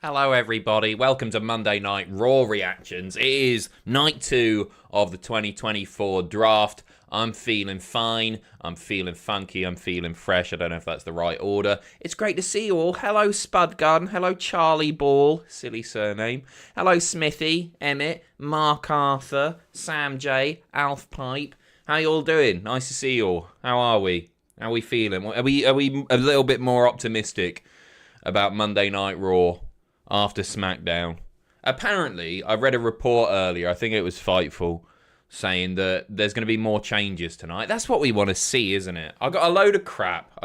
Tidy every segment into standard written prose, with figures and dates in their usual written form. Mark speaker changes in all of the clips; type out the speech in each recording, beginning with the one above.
Speaker 1: Hello everybody, welcome to Monday Night Raw Reactions. It is night 2 of the 2024 draft. I'm feeling fine, I'm feeling funky, I'm feeling fresh. I don't know if that's the right order. It's great to see you all. Hello Spudgun, hello Charlie Ball, silly surname. Hello Smithy, Emmett, Mark Arthur, Sam J, Alf Pipe. How you all doing? Nice to see you all. How are we? How are we feeling? Are we a little bit more optimistic about Monday Night Raw after SmackDown? Apparently, I read a report earlier, I think it was Fightful, saying that there's going to be more changes tonight. That's what we want to see, isn't it? I got a load of crap,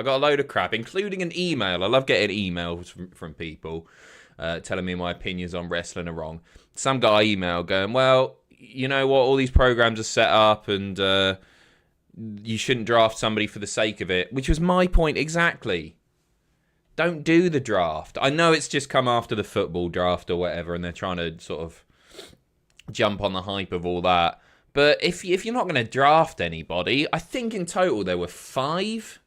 Speaker 1: including an email. I love getting emails from people telling me my opinions on wrestling are wrong. Some guy emailed going, well, you know what, all these programs are set up and you shouldn't draft somebody for the sake of it, which was my point exactly. Don't do the draft. I know it's just come after the football draft or whatever, and they're trying to sort of jump on the hype of all that. But if you're not going to draft anybody, I think in total there were 5.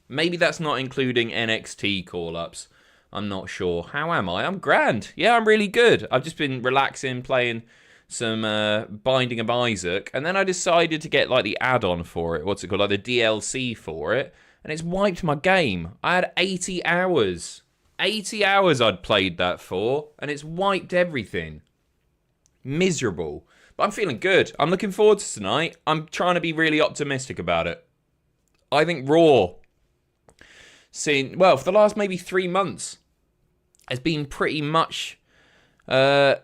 Speaker 1: Maybe that's not including NXT call-ups. I'm not sure. How am I? I'm grand. Yeah, I'm really good. I've just been relaxing, playing some Binding of Isaac, and then I decided to get like the add-on for it. What's it called? Like the DLC for it. And it's wiped my game. I had 80 hours. 80 hours I'd played that for, and it's wiped everything. Miserable. But I'm feeling good. I'm looking forward to tonight. I'm trying to be really optimistic about it. I think Raw, for the last maybe 3 months, has been pretty much like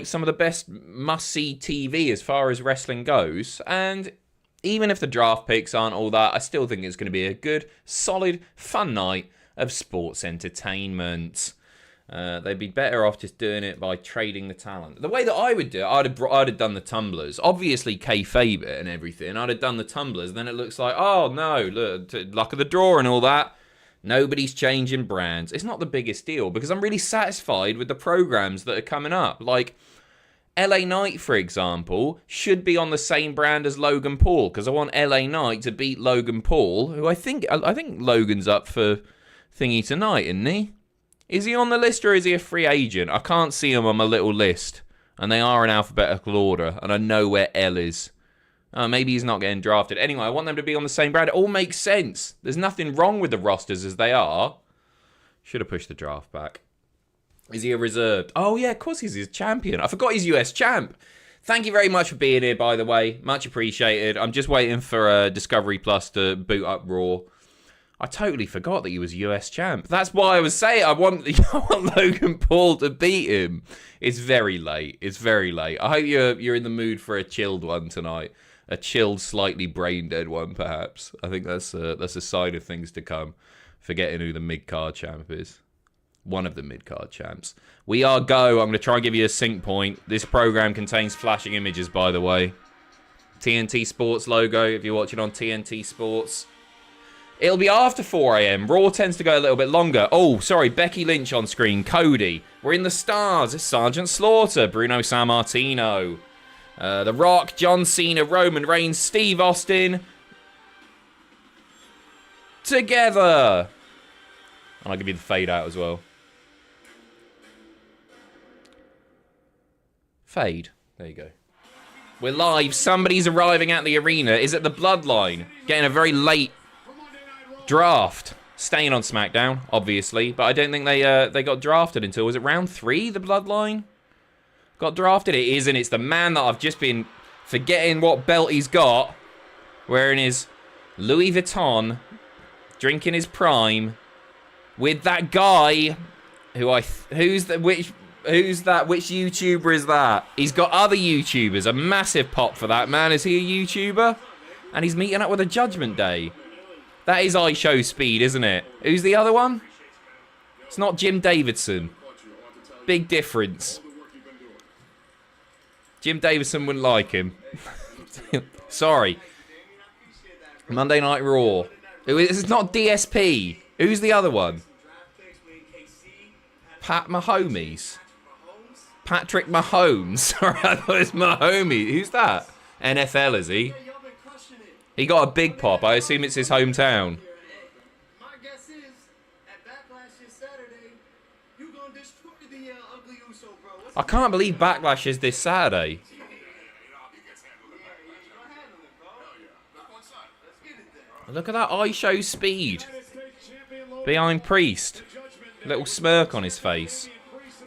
Speaker 1: some of the best must-see TV as far as wrestling goes. And even if the draft picks aren't all that, I still think it's going to be a good, solid, fun night of sports entertainment. They'd be better off just doing it by trading the talent. The way that I would do it, I'd have done the tumblers. Obviously, kayfabe it and everything. I'd have done the tumblers. Then it looks like, oh no, look, luck of the draw and all that. Nobody's changing brands. It's not the biggest deal because I'm really satisfied with the programs that are coming up. Like LA Knight, for example, should be on the same brand as Logan Paul because I want LA Knight to beat Logan Paul, who I think Logan's up for thingy tonight, isn't he? Is he on the list or is he a free agent? I can't see him on my little list. And they are in alphabetical order. And I know where L is. Maybe he's not getting drafted. Anyway, I want them to be on the same brand. It all makes sense. There's nothing wrong with the rosters as they are. Should have pushed the draft back. Is he a reserved? Oh, yeah, of course he's his champion. I forgot he's US champ. Thank you very much for being here, by the way. Much appreciated. I'm just waiting for Discovery Plus to boot up Raw. I totally forgot that he was US champ. That's why I was saying I want Logan Paul to beat him. It's very late. It's very late. I hope you're in the mood for a chilled one tonight. A chilled, slightly brain-dead one, perhaps. I think that's a sign of things to come. Forgetting who the mid-card champ is. One of the mid-card champs. We are go. I'm going to try and give you a sync point. This program contains flashing images, by the way. TNT Sports logo, if you're watching on TNT Sports. It'll be after 4 a.m. Raw tends to go a little bit longer. Oh, sorry, Becky Lynch on screen. Cody. We're in the stars. It's Sergeant Slaughter. Bruno Sammartino. The Rock. John Cena. Roman Reigns. Steve Austin. Together. And I'll give you the fade out as well. Fade. There you go. We're live. Somebody's arriving at the arena. Is it the Bloodline? Getting a very late draft. Staying on SmackDown, obviously, but I don't think they got drafted until, was it round 3, the Bloodline? Got drafted? It is, and it's the man that I've just been forgetting what belt he's got, wearing his Louis Vuitton, drinking his prime, with that guy, who's that, which YouTuber is that? He's got other YouTubers, a massive pop for that man. Is he a YouTuber? And he's meeting up with a Judgment Day. That is iShow speed, isn't it? Who's the other one? It's not Jim Davidson. Big difference. Jim Davidson wouldn't like him. Sorry. Monday Night Raw. It's not DSP. Who's the other one? Pat Mahomes. Patrick Mahomes. Sorry, I thought it was Mahomes. Who's that? NFL, is he? He got a big pop. I assume it's his hometown. My guess is, at Backlash this Saturday, you're gonna destroy I can't believe Backlash is this Saturday. Look at that eye show speed. Behind Priest. Little smirk on his face.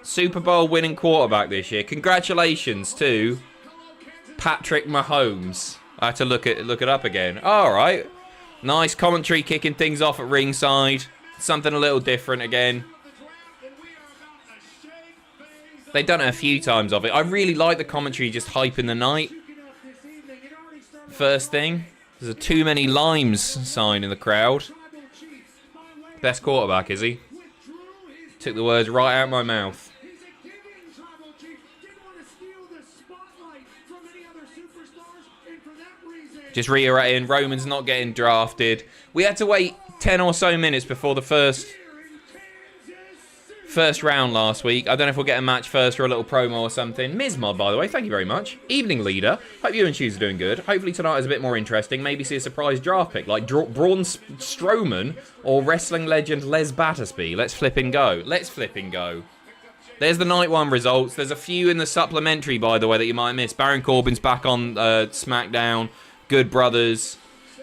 Speaker 1: Super Bowl winning quarterback this year. Congratulations to Patrick Mahomes. I had to look it up again. Alright. Nice commentary kicking things off at ringside. Something a little different again. They've done it a few times of it. I really like the commentary just hyping the night. First thing. There's a too many limes sign in the crowd. Best quarterback, is he? Took the words right out of my mouth. Just reiterating, Roman's not getting drafted. We had to wait 10 or so minutes before the first round last week. I don't know if we'll get a match first or a little promo or something. Mizmod, by the way, thank you very much. Evening leader. Hope you and Shoes are doing good. Hopefully tonight is a bit more interesting. Maybe see a surprise draft pick like Braun Strowman or wrestling legend Les Battersby. Let's flip and go. Let's flip and go. There's the night one results. There's a few in the supplementary, by the way, that you might miss. Baron Corbin's back on SmackDown. Good Brothers.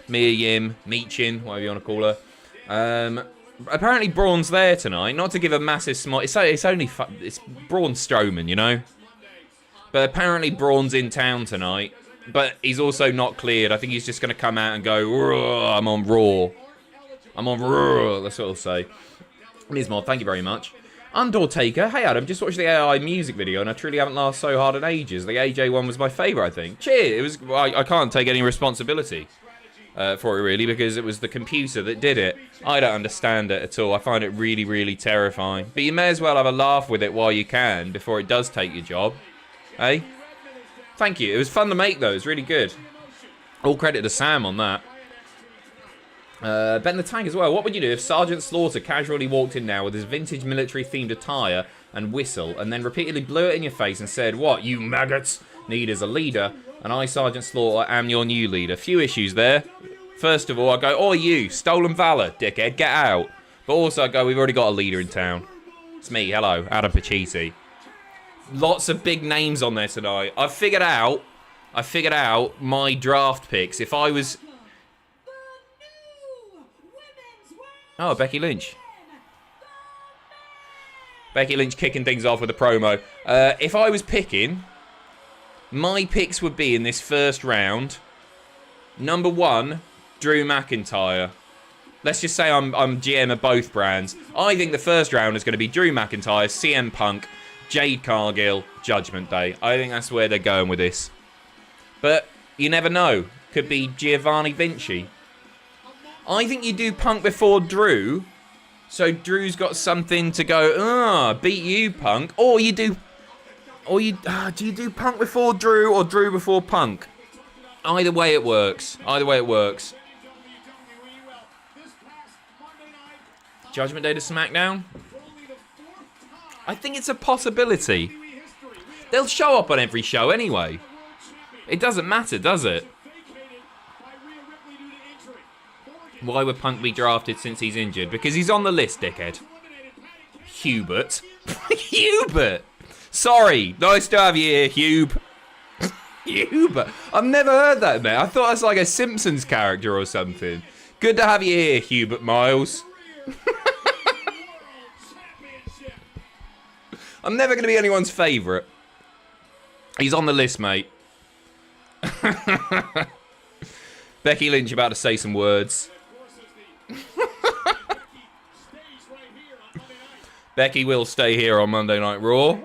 Speaker 1: Mia Yim. Meechin, whatever you want to call her. Apparently Braun's there tonight. Not to give a massive smile. It's Braun Strowman, you know. But apparently Braun's in town tonight. But he's also not cleared. I think he's just going to come out and go, I'm on Raw. I'm on Raw. That's what he'll say. Mizmod, thank you very much. Undertaker, hey Adam, just watched the AI music video and I truly haven't laughed so hard in ages. The AJ one was my favourite, I think. Cheers. I can't take any responsibility for it really because it was the computer that did it. I don't understand it at all. I find it really, really terrifying. But you may as well have a laugh with it while you can before it does take your job. Hey? Thank you. It was fun to make though. It was really good. All credit to Sam on that. Ben the Tank as well. What would you do if Sergeant Slaughter casually walked in now with his vintage military-themed attire and whistle and then repeatedly blew it in your face and said, what, you maggots need as a leader? And I, Sergeant Slaughter, am your new leader. Few issues there. First of all, I go, oh, you, stolen valor, dickhead, get out. But also I go, we've already got a leader in town. It's me, hello, Adam Pacitti. Lots of big names on there tonight. I figured out my draft picks. If I was... Oh, Becky Lynch. Becky Lynch kicking things off with a promo. If I was picking, my picks would be in this first round. Number 1, Drew McIntyre. Let's just say I'm GM of both brands. I think the first round is going to be Drew McIntyre, CM Punk, Jade Cargill, Judgment Day. I think that's where they're going with this. But you never know. Could be Giovanni Vinci. I think you do Punk before Drew, so Drew's got something to go, beat you, Punk. Or you do, do you do Punk before Drew or Drew before Punk? Either way it works. Either way it works. Judgment Day to SmackDown? I think it's a possibility. They'll show up on every show anyway. It doesn't matter, does it? Why would Punk be drafted since he's injured? Because he's on the list, dickhead. Hubert. Hubert! Sorry, nice to have you here, Hube. Hubert. I've never heard that, mate. I thought that's like a Simpsons character or something. Good to have you here, Hubert Miles. I'm never going to be anyone's favourite. He's on the list, mate. Becky Lynch about to say some words. Becky will stay here on Monday Night Raw.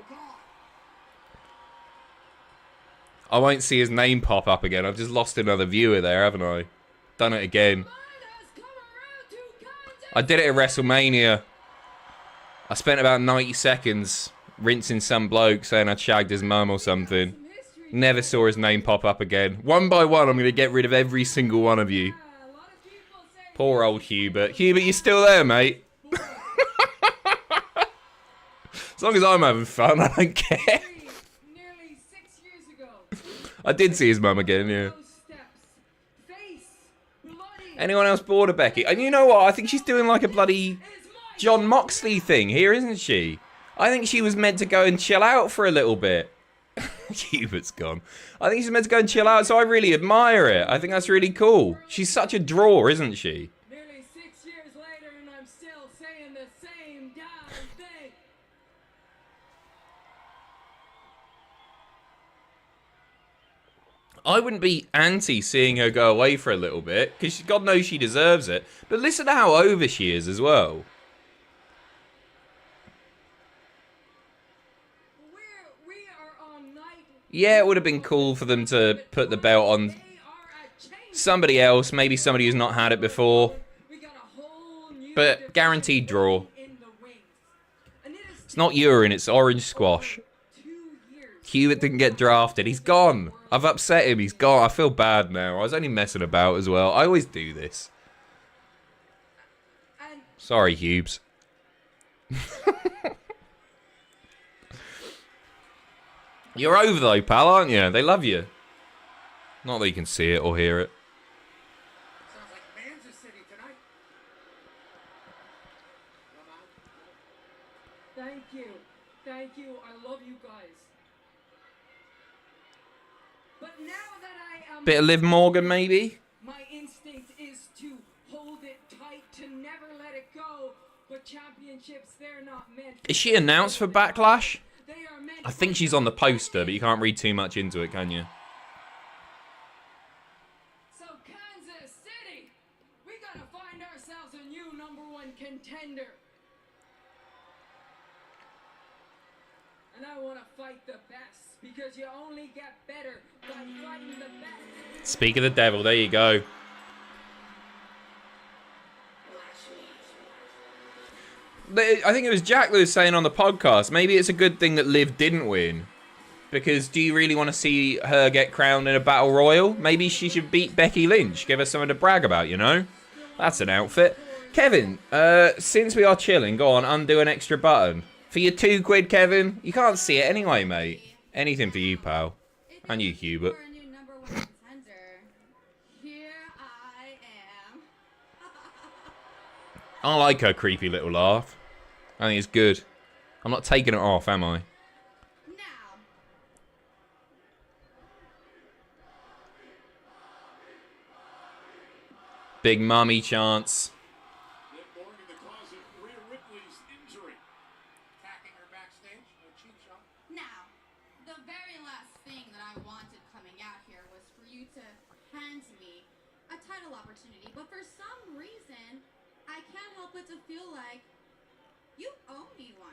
Speaker 1: I won't see his name pop up again. I've just lost another viewer there, haven't I? Done it again. I did it at WrestleMania. I spent about 90 seconds rinsing some bloke saying I'd shagged his mum or something. Never saw his name pop up again. One by one, I'm going to get rid of every single one of you. Poor old Hubert. Hubert, you still there, mate? As long as I'm having fun, I don't care. I did see his mum again, yeah. Anyone else bored of Becky? And you know what? I think she's doing like a bloody John Moxley thing here, isn't she? I think she was meant to go and chill out for a little bit. Hubert's gone. I think she's meant to go and chill out, so I really admire it. I think that's really cool. She's such a draw, isn't she?
Speaker 2: Nearly 6 years later, and I'm still saying the same damn thing.
Speaker 1: I wouldn't be anti seeing her go away for a little bit, because God knows she deserves it. But listen to how over she is as well. Yeah, it would have been cool for them to put the belt on somebody else, maybe somebody who's not had it before. But guaranteed draw. It's not urine, it's orange squash. Hubert didn't get drafted. He's gone. I've upset him. He's gone. I feel bad now. I was only messing about as well. I always do this. Sorry, Hubes. You're over though, pal, aren't you? They love you. Not that you can see it or hear it.
Speaker 2: Sounds like Kansas City tonight. Thank you. Thank you. I love you guys. But now that I am...
Speaker 1: Bit of Liv Morgan, maybe?
Speaker 2: My instinct is to hold it tight, to never let it go. But championships, they're not meant...
Speaker 1: Is she announced for Backlash? I think she's on the poster, but you can't read too much into it, can you?
Speaker 2: So Kansas City, we gotta find ourselves a new #1 contender. And I wanna fight the best, because you only get better by fighting the best. Speak
Speaker 1: of the devil, there you go. I think it was Jack that was saying on the podcast, maybe it's a good thing that Liv didn't win. Because do you really want to see her get crowned in a battle royal? Maybe she should beat Becky Lynch. Give her something to brag about, you know? That's an outfit. Kevin, since we are chilling, go on, undo an extra button. For your £2, Kevin. You can't see it anyway, mate. Anything for you, pal. And you, Hubert. I like her creepy little laugh. I think it's good. I'm not taking it off, am I?
Speaker 3: Now.
Speaker 1: Big mummy chance.
Speaker 4: Liv Morgan, the cause of Rhea Ripley's injury. Attacking her backstage, no cheap shot.
Speaker 3: Now, the very last thing that I wanted coming out here was for you to hand me a title opportunity. But for some reason, I can't help but to feel like you owe me one.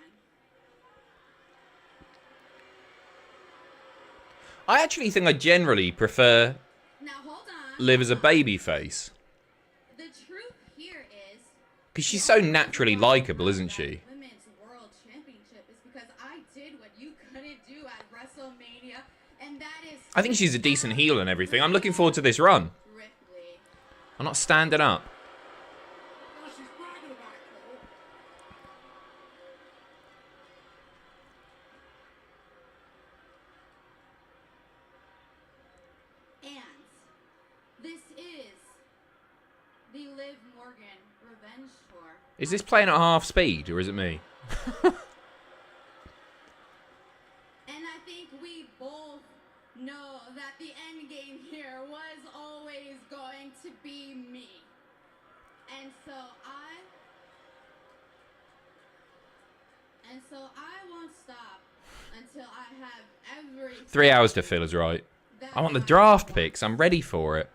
Speaker 1: I actually think I generally prefer
Speaker 3: Now hold on.
Speaker 1: Liv as a baby face.
Speaker 3: The truth here is
Speaker 1: Because she's so naturally likable, isn't she?
Speaker 3: Women's World Championship is because I did what you couldn't do at WrestleMania, and that is
Speaker 1: I think she's a decent heel and everything. I'm looking forward to this run.
Speaker 3: Ripley.
Speaker 1: I'm not standing up.
Speaker 4: Well, she's bragging about it, Cole.
Speaker 3: And this is the Liv Morgan Revenge Tour.
Speaker 1: Is this playing at half speed, or is it me?
Speaker 3: And I think we both know that the end game here was always going to be me. And so I won't stop until I have every
Speaker 1: 3 hours to fill is right. I want the draft picks. I'm ready for it.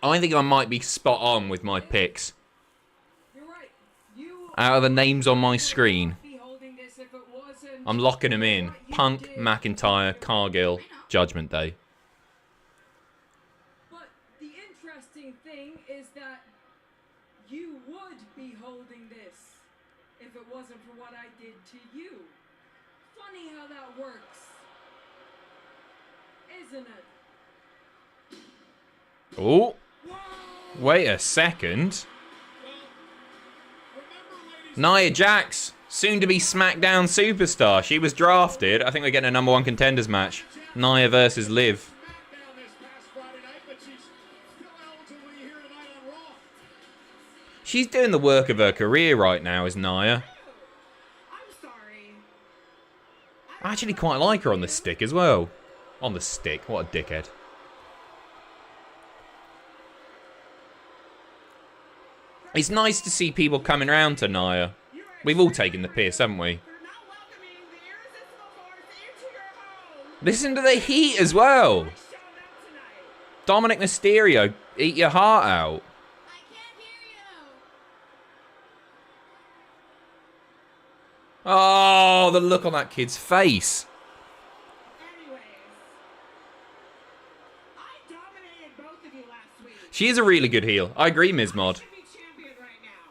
Speaker 1: I think I might be spot on with my picks.
Speaker 2: You're right. You
Speaker 1: Out of the names on my screen,
Speaker 2: be holding this if it wasn't...
Speaker 1: I'm locking them in. Punk, McIntyre, Cargill, Judgment Day.
Speaker 2: But the interesting thing is that you would be holding this if it wasn't for what I did to you. Funny how that works, isn't it?
Speaker 1: Oh, wait a second. Nia Jax, soon to be SmackDown superstar. She was drafted. I think we're getting a #1 contenders match. Nia versus Liv.
Speaker 4: SmackDown this past Friday night, but she's still eligible to be here tonight on Raw.
Speaker 1: She's doing the work of her career right now, is Nia.
Speaker 2: I
Speaker 1: I actually quite like her on the stick as well. On the stick. What a dickhead. It's nice to see people coming around to Nia. We've all taken the piss, haven't we? Listen to the heat as well. Dominic Mysterio, eat your heart out.
Speaker 3: I can't hear you.
Speaker 1: Oh, the look on that kid's face.
Speaker 2: Anyways, I dominated both of you last week.
Speaker 1: She is a really good heel. I agree, Ms. Mod.
Speaker 2: I should be champion right now.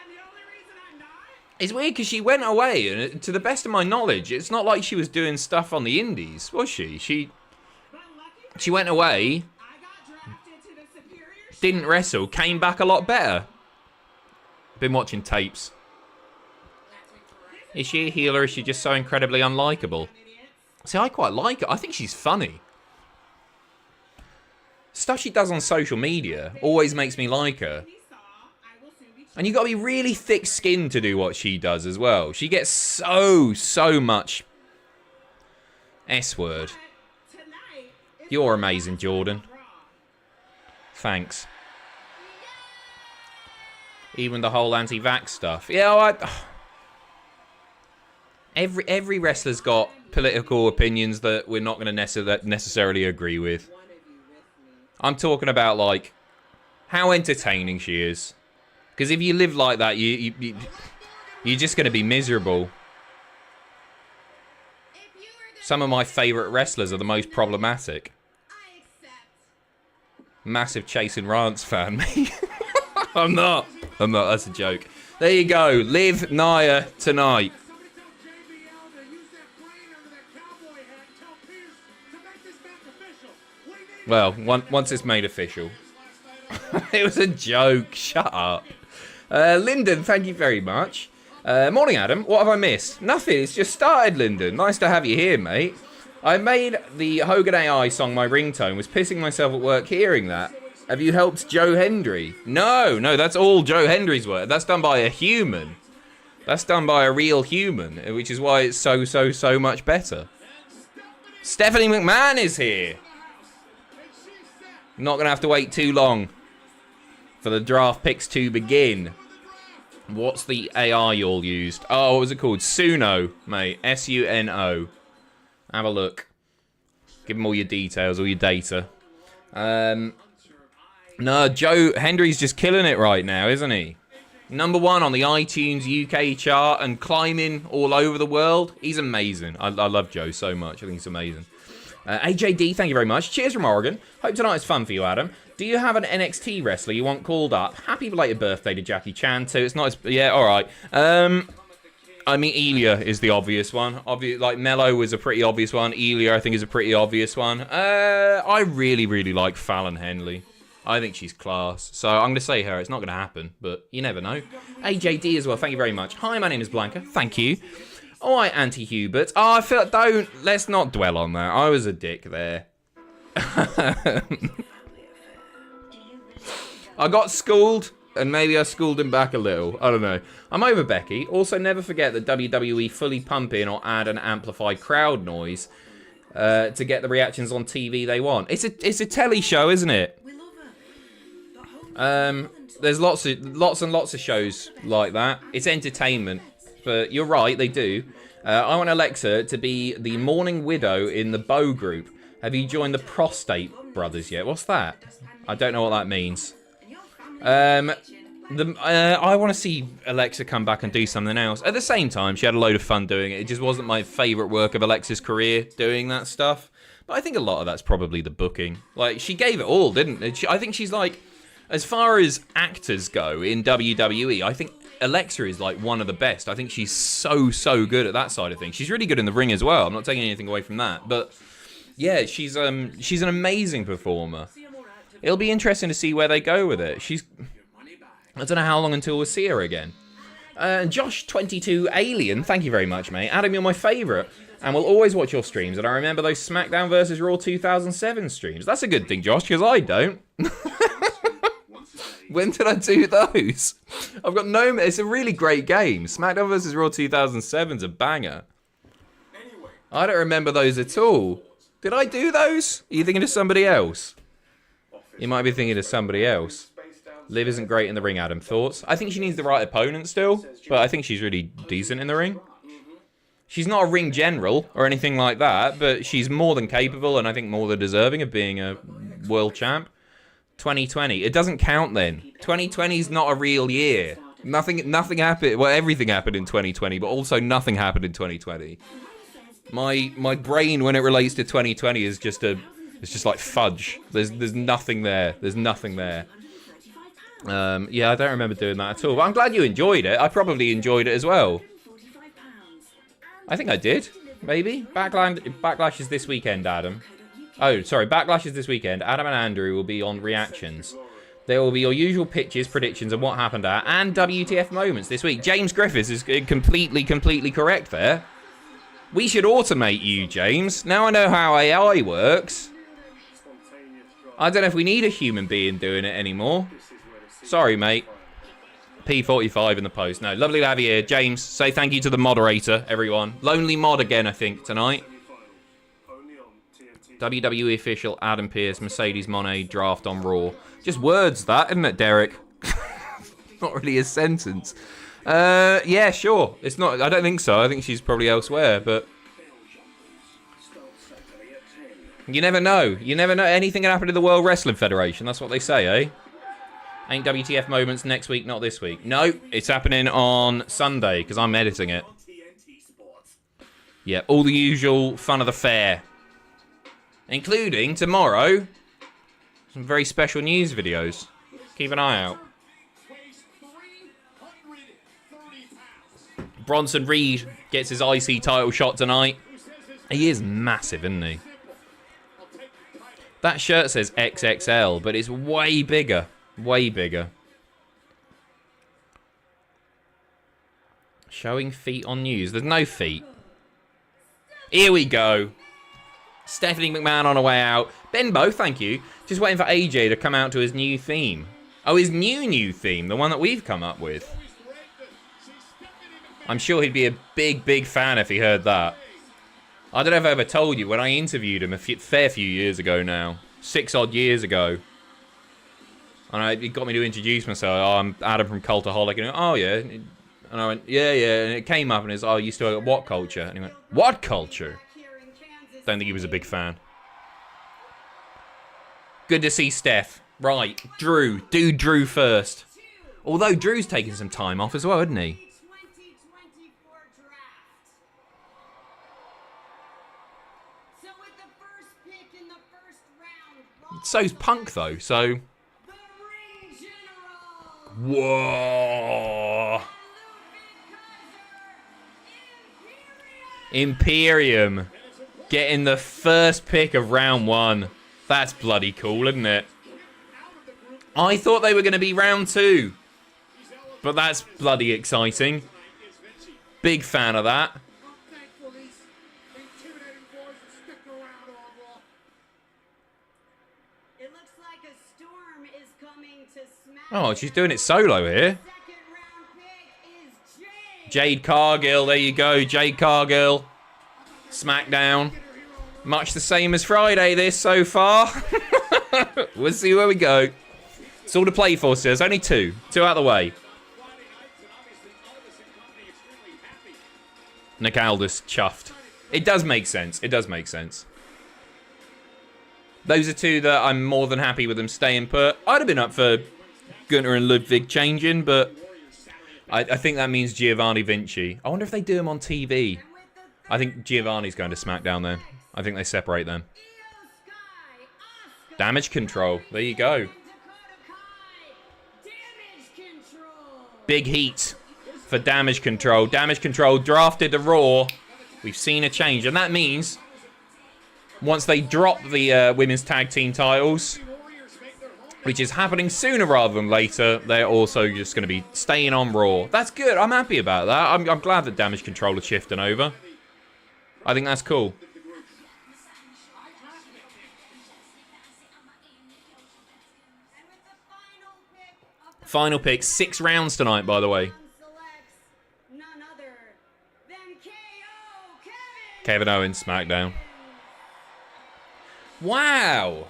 Speaker 2: And the only reason I'm not?
Speaker 1: It's weird because she went away, and to the best of my knowledge, it's not like she was doing stuff on the indies, was she? She went away,
Speaker 2: I got drafted to the superior
Speaker 1: didn't wrestle, came back a lot better. Been watching tapes. Is she a heel or is she just so incredibly unlikable? See, I quite like her. I think she's funny. Stuff she does on social media always makes me like her. And you got to be really thick-skinned to do what she does as well. She gets so much S-word. You're amazing, Jordan. Thanks. Even the whole anti-vax stuff. Yeah, every wrestler's got political opinions that we're not going to necessarily agree with. I'm talking about, like, how entertaining she is. Because if you live like that, you're just going to be miserable. Some of my favourite wrestlers are the most problematic. Massive Chasing Rants fan, me. I'm not. That's a joke. There you go. Liv Nia tonight. Well, once it's made official. It was a joke. Shut up. Lyndon, thank you very much. Morning, Adam. What have I missed? Nothing. It's just started, Lyndon. Nice to have you here, mate. I made the Hogan AI song my ringtone. Was pissing myself at work hearing that. Have you helped Joe Hendry? No, that's all Joe Hendry's work. That's done by a human. That's done by a real human, which is why it's so much better. Stephanie McMahon is here. Not going to have to wait too long for the draft picks to begin. What's the AI you all used? Oh, what was it called? Suno, mate. S-U-N-O. Have a look. Give them all your details, all your data. No, Joe Hendry's just killing it right now, isn't he? #1 on the iTunes UK chart and climbing all over the world. He's amazing. I love Joe so much. I think he's amazing. AJD, thank you very much. Cheers from Oregon. Hope tonight is fun for you, Adam. Do you have an NXT wrestler you want called up? Happy belated birthday to Jackie Chan, too. It's not as... Yeah, all right. I mean, Elia is the obvious one. Like, Mello was a pretty obvious one. Elia, I think, is a pretty obvious one. I really like Fallon Henley. I think she's class. So I'm going to say her. It's not going to happen, but you never know. AJD as well. Thank you very much. Hi, my name is Blanca. Thank you. All right, Auntie Hubert. Oh, I feel... Let's not dwell on that. I was a dick there. I got schooled, and maybe I schooled him back a little. I don't know. I'm over Becky. Also, never forget that WWE fully pump in or add an amplified crowd noise to get the reactions on TV they want. It's a telly show, isn't it? There's lots and lots of shows like that. It's entertainment, but you're right, they do. I want Alexa to be the mourning widow in the Bow group. Have you joined the Prostate Brothers yet? What's that? I don't know what that means. I want to see Alexa come back and do something else. At the same time, she had a load of fun doing it. It just wasn't my favourite work of Alexa's career, doing that stuff. But I think a lot of that's probably the booking. Like, she gave it all, didn't she? I think she's like... As far as actors go in WWE, I think Alexa is like one of the best. I think she's so good at that side of things. She's really good in the ring as well. I'm not taking anything away from that. But yeah, she's an amazing performer. It'll be interesting to see where they go with it. I don't know how long until we'll see her again. Josh22 Alien, thank you very much, mate. Adam, you're my favourite. And we'll always watch your streams. And I remember those SmackDown vs. Raw 2007 streams. That's a good thing, Josh, because I don't. When did I do those? I've got no... It's a really great game. SmackDown vs. Raw 2007's a banger. I don't remember those at all. Did I do those? Are you thinking of somebody else? You might be thinking of somebody else. Liv isn't great in the ring, Adam. Thoughts? I think she needs the right opponent still, but I think she's really decent in the ring. She's not a ring general or anything like that, but she's more than capable and I think more than deserving of being a world champ. 2020. It doesn't count then. 2020 is not a real year. Nothing happened. Well, everything happened in 2020, but also nothing happened in 2020. My brain when it relates to 2020 is just like fudge. There's nothing there. There's nothing there. Yeah, I don't remember doing that at all. But I'm glad you enjoyed it. I probably enjoyed it as well. I think I did. Maybe. Backlash is this weekend, Adam. Oh, sorry. Backlash is this weekend. Adam and Andrew will be on reactions. There will be your usual pitches, predictions, and what happened at, and WTF moments this week. James Griffiths is completely correct there. We should automate you, James. Now I know how AI works. I don't know if we need a human being doing it anymore. Sorry, mate. P45 in the post. No, lovely to have you here. James, say thank you to the moderator, everyone. Lonely mod again, I think, tonight. WWE official Adam Pearce, Mercedes Moné, draft on Raw. Just words, that, isn't it, Derek? Not really a sentence. Yeah, sure. It's not. I don't think so. I think she's probably elsewhere, but you never know. You never know. Anything can happen to the World Wrestling Federation. That's what they say, eh? Ain't WTF moments next week, not this week. No, it's happening on Sunday because I'm editing it. Yeah, all the usual fun of the fair, including tomorrow some very special news videos. Keep an eye out. Bronson Reed gets his IC title shot tonight. He is massive, isn't he? That shirt says XXL, but it's way bigger. Way bigger. Showing feet on news. There's no feet. Here we go. Stephanie McMahon on her way out. Benbow, thank you. Just waiting for AJ to come out to his new theme. Oh, his new theme. The one that we've come up with. I'm sure he'd be a big fan if he heard that. I don't know if I ever told you, when I interviewed him a fair few years ago now. 6 odd years ago. And he got me to introduce myself. Oh, I'm Adam from Cultaholic. And he went, oh, yeah. And I went, yeah. And it came up and it's, oh, you used to work at What Culture? And he went, What Culture? Don't think he was a big fan. Good to see Steph. Right, Drew. Do Drew first. Although Drew's taking some time off as well, isn't he? So's Punk, though, so... Whoa! Imperium getting the first pick of round 1. That's bloody cool, isn't it? I thought they were going to be round 2. But that's bloody exciting. Big fan of that. Oh, she's doing it solo here. Jade Cargill, there you go. Jade Cargill. SmackDown. Much the same as Friday, this so far. We'll see where we go. It's all to play for, so there's only 2. 2 out of the way. Nick Aldis chuffed. It does make sense. It does make sense. Those are 2 that I'm more than happy with them staying put. I'd have been up for Gunther and Ludwig changing, but I think that means Giovanni Vinci. I wonder if they do him on TV. I think Giovanni's going to SmackDown then. I think they separate them. Damage Control. There you go. Big heat for Damage Control. Damage Control drafted to Raw. We've seen a change, and that means once they drop the women's tag team titles, which is happening sooner rather than later, they're also just going to be staying on Raw. That's good. I'm happy about that. I'm glad that Damage Control is shifting over. I think that's cool. Final pick, 6 rounds tonight, by the way.
Speaker 2: Selects none other than KO
Speaker 1: Kevin Owens, SmackDown. Wow.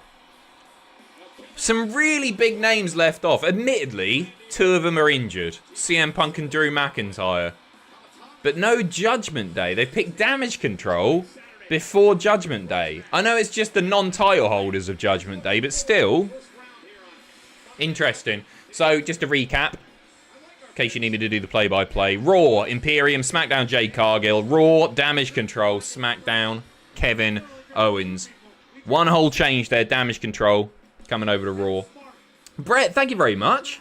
Speaker 1: Some really big names left off. Admittedly, 2 of them are injured. CM Punk and Drew McIntyre. But no Judgment Day. They picked Damage Control before Judgment Day. I know it's just the non-title holders of Judgment Day, but still. Interesting. So, just to recap, in case you needed to do the play-by-play. Raw, Imperium, SmackDown, Jade Cargill. Raw, Damage Control, SmackDown, Kevin Owens. One whole change there, Damage Control, coming over to Raw. Brett, thank you very much.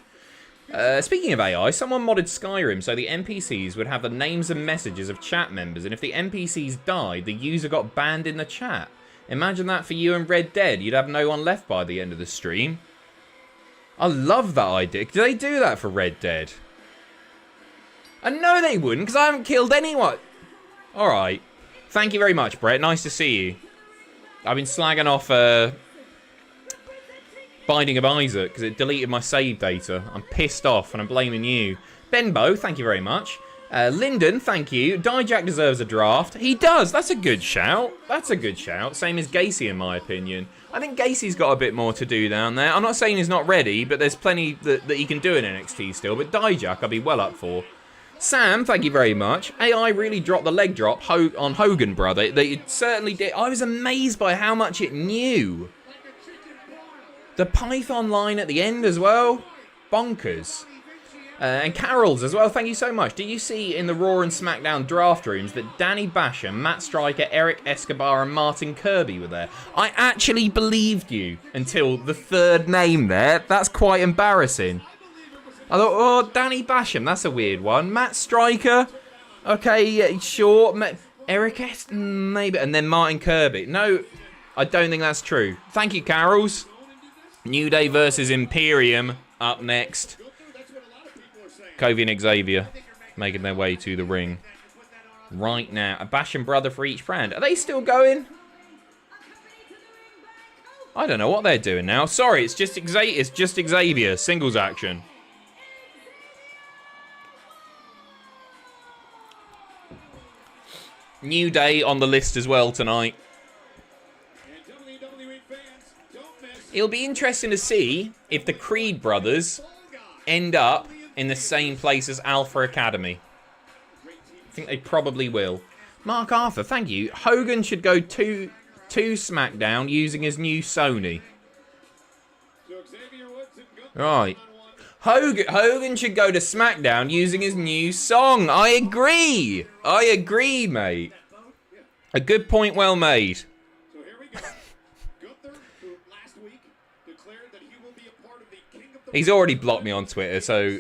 Speaker 1: Speaking of AI, someone modded Skyrim so the NPCs would have the names and messages of chat members, and if the NPCs died, the user got banned in the chat. Imagine that for you and Red Dead. You'd have no one left by the end of the stream. I love that idea. Do they do that for Red Dead? I know they wouldn't, because I haven't killed anyone. Alright. Thank you very much, Brett. Nice to see you. I've been slagging off Binding of Isaac because it deleted my save data. I'm pissed off and I'm blaming you. Benbow, thank you very much. Lyndon, thank you. Dijak deserves a draft. He does. That's a good shout. That's a good shout. Same as Gacy, in my opinion. I think Gacy's got a bit more to do down there. I'm not saying he's not ready, but there's plenty that he can do in NXT still. But Dijak, I'll be well up for. Sam, thank you very much. AI really dropped the leg drop on Hogan, brother. They certainly did. I was amazed by how much it knew. The Python line at the end as well. Bonkers. And Carol's as well, thank you so much. Did you see in the Raw and SmackDown draft rooms that Danny Basham, Matt Striker, Eric Escobar and Martin Kirby were there? I actually believed you until the third name there. That's quite embarrassing. I thought, oh, Danny Basham, that's a weird one. Matt Striker, okay, yeah, sure. Eric S, maybe. And then Martin Kirby. No, I don't think that's true. Thank you, Carols. New Day versus Imperium up next. Kofi and Xavier making their way to the ring right now. A Basham brother for each brand. Are they still going? I don't know what they're doing now. Sorry, it's just Xavier. Singles action. New Day on the list as well tonight. It'll be interesting to see if the Creed brothers end up in the same place as Alpha Academy. I think they probably will. Mark Arthur, thank you. Hogan should go to SmackDown using his new Sony. Right. Hogan should go to SmackDown using his new song. I agree. I agree, mate. A good point well made.
Speaker 4: So here we go. Gunther, who last week declared that he will be a part of the King of the
Speaker 1: He's already blocked me on Twitter, so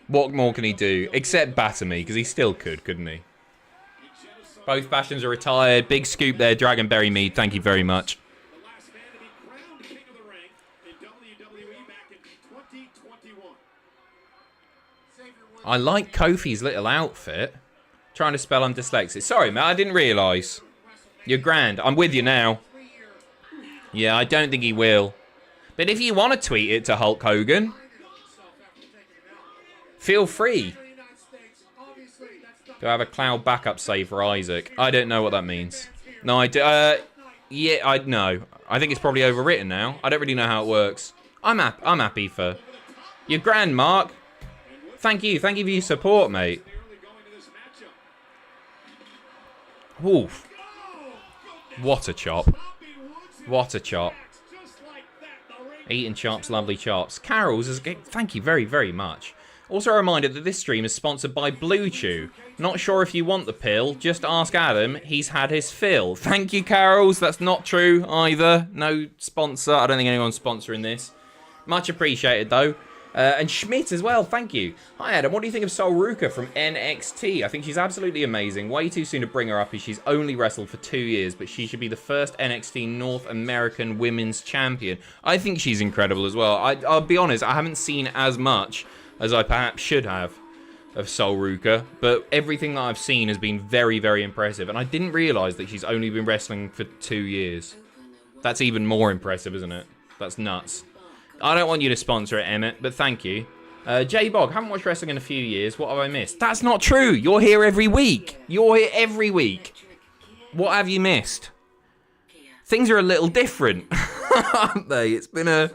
Speaker 1: what more can he do? Except batter me, because he still could, couldn't he? Both Bastions are retired. Big scoop there, Dragonberry Mead. Thank you very much.
Speaker 4: the last man to be crowned King of the Ring in WWE back in 2021.
Speaker 1: I like Kofi's little outfit. Trying to spell I'm dyslexic. Sorry, Matt, I didn't realise. You're grand. I'm with you now. Yeah, I don't think he will. But if you want to tweet it to Hulk Hogan, feel free. Do I have a cloud backup save for Isaac? I don't know what that means. No, I do. Yeah, I know. I think it's probably overwritten now. I don't really know how it works. I'm happy for your grand, Mark. Thank you. Thank you for your support, mate. Oof. What a chop. What a chop. Eating chops, lovely chops. Carol's is thank you very, very much. Also a reminder that this stream is sponsored by Blue Chew. Not sure if you want the pill, just ask Adam, he's had his fill. Thank you, Carols, that's not true either. No sponsor, I don't think anyone's sponsoring this. Much appreciated though. And Schmidt as well, thank you. Hi Adam, what do you think of Sol Ruka from NXT? I think she's absolutely amazing. Way too soon to bring her up as she's only wrestled for 2 years, but she should be the first NXT North American Women's Champion. I think she's incredible as well. I'll be honest, I haven't seen as much as I perhaps should have of Sol Ruka, but everything that I've seen has been very, very impressive, and I didn't realise that she's only been wrestling for 2 years. That's even more impressive, isn't it? That's nuts. I don't want you to sponsor it, Emmett, but thank you. J-Bog, haven't watched wrestling in a few years. What have I missed? That's not true. You're here every week. You're here every week. What have you missed? Things are a little different, aren't they? It's been a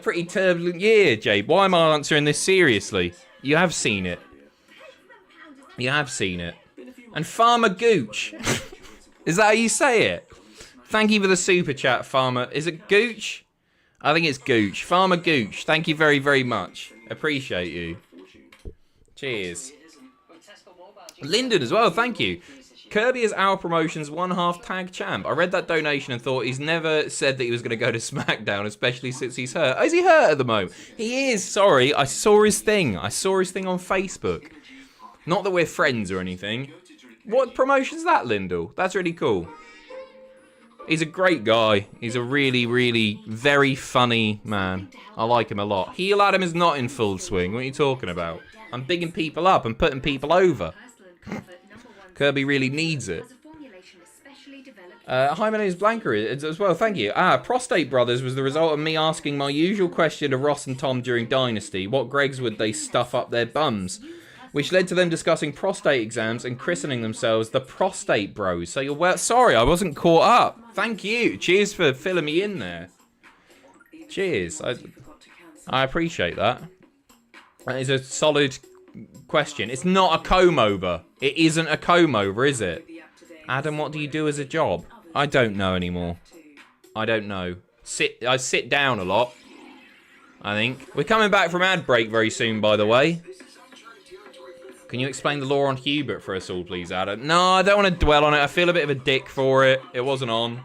Speaker 1: pretty turbulent year, Jade. Why am I answering this seriously? You have seen it. You have seen it. And Farmer Gooch. Is that how you say it? Thank you for the super chat, Farmer. Is it Gooch? I think it's Gooch. Farmer Gooch, thank you very, very much. Appreciate you. Cheers. Lyndon as well, thank you. Kirby is our promotion's 1/2 tag champ. I read that donation and thought he's never said that he was going to go to SmackDown, especially since he's hurt. Oh, is he hurt at the moment? He is, sorry. I saw his thing. I saw his thing on Facebook. Not that we're friends or anything. What promotion's that, Lyndall? That's really cool. He's a great guy. He's a really, really very funny man. I like him a lot. Heel Adam is not in full swing. What are you talking about? I'm bigging people up and putting people over. Kirby really needs it. Hi, my name is Blanca as well. Thank you. Prostate Brothers was the result of me asking my usual question to Ross and Tom during Dynasty. What Gregs would they stuff up their bums? Which led to them discussing prostate exams and christening themselves the Prostate Bros. So you're well. Sorry, I wasn't caught up. Thank you. Cheers for filling me in there. Cheers. I appreciate that. That is a solid question. It's not a comb over. It isn't a comb over, is it? Adam, what do you do as a job? I don't know anymore. I don't know. I sit down a lot, I think. We're coming back from ad break very soon, by the way. Can you explain the law on Hubert for us all, please, Adam? No, I don't want to dwell on it. I feel a bit of a dick for it. It wasn't on.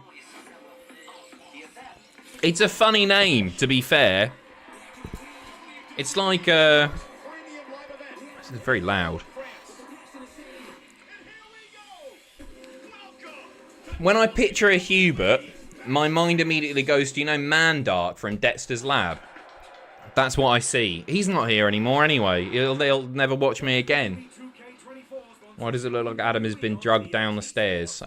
Speaker 1: It's a funny name, to be fair. It's like, This is very loud. When I picture a Hubert, my mind immediately goes to, you know, Mandark from Dexter's Lab. That's what I see. He's not here anymore anyway. They'll never watch me again. Why does it look like Adam has been drugged down the stairs?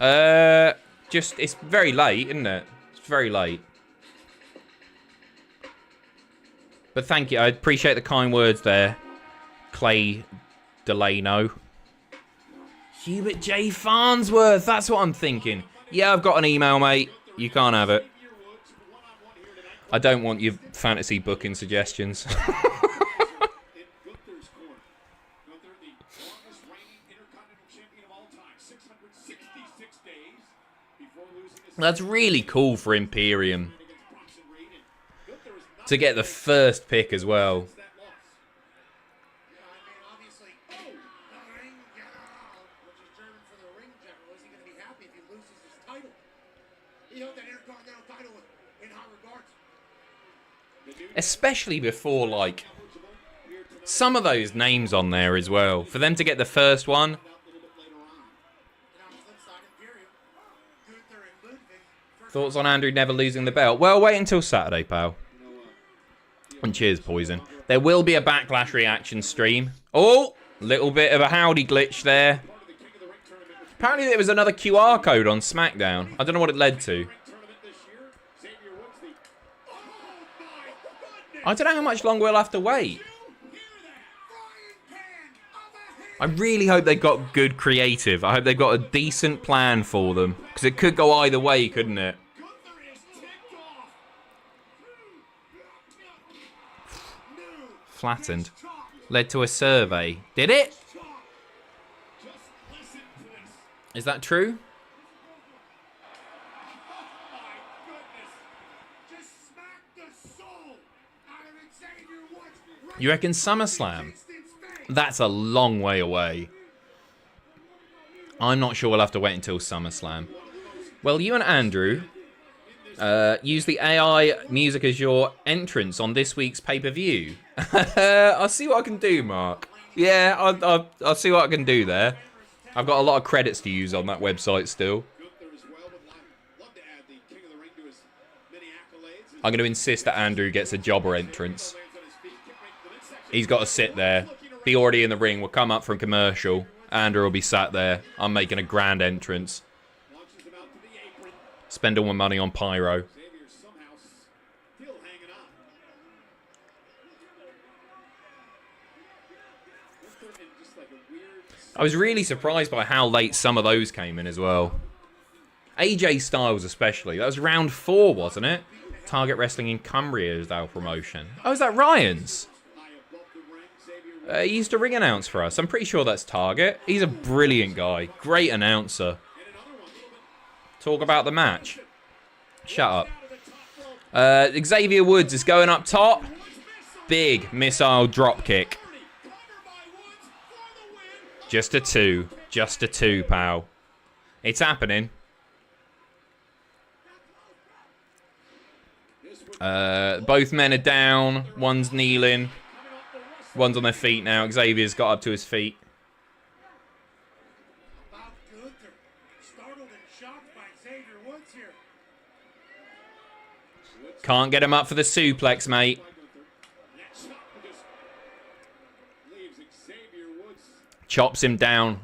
Speaker 1: It's very late, isn't it? It's very late. But thank you. I appreciate the kind words there, Clay Delano. Hubert J. Farnsworth. That's what I'm thinking. Yeah, I've got an email, mate. You can't have it. I don't want your fantasy booking suggestions. That's really cool for Imperium to get the first pick as well. Especially before, like, some of those names on there as well. For them to get the first one. Thoughts on Andrew never losing the belt? Well, wait until Saturday, pal. And cheers, Poison. There will be a Backlash reaction stream. Oh, little bit of a howdy glitch there. Apparently there was another QR code on SmackDown. I don't know what it led to. I don't know how much longer we'll have to wait. I really hope they've got good creative. I hope they've got a decent plan for them. Because it could go either way, couldn't it? Flattened. Led to a survey. Did it? Is that true? You reckon SummerSlam? That's a long way away. I'm not sure we'll have to wait until SummerSlam. Well, you and Andrew use the AI music as your entrance on this week's pay-per-view. I'll see what I can do, Mark. Yeah, I'll see what I can do there. I've got a lot of credits to use on that website still. I'm going to insist that Andrew gets a jobber entrance. He's got to sit there. Be already in the ring. We'll come up from commercial. Andrew will be sat there. I'm making a grand entrance. Spend all my money on pyro. I was really surprised by how late some of those came in as well. AJ Styles especially. That was round 4, wasn't it? Target Wrestling in Cumbria is our promotion. Oh, is that Ryan's? He used to ring announce for us. I'm pretty sure that's Target. He's a brilliant guy. Great announcer. Talk about the match. Shut up. Xavier Woods is going up top. Big missile drop kick. Just a 2. Just a 2, pal. It's happening. Both men are down. One's kneeling. One's on their feet now. Xavier's got up to his feet. Can't get him up for the suplex, mate. Chops him down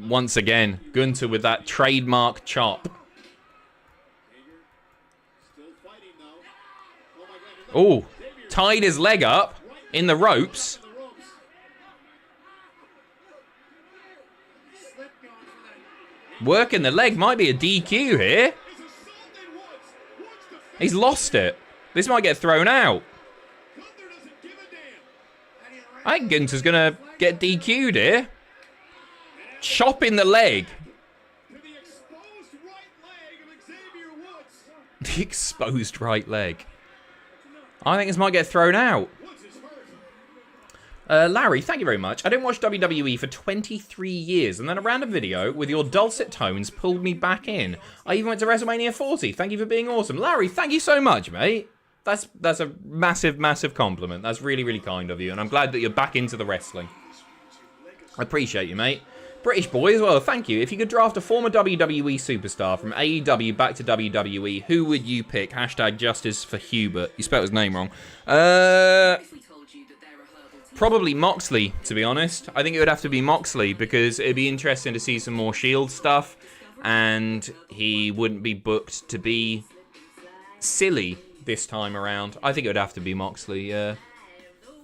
Speaker 1: once again. Gunther with that trademark chop. Oh, tied his leg up in the ropes. Working the leg might be a DQ here. He's lost it. This might get thrown out. I think Gunther's going to get DQ'd here. Chopping the leg. The exposed right leg. I think this might get thrown out. Larry, thank you very much. I didn't watch WWE for 23 years, and then a random video with your dulcet tones pulled me back in. I even went to WrestleMania 40. Thank you for being awesome. Larry, thank you so much, mate. That's a massive, massive compliment. That's really, really kind of you, and I'm glad that you're back into the wrestling. I appreciate you, mate. British boy as well, thank you. If you could draft a former WWE superstar from AEW back to WWE, who would you pick? Hashtag justice for Hubert. You spelled his name wrong. Probably Moxley, to be honest. I think it would have to be Moxley because it'd be interesting to see some more Shield stuff, and he wouldn't be booked to be silly this time around. I think it would have to be Moxley, yeah.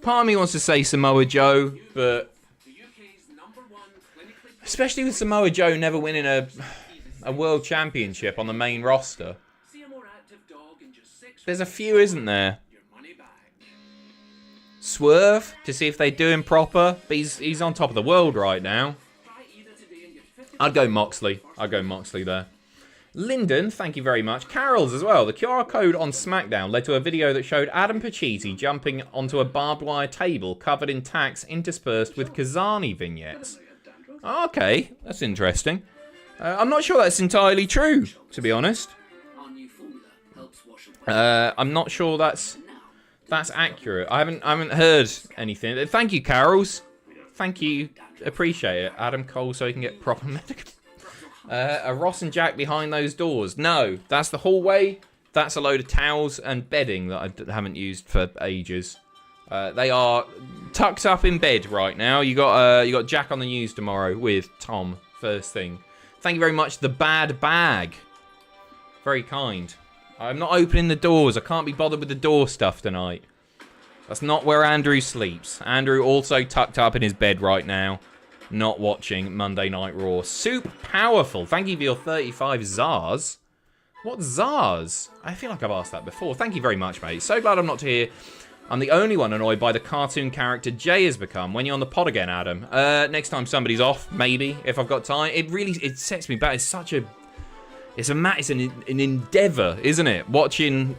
Speaker 1: Part of me wants to say Samoa Joe, but especially with Samoa Joe never winning a world championship on the main roster. There's a few, isn't there? Swerve to see if they do him proper, but he's on top of the world right now. I'd go Moxley. I'd go Moxley there. Lyndon, thank you very much. Carol's as well. The QR code on SmackDown led to a video that showed Adam Pacitti jumping onto a barbed wire table covered in tacks interspersed with Kazani vignettes. Okay, that's interesting. I'm not sure that's entirely true, to be honest. I'm not sure that's accurate. I haven't heard anything. Thank you, Carols. Thank you. Appreciate it. Adam Cole so he can get proper medical. Are Ross and Jack behind those doors? No, that's the hallway. That's a load of towels and bedding that I haven't used for ages. They are tucked up in bed right now. You got Jack on the news tomorrow with Tom first thing. Thank you very much, the bad bag. Very kind. I'm not opening the doors. I can't be bothered with the door stuff tonight. That's not where Andrew sleeps. Andrew also tucked up in his bed right now, not watching Monday Night Raw. Soup Powerful. Thank you for your 35 Zars. What Zars? I feel like I've asked that before. Thank you very much, mate. So glad I'm not here. I'm the only one annoyed by the cartoon character Jay has become. When you're on the pod again, Adam. Next time somebody's off, maybe, if I've got time. It sets me back. It's such a... It's an endeavour, isn't it? Watching...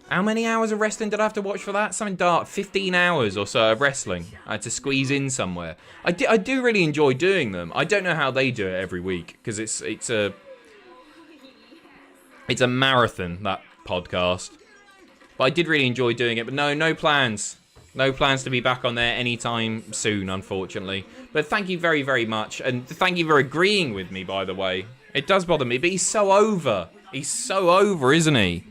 Speaker 1: How many hours of wrestling did I have to watch for that? Something dark. 15 hours or so of wrestling. I had to squeeze in somewhere. I do really enjoy doing them. I don't know how they do it every week. Because it's a marathon, that podcast. But I did really enjoy doing it. But no plans. No plans to be back on there anytime soon, unfortunately. But thank you very, very much. And thank you for agreeing with me, by the way. It does bother me, but he's so over. He's so over, isn't he?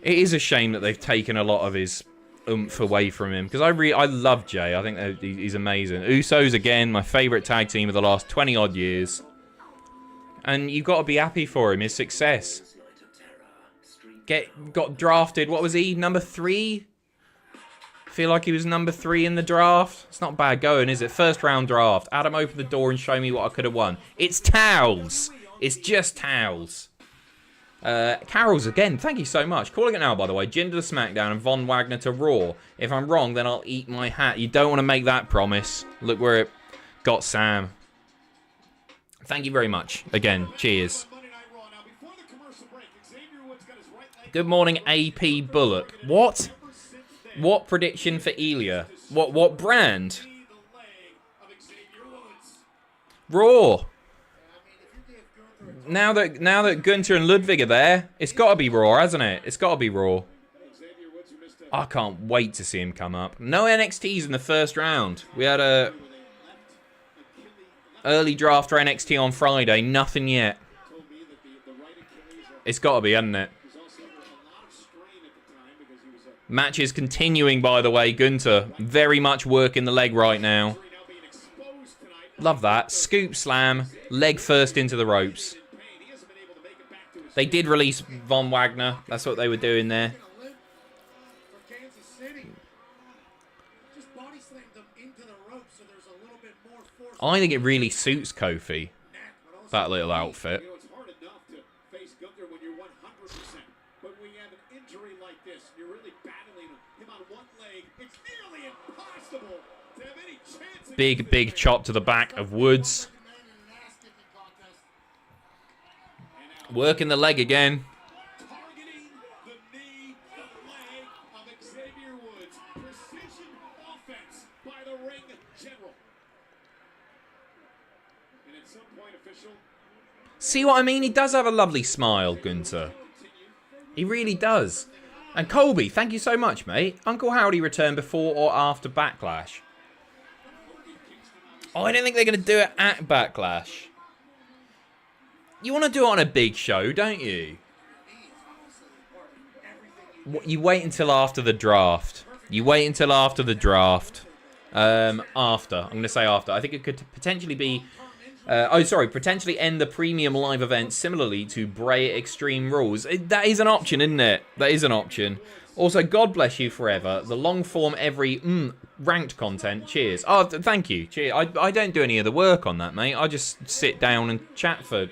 Speaker 1: It is a shame that they've taken a lot of his oomph away from him. Because I love Jay. I think he's amazing. Usos, again, my favourite tag team of the last 20-odd years. And you've got to be happy for him, his success. Got drafted, what was he, number 3? Feel like he was number 3 in the draft. It's not bad going, is it? First round draft. Adam, open the door and show me what I could have won. It's towels. It's just towels. Carol's again. Thank you so much. Calling it now, by the way. Jinder to SmackDown and Von Wagner to Raw. If I'm wrong, then I'll eat my hat. You don't want to make that promise. Look where it got Sam. Thank you very much. Again, cheers. Good morning, AP Bullock. What? What prediction for Ilya? What brand? Raw. Now that Gunther and Ludwig are there, it's got to be Raw, hasn't it? It's got to be Raw. I can't wait to see him come up. No NXTs in the first round. We had a early draft for NXT on Friday. Nothing yet. It's got to be, hasn't it? Matches continuing, by the way. Gunther very much working the leg right now. Love that. Scoop slam. Leg first into the ropes. They did release Von Wagner. That's what they were doing there. I think it really suits Kofi, that little outfit. Big chop to the back of Woods. Working the leg again. See what I mean? He does have a lovely smile, Gunther. He really does. And Colby, thank you so much, mate. Uncle Howdy returned before or after Backlash? Oh, I don't think they're going to do it at Backlash. You want to do it on a big show, don't you? You wait until after the draft. You wait until after the draft. After. I'm going to say after. I think it could potentially be... potentially end the premium live event similarly to Bray Extreme Rules. That is an option, isn't it? That is an option. Also, God bless you forever. The long form every ranked content. Cheers. Oh, thank you. Cheers. I don't do any of the work on that, mate. I just sit down and chat for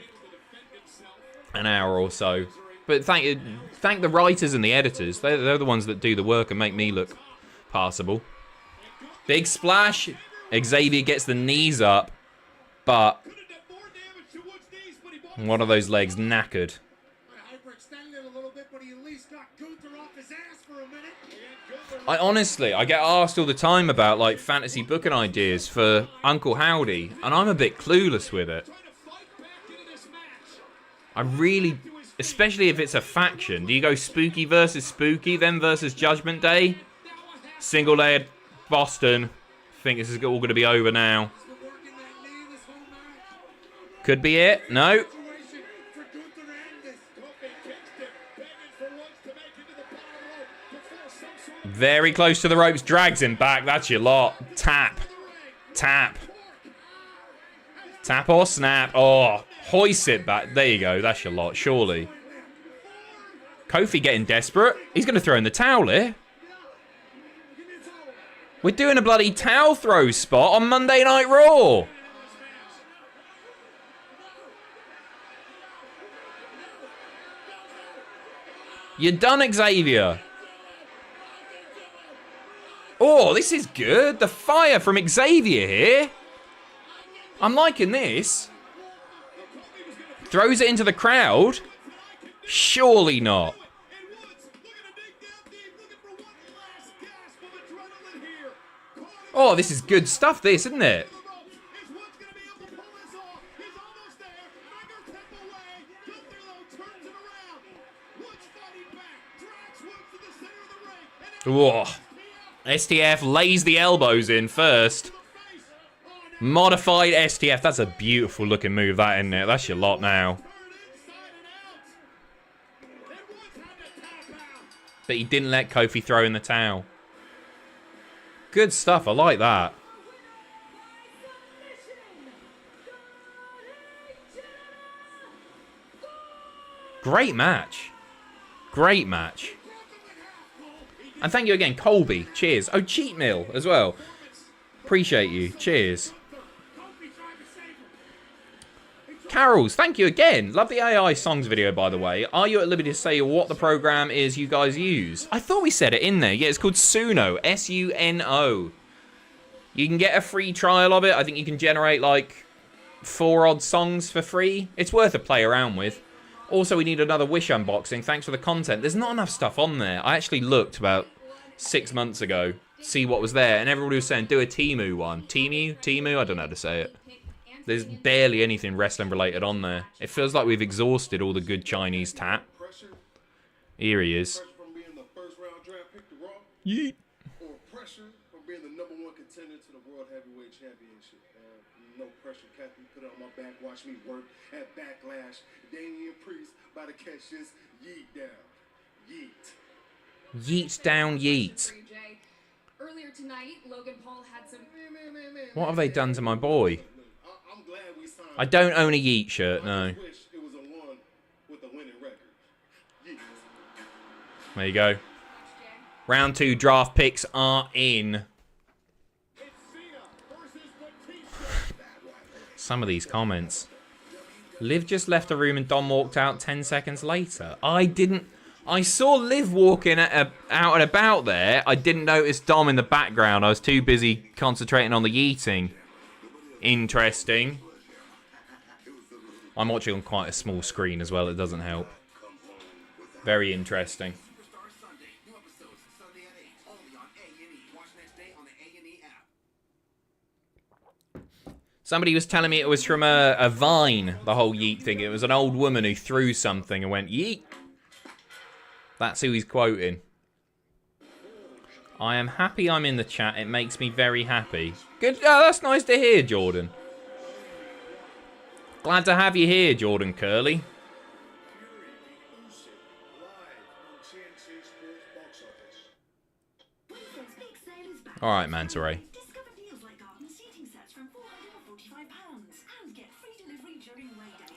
Speaker 1: an hour or so. But thank the writers and the editors. They're the ones that do the work and make me look passable. Big splash. Xavier gets the knees up. But one of those legs knackered. I get asked all the time about like fantasy booking ideas for Uncle Howdy, and I'm a bit clueless with it. I really, especially if it's a faction. Do you go Spooky versus Spooky, then versus Judgment Day? Single layered Boston. I think this is all going to be over now. Could be it. No. Very close to the ropes. Drags him back. That's your lot. Tap. Tap. Tap or snap. Oh, hoist it back. There you go. That's your lot, surely. Kofi getting desperate. He's going to throw in the towel here. We're doing a bloody towel throw spot on Monday Night Raw. You're done, Xavier. Oh, this is good. The fire from Xavier here. I'm liking this. Throws it into the crowd. Surely not. Oh, this is good stuff, this, isn't it? Whoa. STF lays the elbows in first. Modified STF. That's a beautiful looking move, that, isn't it? That's your lot now. But he didn't let Kofi throw in the towel. Good stuff. I like that. Great match. Great match. And thank you again, Colby. Cheers. Oh, Cheat Mill as well. Appreciate you. Cheers. Carols, thank you again. Love the AI songs video, by the way. Are you at liberty to say what the program is you guys use? I thought we said it in there. Yeah, it's called Suno. S-U-N-O. You can get a free trial of it. I think you can generate like 4 odd songs for free. It's worth a play around with. Also, we need another Wish unboxing. Thanks for the content. There's not enough stuff on there. I actually looked about 6 months ago, see what was there, and everybody was saying, do a Temu one. Temu? I don't know how to say it. There's barely anything wrestling related on there. It feels like we've exhausted all the good Chinese tap. Here he is. Yeet.
Speaker 5: Or pressure from being the #1 contender to the World Heavyweight Championship. No pressure, Captain. Put it on my back. Watch me work at Backlash. Damian Priest about to catch this. Yeet down. Yeet.
Speaker 1: Yeet down, yeet.
Speaker 2: Earlier tonight, Logan Paul had some.
Speaker 1: What have they done to my boy?
Speaker 5: I'm glad we signed.
Speaker 1: I don't own a Yeet shirt, no.
Speaker 5: I wish it was a one with a winning record. Yeet.
Speaker 1: There you go. Round 2 draft picks are in. Some of these comments. Liv just left the room and Dom walked out 10 seconds later. I saw Liv walking out and about there. I didn't notice Dom in the background. I was too busy concentrating on the yeeting. Interesting. I'm watching on quite a small screen as well. It doesn't help. Very interesting. Somebody was telling me it was from a Vine, the whole yeet thing. It was an old woman who threw something and went, yeet. That's who he's quoting. I am happy I'm in the chat. It makes me very happy. Good. Oh, that's nice to hear, Jordan. Glad to have you here, Jordan Curley. All right, Manta Ray.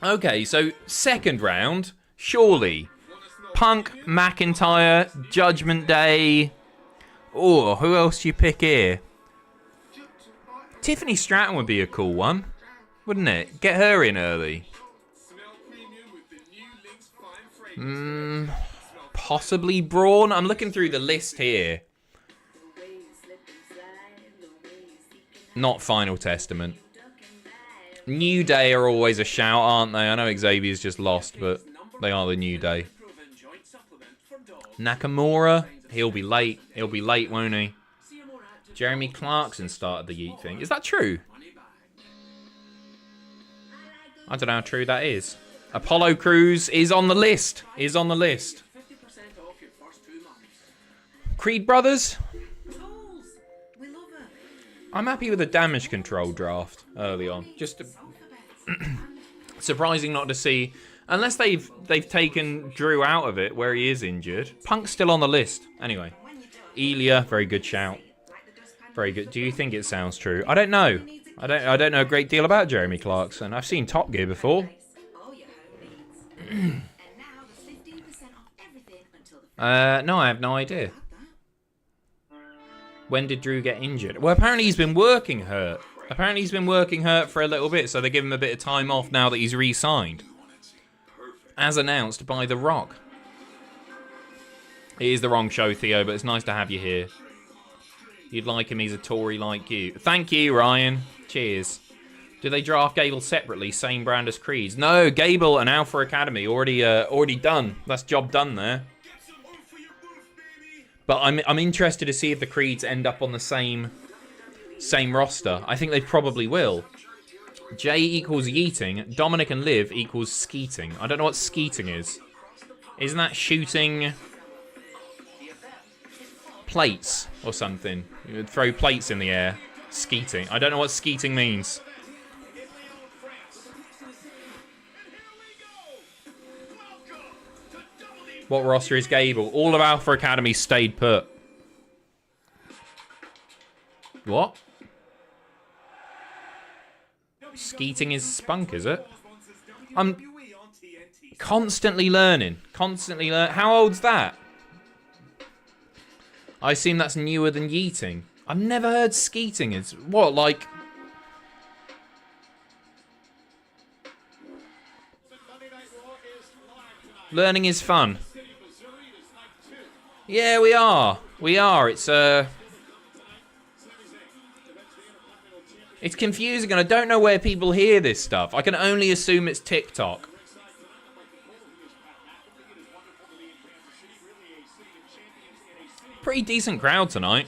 Speaker 1: Okay, so second round, surely. Punk, McIntyre, Judgment Day. Oh, who else do you pick here? Tiffany Stratton would be a cool one, wouldn't it? Get her in early. Possibly Braun. I'm looking through the list here. Not Final Testament. New Day are always a shout, aren't they? I know Xavier's just lost, but they are the New Day. Nakamura, he'll be late. He'll be late, won't he? Jeremy Clarkson started the yeet thing. Is that true? I don't know how true that is. Apollo Crews is on the list. Is on the list. Creed Brothers? I'm happy with the damage control draft early on. Just surprising not to see, unless they've taken Drew out of it where he is injured. Punk's still on the list. Anyway, Elia, very good shout. Very good. Do you think it sounds true? I don't know. I don't know a great deal about Jeremy Clarkson. I've seen Top Gear before. No, I have no idea. When did Drew get injured? Well, apparently he's been working hurt. Apparently he's been working hurt for a little bit, so they give him a bit of time off now that he's re-signed. As announced by The Rock. It is the wrong show, Theo, but it's nice to have you here. You'd like him, he's a Tory like you. Thank you, Ryan. Cheers. Do they draft Gable separately, same brand as Creeds? No, Gable and Alpha Academy, already done. That's job done there. But I'm interested to see if the Creeds end up on the same roster. I think they probably will. Jay equals yeeting. Dominic and Liv equals skeeting. I don't know what skeeting is. Isn't that shooting plates or something? You would throw plates in the air. Skeeting. I don't know what skeeting means. What roster is Gable? All of Alpha Academy stayed put. What? Skeeting is spunk, is it? I'm constantly learning. Constantly learn. How old's that? I assume that's newer than yeeting. I've never heard skeeting. It's what, like... Learning is fun. Yeah, we are. We are. It's confusing, and I don't know where people hear this stuff. I can only assume it's TikTok. Pretty decent crowd tonight.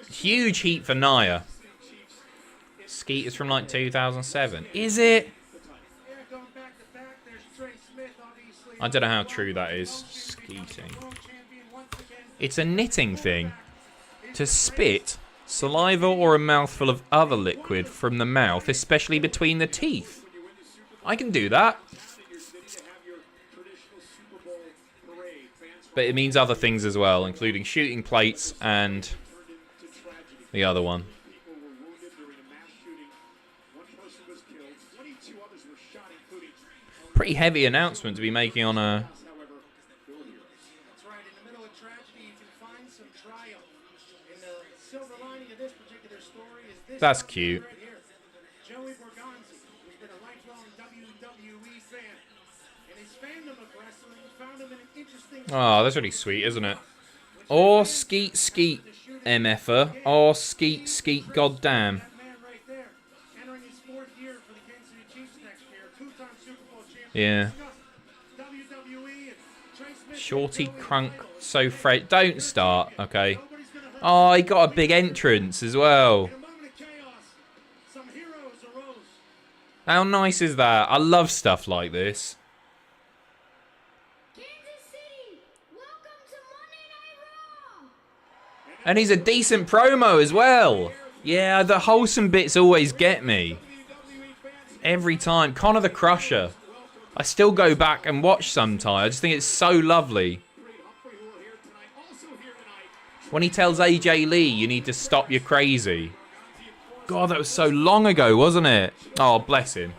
Speaker 1: Huge heat for Nia. Skeet is from like 2007. Is it? I don't know how true that is. Skeeting. It's a knitting thing. To spit saliva or a mouthful of other liquid from the mouth, especially between the teeth. I can do that. But it means other things as well, including shooting plates and the other one. Pretty heavy announcement to be making on a... That's cute. Oh, that's really sweet, isn't it? Or skeet skeet MFer. Or skeet skeet goddamn. Yeah. Shorty crunk so fresh. Don't start, okay. Oh, he got a big entrance as well. How nice is that? I love stuff like this. And he's a decent promo as well. Yeah, the wholesome bits always get me. Every time. Connor the Crusher. I still go back and watch sometimes. I just think it's so lovely. When he tells AJ Lee, you need to stop your crazy. God, that was so long ago, wasn't it? Oh, bless him.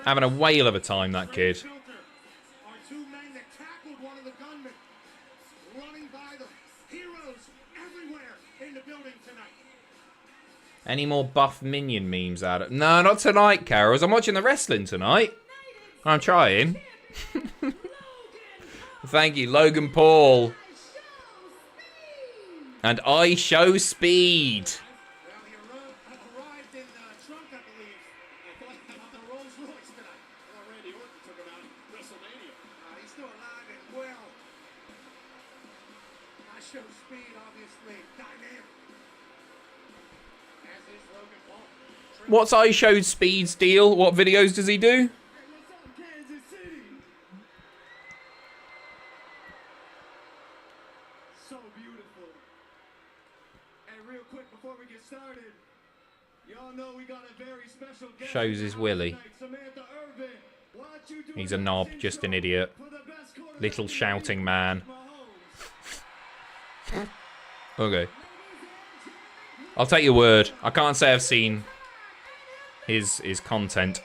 Speaker 1: Having a whale of a time, that kid. Any more buff minion memes out of... No, not tonight, Carols. I'm watching the wrestling tonight. I'm trying. Thank you, Logan Paul. And I show speed. What's I showed Speed's deal? What videos does he do?
Speaker 6: So beautiful. And real quick before we get started, y'all know we got a very special guest.
Speaker 1: Shows his willy. He's a knob, just an idiot. Little shouting man. Okay. I'll take your word. I can't say I've seen his content.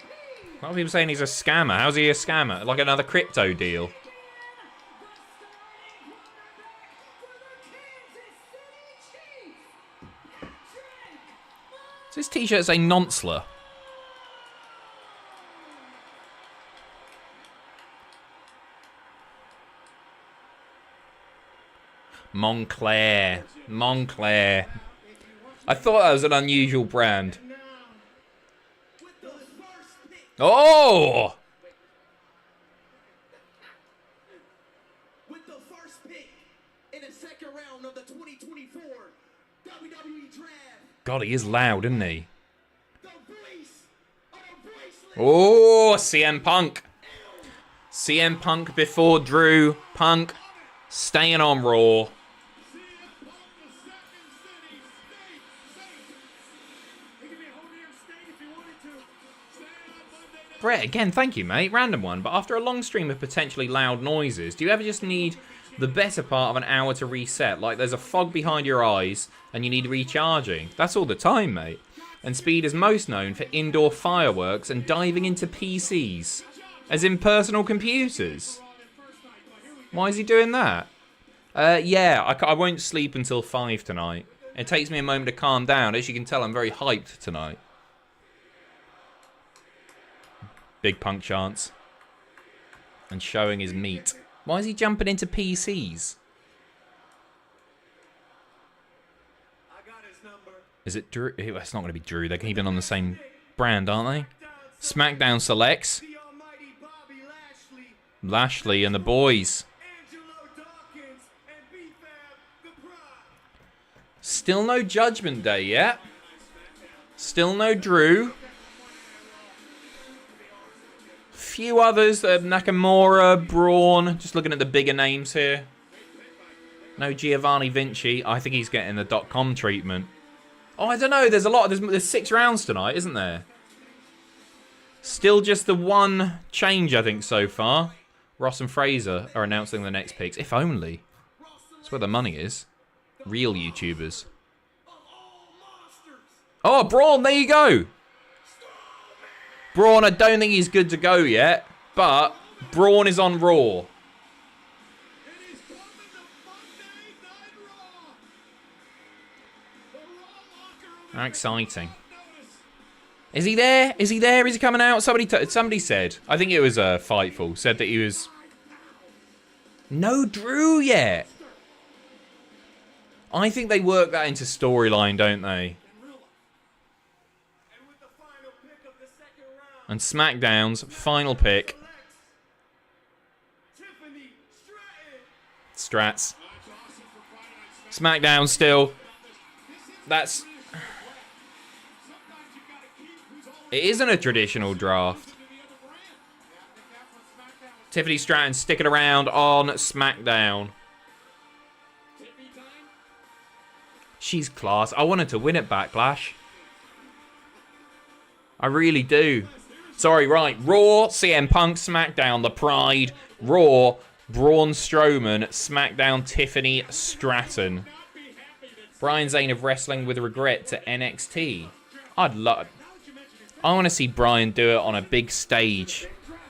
Speaker 1: A lot of people saying he's a scammer. How's he a scammer? Like another crypto deal. Does this t-shirt say Nonsler? Montclair. Montclair. I thought that was an unusual brand. Oh!
Speaker 6: With the first pick in the second round of the 2024 WWE Draft.
Speaker 1: God, he is loud, isn't he?
Speaker 6: The voice of voiceless.
Speaker 1: Oh, CM Punk. CM Punk before Drew. Punk staying on Raw. Brett, again, thank you, mate. Random one, but after a long stream of potentially loud noises, do you ever just need the better part of an hour to reset? Like there's a fog behind your eyes and you need recharging. That's all the time, mate. And Speed is most known for indoor fireworks and diving into PCs. As in personal computers. Why is he doing that? Yeah, I won't sleep until 5 tonight. It takes me a moment to calm down. As you can tell, I'm very hyped tonight. Big Punk chance. And showing his meat. Why is he jumping into PCs? Is it Drew? It's not going to be Drew. They're even on the same brand, aren't they? SmackDown selects Lashley and the boys. Still no Judgment Day yet. Still no Drew. Few others. Nakamura, Braun. Just looking at the bigger names here. No Giovanni Vinci. I think he's getting the .com treatment. Oh, I don't know. There's a lot. There's 6 rounds tonight, isn't there? Still just the one change, I think, so far. Ross and Fraser are announcing the next picks. If only. That's where the money is. Real YouTubers. Oh, Braun, there you go. Braun, I don't think he's good to go yet. But Braun is on Raw. How exciting. Is he there? Is he there? Is he coming out? Somebody said. I think it was Fightful. Said that he was... No Drew yet. I think they work that into storyline, don't they? And SmackDown's final pick. Strats. SmackDown still. That's... It isn't a traditional draft. Tiffany Stratton sticking around on SmackDown. She's class. I wanted to win at Backlash. I really do. Sorry, right. Raw, CM Punk, SmackDown, The Pride. Raw, Braun Strowman, SmackDown, Tiffany Stratton. Brian Zane of Wrestling with Regret to NXT. I want to see Brian do it on a big stage.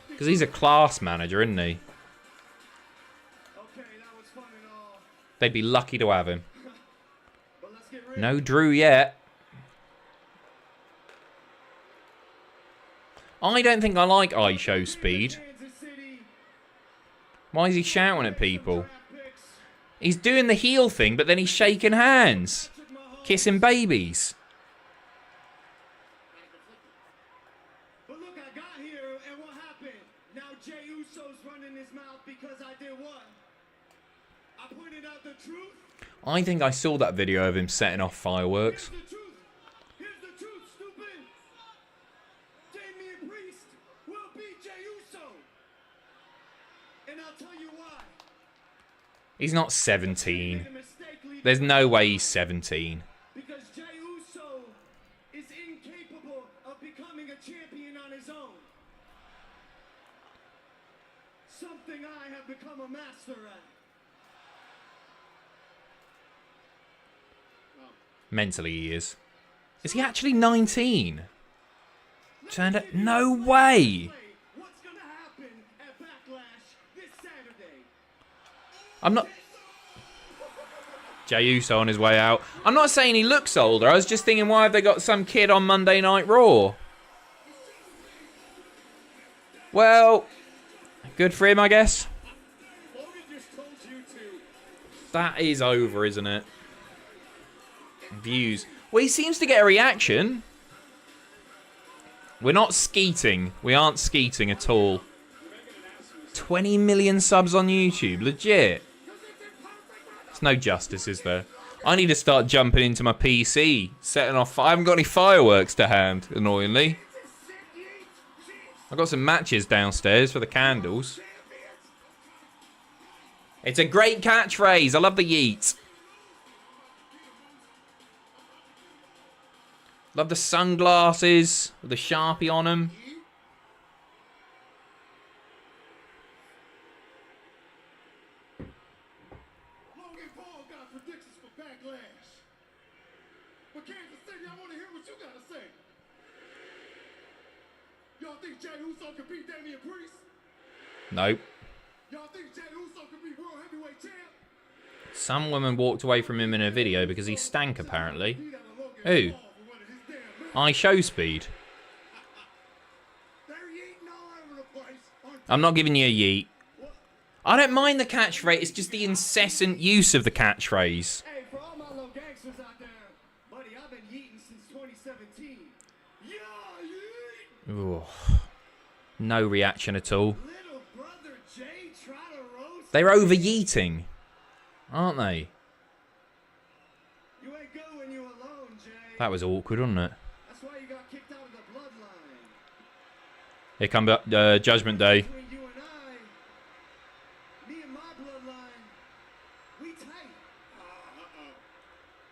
Speaker 1: Because he's a class manager, isn't he? They'd be lucky to have him. No Drew yet. I don't think I like iShow Speed. Why is he shouting at people? He's doing the heel thing, but then he's shaking hands. Kissing babies.
Speaker 6: But look, I got here, and what happened? Now Jey Uso's running his mouth because I did what? I pointed out the truth.
Speaker 1: I think I saw that video of him setting off fireworks.
Speaker 6: Here's the truth, stupid. Damian Priest will beat Jey Uso. And I'll tell you why.
Speaker 1: He's not 17. There's no way he's 17.
Speaker 6: Because Jey Uso is incapable of becoming a champion on his own. Something I have become a master at.
Speaker 1: Mentally he is. Is he actually 19? Turned out... No way!
Speaker 6: What's gonna happen at Backlash this Saturday?
Speaker 1: I'm not... Jey Uso on his way out. I'm not saying he looks older. I was just thinking, why have they got some kid on Monday Night Raw? Well, good for him, I guess. That is over, isn't it? Views. Well, he seems to get a reaction. We're not skeeting. We aren't skeeting at all. 20 million subs on YouTube. Legit. There's no justice, is there? I need to start jumping into my PC. Setting off... I haven't got any fireworks to hand, annoyingly. I've got some matches downstairs for the candles. It's a great catchphrase. I love the yeet. Love the sunglasses with the Sharpie on them.
Speaker 6: Logan Paul got predictions for Backlash.
Speaker 5: But Kansas City, I want to hear what you got to say. Y'all think Jey Uso can beat Damian Priest?
Speaker 1: Nope.
Speaker 5: Y'all think Jey Uso can be World Heavyweight Champ?
Speaker 1: Some woman walked away from him in a video because he stank, apparently. Who? I show speed. I'm not giving you a yeet. I don't mind the catchphrase, it's just the incessant use of the catchphrase.
Speaker 6: Hey, for all my little gangsters out there, buddy, I've been yeeting since 2017. Yeah, yeet!
Speaker 1: Ooh. No reaction at all.
Speaker 6: Little brother Jay try to roast.
Speaker 1: They're over-yeeting, aren't they?
Speaker 6: You ain't good when you alone, Jay.
Speaker 1: That was awkward, wasn't it?
Speaker 6: That's why you got kicked out of the bloodline.
Speaker 1: Here comes Judgment Day.
Speaker 6: Between you and I, me and my bloodline, we tight.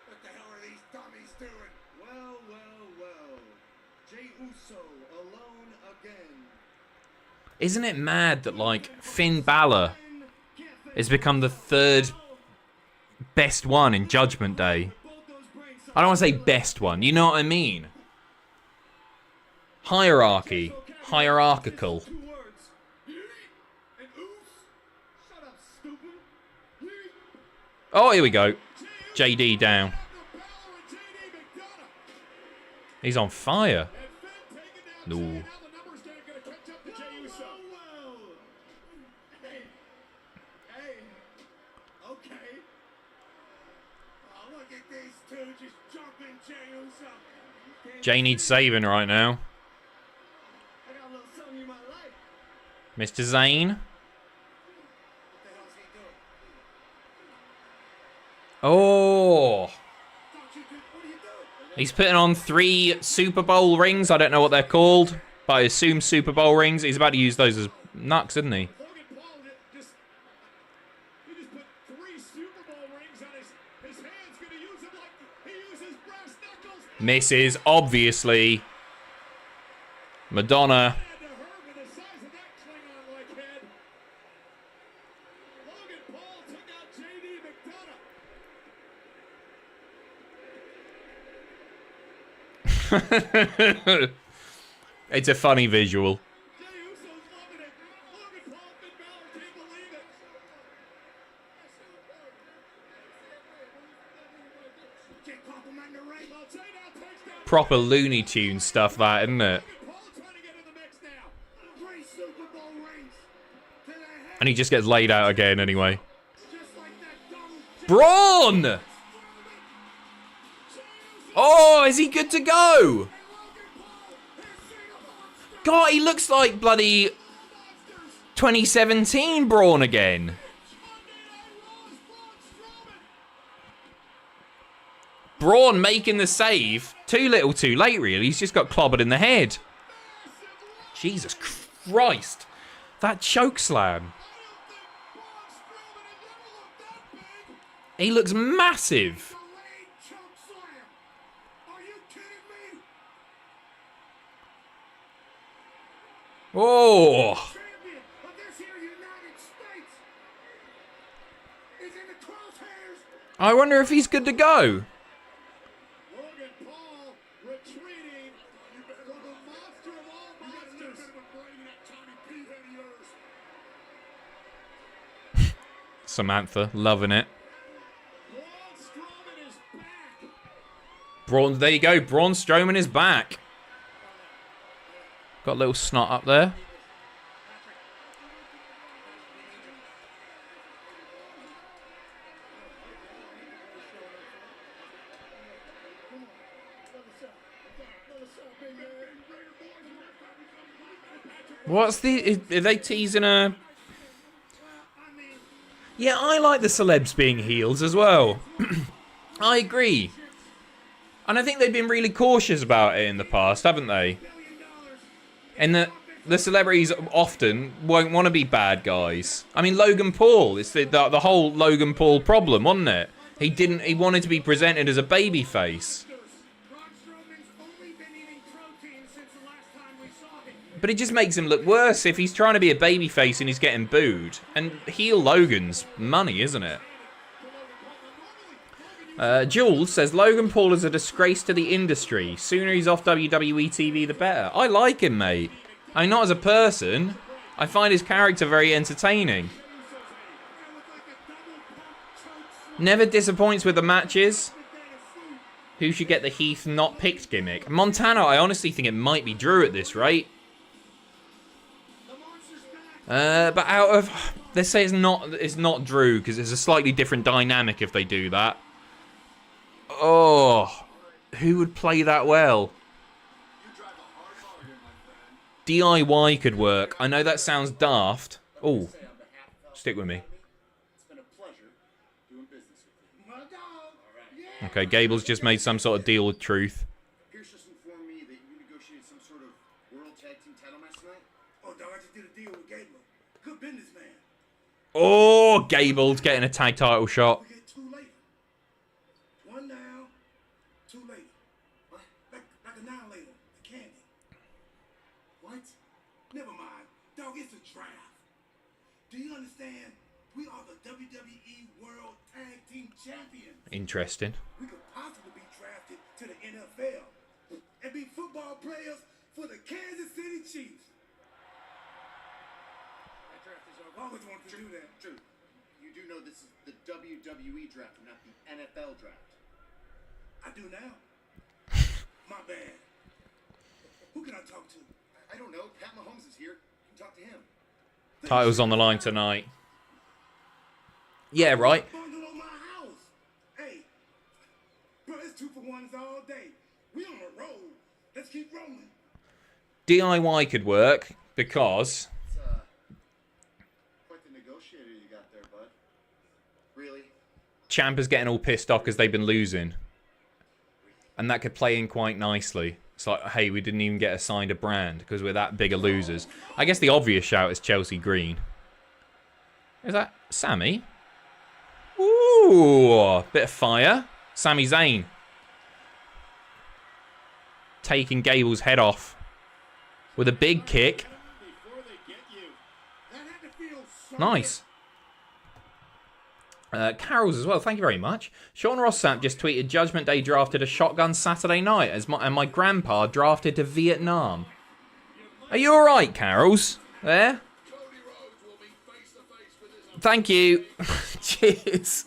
Speaker 4: What the hell are these dummies doing?
Speaker 6: Well, well, well. Jey Uso alone again.
Speaker 1: Isn't it mad that, like, Finn Balor has become the third best one in Judgment Day? I don't want to say best one, you know what I mean? Hierarchy. Hierarchical.
Speaker 6: Two words. Yeet and oops. Shut up, stupid. Yeet.
Speaker 1: Oh, here we go. JD down. He's on fire. No.
Speaker 6: Well, well. Hey. Hey. Okay.
Speaker 4: Oh, look at these two just jumping Jey Uso.
Speaker 1: Jay needs saving right now.
Speaker 6: I got a little something you might like.
Speaker 1: Mr. Zane.
Speaker 4: What the hell's he doing?
Speaker 1: Oh.
Speaker 4: Don't you do, what are you doing?
Speaker 1: He's putting on 3 Super Bowl rings. I don't know what they're called, but I assume Super Bowl rings. He's about to use those as knucks, isn't he?
Speaker 4: Logan Paul just put 3 Super Bowl rings on his hands. Gonna use them like he uses brass knuckles.
Speaker 1: Misses, obviously. Madonna.
Speaker 4: Had to hurt with the size of that Klingon-like head. Logan Paul took out JD McDonough.
Speaker 1: It's a funny visual.
Speaker 4: Jey Uso's loving it. Logan Paul, Finn Balor can't believe it. Can't compliment the ring. Well, Jey now takes down
Speaker 1: Proper Looney Tunes stuff, that, isn't it?
Speaker 4: Paul trying to get in the mix now. 3 Super Bowl rings to the head.
Speaker 1: And he just gets laid out again anyway.
Speaker 4: Just like that dumb
Speaker 1: Braun! Oh, is he good to go? God, he looks like bloody 2017 Braun again. Braun making the save. Too little too late, really. He's just got clobbered in the head. Jesus Christ. That choke slam. He looks massive.
Speaker 4: delayed choke slam. Are you kidding me?
Speaker 1: Oh.
Speaker 4: Champion of this here United States is in the crosshairs.
Speaker 1: I wonder if he's good to go.
Speaker 4: Logan Paul retreating. The monster of all monsters. That tiny pea head of yours.
Speaker 1: Samantha, loving it.
Speaker 4: Braun Strowman is back.
Speaker 1: Braun, there you go. Braun Strowman is back. Got a little snot up there. What's the... Are they teasing a... Yeah, I like the celebs being heels as well. I agree. And I think they've been really cautious about it in the past, haven't they? And the celebrities often won't want to be bad guys. I mean, Logan Paul, it's the whole Logan Paul problem, wasn't it? He wanted to be presented as a baby face.
Speaker 4: Braun Strowman's only been eating protein since the last time we saw him.
Speaker 1: But it just makes him look worse if he's trying to be a baby face and he's getting booed. And heel Logan's money, isn't it? Jules says, Logan Paul is a disgrace to the industry. Sooner he's off WWE TV, the better. I like him, mate. I mean, not as a person. I find his character very entertaining. Never disappoints with the matches. Who should get the Heath not picked gimmick? Montana, I honestly think it might be Drew at this rate. But out of... Let's say it's not Drew, because it's a slightly different dynamic if they do that. Oh, who would play that well? DIY could work. I know that sounds daft. Oh, stick with me. Okay, Gable's just made some sort of deal with Truth.
Speaker 5: Pierce just informed me that you negotiated some sort of World Tag Team title match tonight.
Speaker 6: Oh, dog, I just did a deal with Gable. Good businessman.
Speaker 1: Oh, Gable's getting a tag title shot.
Speaker 6: We get 2 later. 1 now, 2 later. What? Like Annihilator, the candy. What? Never mind. Dog, it's a draft. Do you understand? We are the WWE World Tag Team Champions.
Speaker 1: Interesting.
Speaker 6: We could possibly be drafted to the NFL and be football players for the Kansas City Chiefs. That draft is over. I always wanted to do that.
Speaker 5: Drew, you do know this is the WWE draft, not the NFL draft.
Speaker 6: I do now. My bad. Who can I talk to?
Speaker 5: I don't know. Pat Mahomes is here. You can talk to him.
Speaker 1: Title's on the line tonight. Yeah, right.
Speaker 6: Bundle on my house. Hey, bro, it's 2-for-1s all day. We on a roll. Let's keep rolling.
Speaker 1: DIY could work because
Speaker 5: It's quite the negotiator you got there, bud. Really?
Speaker 1: Ciampa's getting all pissed off because they've been losing. And that could play in quite nicely. It's like, hey, we didn't even get assigned a brand because we're that big of losers. I guess the obvious shout is Chelsea Green. Is that Sammy? Ooh, bit of fire. Sami Zayn. Taking Gable's head off. With a big kick. Nice. Carol's as well, thank you very much. Sean Rossap just tweeted, Judgment Day drafted a shotgun Saturday night and my grandpa drafted to Vietnam. Are you alright, Carols? There? Thank you. Cheers.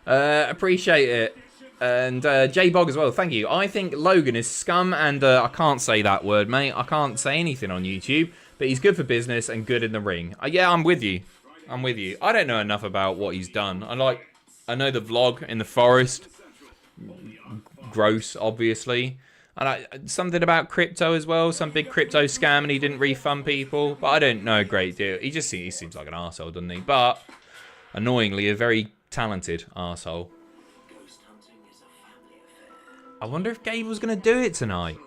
Speaker 1: Appreciate it. And J Bog as well, thank you. I think Logan is scum and I can't say that word, mate. I can't say anything on YouTube. But he's good for business and good in the ring. Yeah, I'm with you. I'm with you. I don't know enough about what he's done. I know the vlog in the forest. Gross, obviously. And something about crypto as well. Some big crypto scam and he didn't refund people. But I don't know a great deal. He seems like an arsehole, doesn't he? But, annoyingly, a very talented arsehole. I wonder if Gable's going to do it tonight.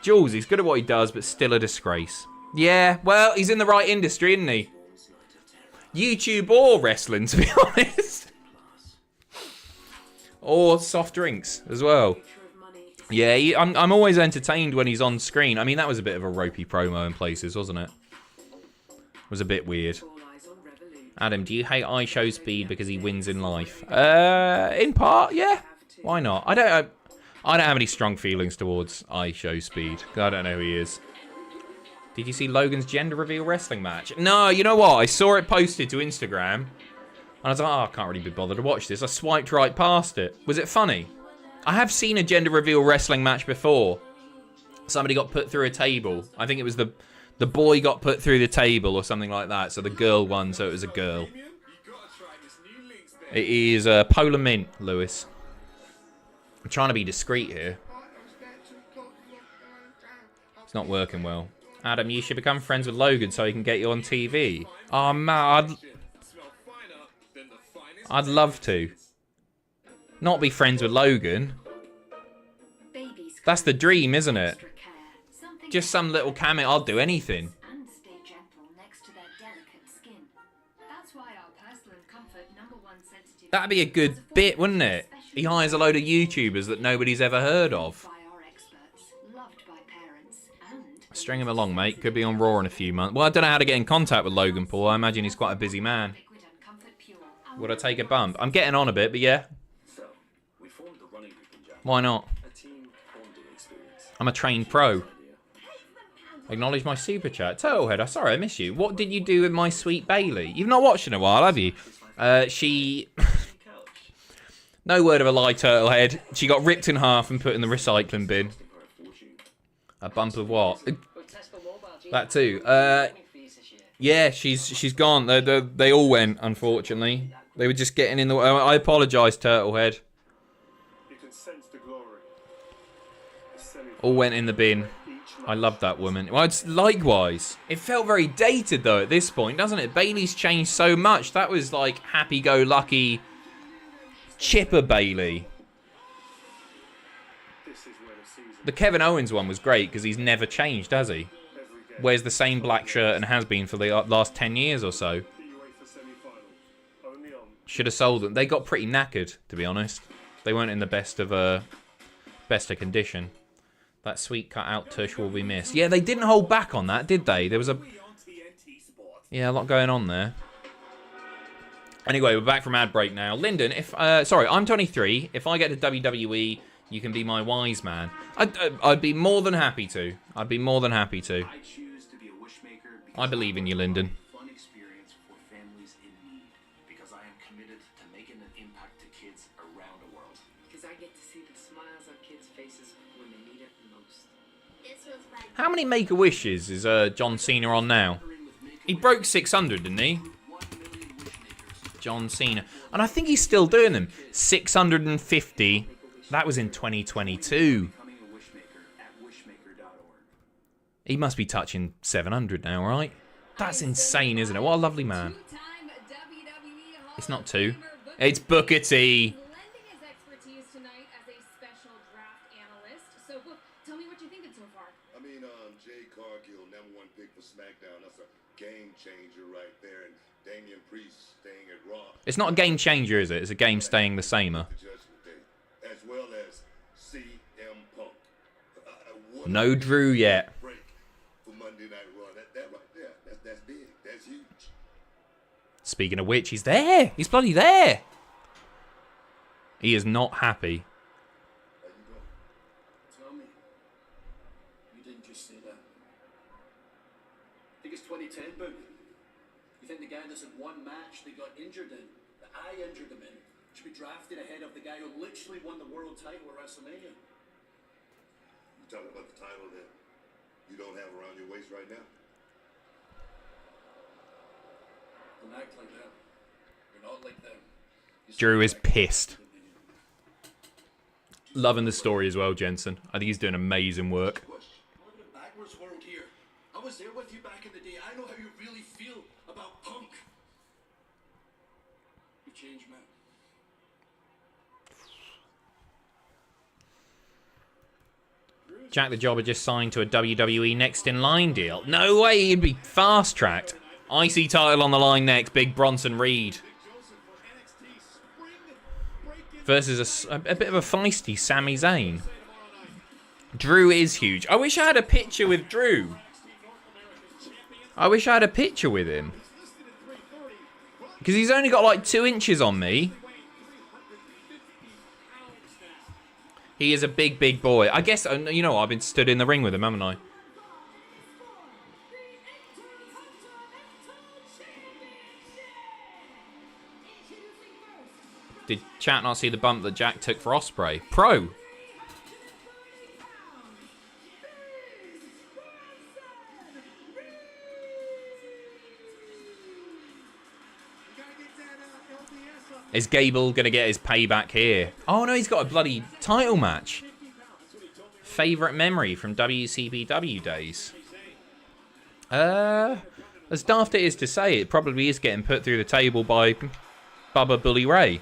Speaker 1: Jules, he's good at what he does, but still a disgrace. Yeah, well, he's in the right industry, isn't he? YouTube or wrestling, to be honest. Or soft drinks as well. Yeah, I'm always entertained when he's on screen. I mean, that was a bit of a ropey promo in places, wasn't it? It was a bit weird. Adam, do you hate iShow Speed because he wins in life? In part, yeah. Why not? I don't have any strong feelings towards iShow Speed. I don't know who he is. Did you see Logan's gender reveal wrestling match? No, you know what? I saw it posted to Instagram. And I was like, oh, I can't really be bothered to watch this. I swiped right past it. Was it funny? I have seen a gender reveal wrestling match before. Somebody got put through a table. I think it was the boy got put through the table or something like that. So the girl won, so it was a girl. It is Polar Mint, Lewis. I'm trying to be discreet here. It's not working well. Adam, you should become friends with Logan so he can get you on TV. Oh, man, I'd love to. Not be friends with Logan. That's the dream, isn't it? Just some little cameo. I'll do anything. That'd be a good bit, wouldn't it? He hires a load of YouTubers that nobody's ever heard of. String him along, mate. Could be on Raw in a few months. Well, I don't know how to get in contact with Logan Paul. I imagine he's quite a busy man. Would I take a bump? I'm getting on a bit, but yeah.
Speaker 6: So,
Speaker 1: Why not? I'm a trained pro. Acknowledge my super chat. Turtlehead, I'm sorry I miss you. What did you do with my sweet Bailey? You've not watched in a while, have you? She... No word of a lie, Turtlehead. She got ripped in half and put in the recycling bin. A bump of what? That too. Yeah, she's gone. They all went, unfortunately. They were just getting in the way. I apologise, Turtlehead. All went in the bin. I love that woman. Well, it's likewise. It felt very dated, though, at this point, doesn't it? Bailey's changed so much. That was, like, happy-go-lucky, chipper Bailey. The Kevin Owens one was great, because he's never changed, has he? Wears the same black shirt and has been for the last 10 years or so. Should have sold them. They got pretty knackered, to be honest. They weren't in the best of condition. That sweet cut-out tush will be missed. Yeah, they didn't hold back on that, did they? There was a lot going on there. Anyway, we're back from ad break now. Lyndon, sorry, I'm 23. If I get to WWE, you can be my wise man. I'd be more than happy to. I'd be more than happy to. I believe in you, Lyndon. How many Make-A-Wishes is John Cena on now? He broke 600, didn't he? John Cena. And I think he's still doing them. 650. That was in 2022. He must be touching 700 now, right? That's insane, isn't it? What a lovely man. It's not 2. It's Booker T.
Speaker 5: Jade Cargill, #1 pick for SmackDown. That's a game changer right there. And Damian Priest staying at Raw.
Speaker 1: It's not a game changer, is it? It's a game staying the same.
Speaker 5: As well as CM Punk.
Speaker 1: No Drew yet.
Speaker 5: Break for Monday Night Raw. That right there. That's big. That's huge.
Speaker 1: Speaking of which, he's there. He's bloody there. He is not happy.
Speaker 7: It's 2010, Book. You think the guy that's in one match they got injured in, that I injured him in, should be drafted ahead of the guy who literally won the world title at WrestleMania?
Speaker 5: You talking about the title that you don't have around your waist right now?
Speaker 7: Don't act like that. You're not like them.
Speaker 1: Drew is pissed. Loving the story as well, Jensen. I think he's doing amazing work.
Speaker 7: Backwards world here. I was there with you back in the day. I know how you really feel about Punk. You changed, man.
Speaker 1: Jack the Jobber just signed to a WWE Next in Line deal. No way, he'd be fast-tracked. IC title on the line next, big Bronson Reed. Versus a bit of a feisty Sami Zayn. Drew is huge. I wish I had a picture with Drew. I wish I had a picture with him. Because he's only got like 2 inches on me. He is a big, big boy. I guess, you know, I've been stood in the ring with him, haven't I? Did chat not see the bump that Jack took for Ospreay? Pro. Is Gable going to get his payback here? Oh, no, he's got a bloody title match. Favourite memory from WCPW days? As daft it is to say, it probably is getting put through the table by Bubba Bully Ray.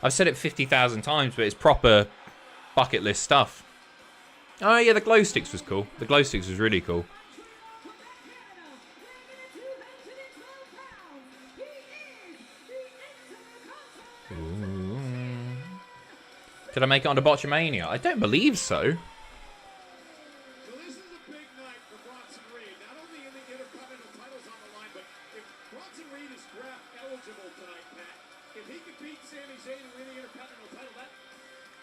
Speaker 1: I've said it 50,000 times, but it's proper bucket list stuff. Oh, yeah, the glow sticks was cool. The glow sticks was really cool. Ooh. Did I make it onto Botchamania? I don't believe so.
Speaker 4: So this is a big night for Bronson Reed. Not only in the Intercontinental titles on the line, but if Bronson Reed is draft eligible tonight, Pat, if he beat Sami Zayn and win the Intercontinental title, that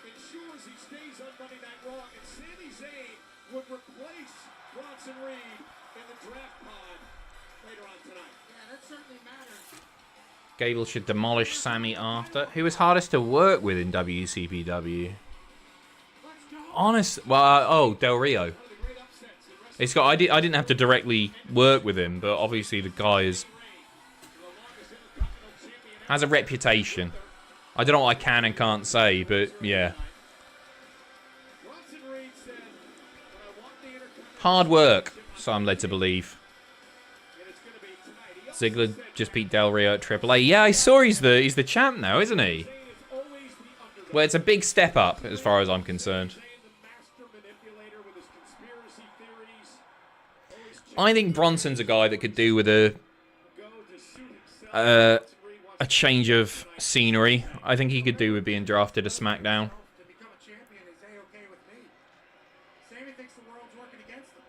Speaker 4: ensures he stays on Monday Night Raw, and Sami Zayn would replace Bronson Reed in the draft pod later on tonight.
Speaker 6: Yeah, that certainly matters.
Speaker 1: Gable should demolish Sammy after. Who was hardest to work with in WCPW? Del Rio. It's got. I didn't have to directly work with him, but obviously the guy has a reputation. I don't know what I can and can't say, but yeah. Hard work, so I'm led to believe. Ziggler just beat Del Rio at AAA. Yeah, I saw he's the champ now, isn't he? Well, it's a big step up as far as I'm concerned. I think Bronson's a guy that could do with a change of scenery. I think he could do with being drafted to SmackDown.
Speaker 6: To become a champion is A-okay with me. Sammy thinks the world's working against him.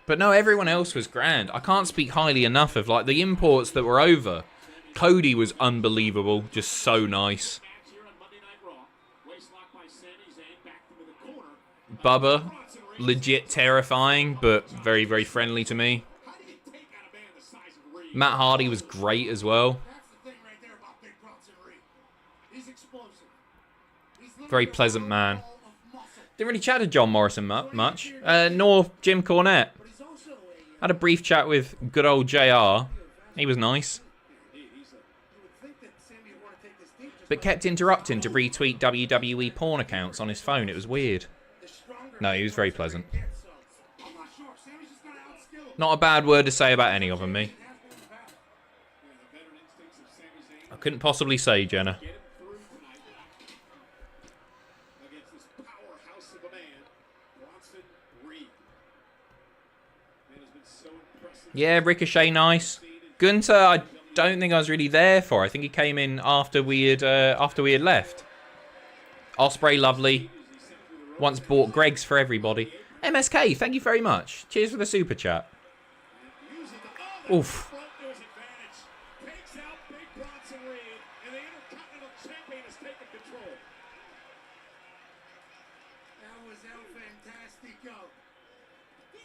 Speaker 1: But no, everyone else was grand. I can't speak highly enough of like the imports that were over. Cody was unbelievable, just so nice. Bubba, legit terrifying, but very, very friendly to me. Matt Hardy was great as well.
Speaker 6: That's the thing right there about Big Bronson Reed. He's explosive.
Speaker 1: Very pleasant man. Didn't really chat to John Morrison much, nor Jim Cornette. Had a brief chat with good old JR. He was nice. But kept interrupting to retweet WWE porn accounts on his phone. It was weird. No, he was very pleasant. Not a bad word to say about any of them, me. I couldn't possibly say, Jenna. Yeah, Ricochet, nice. Gunther, I don't think I was really there for. I think he came in after we had left. Ospreay, lovely. Once bought Greg's for everybody. MSK, thank you very much. Cheers for the super chat. Oof.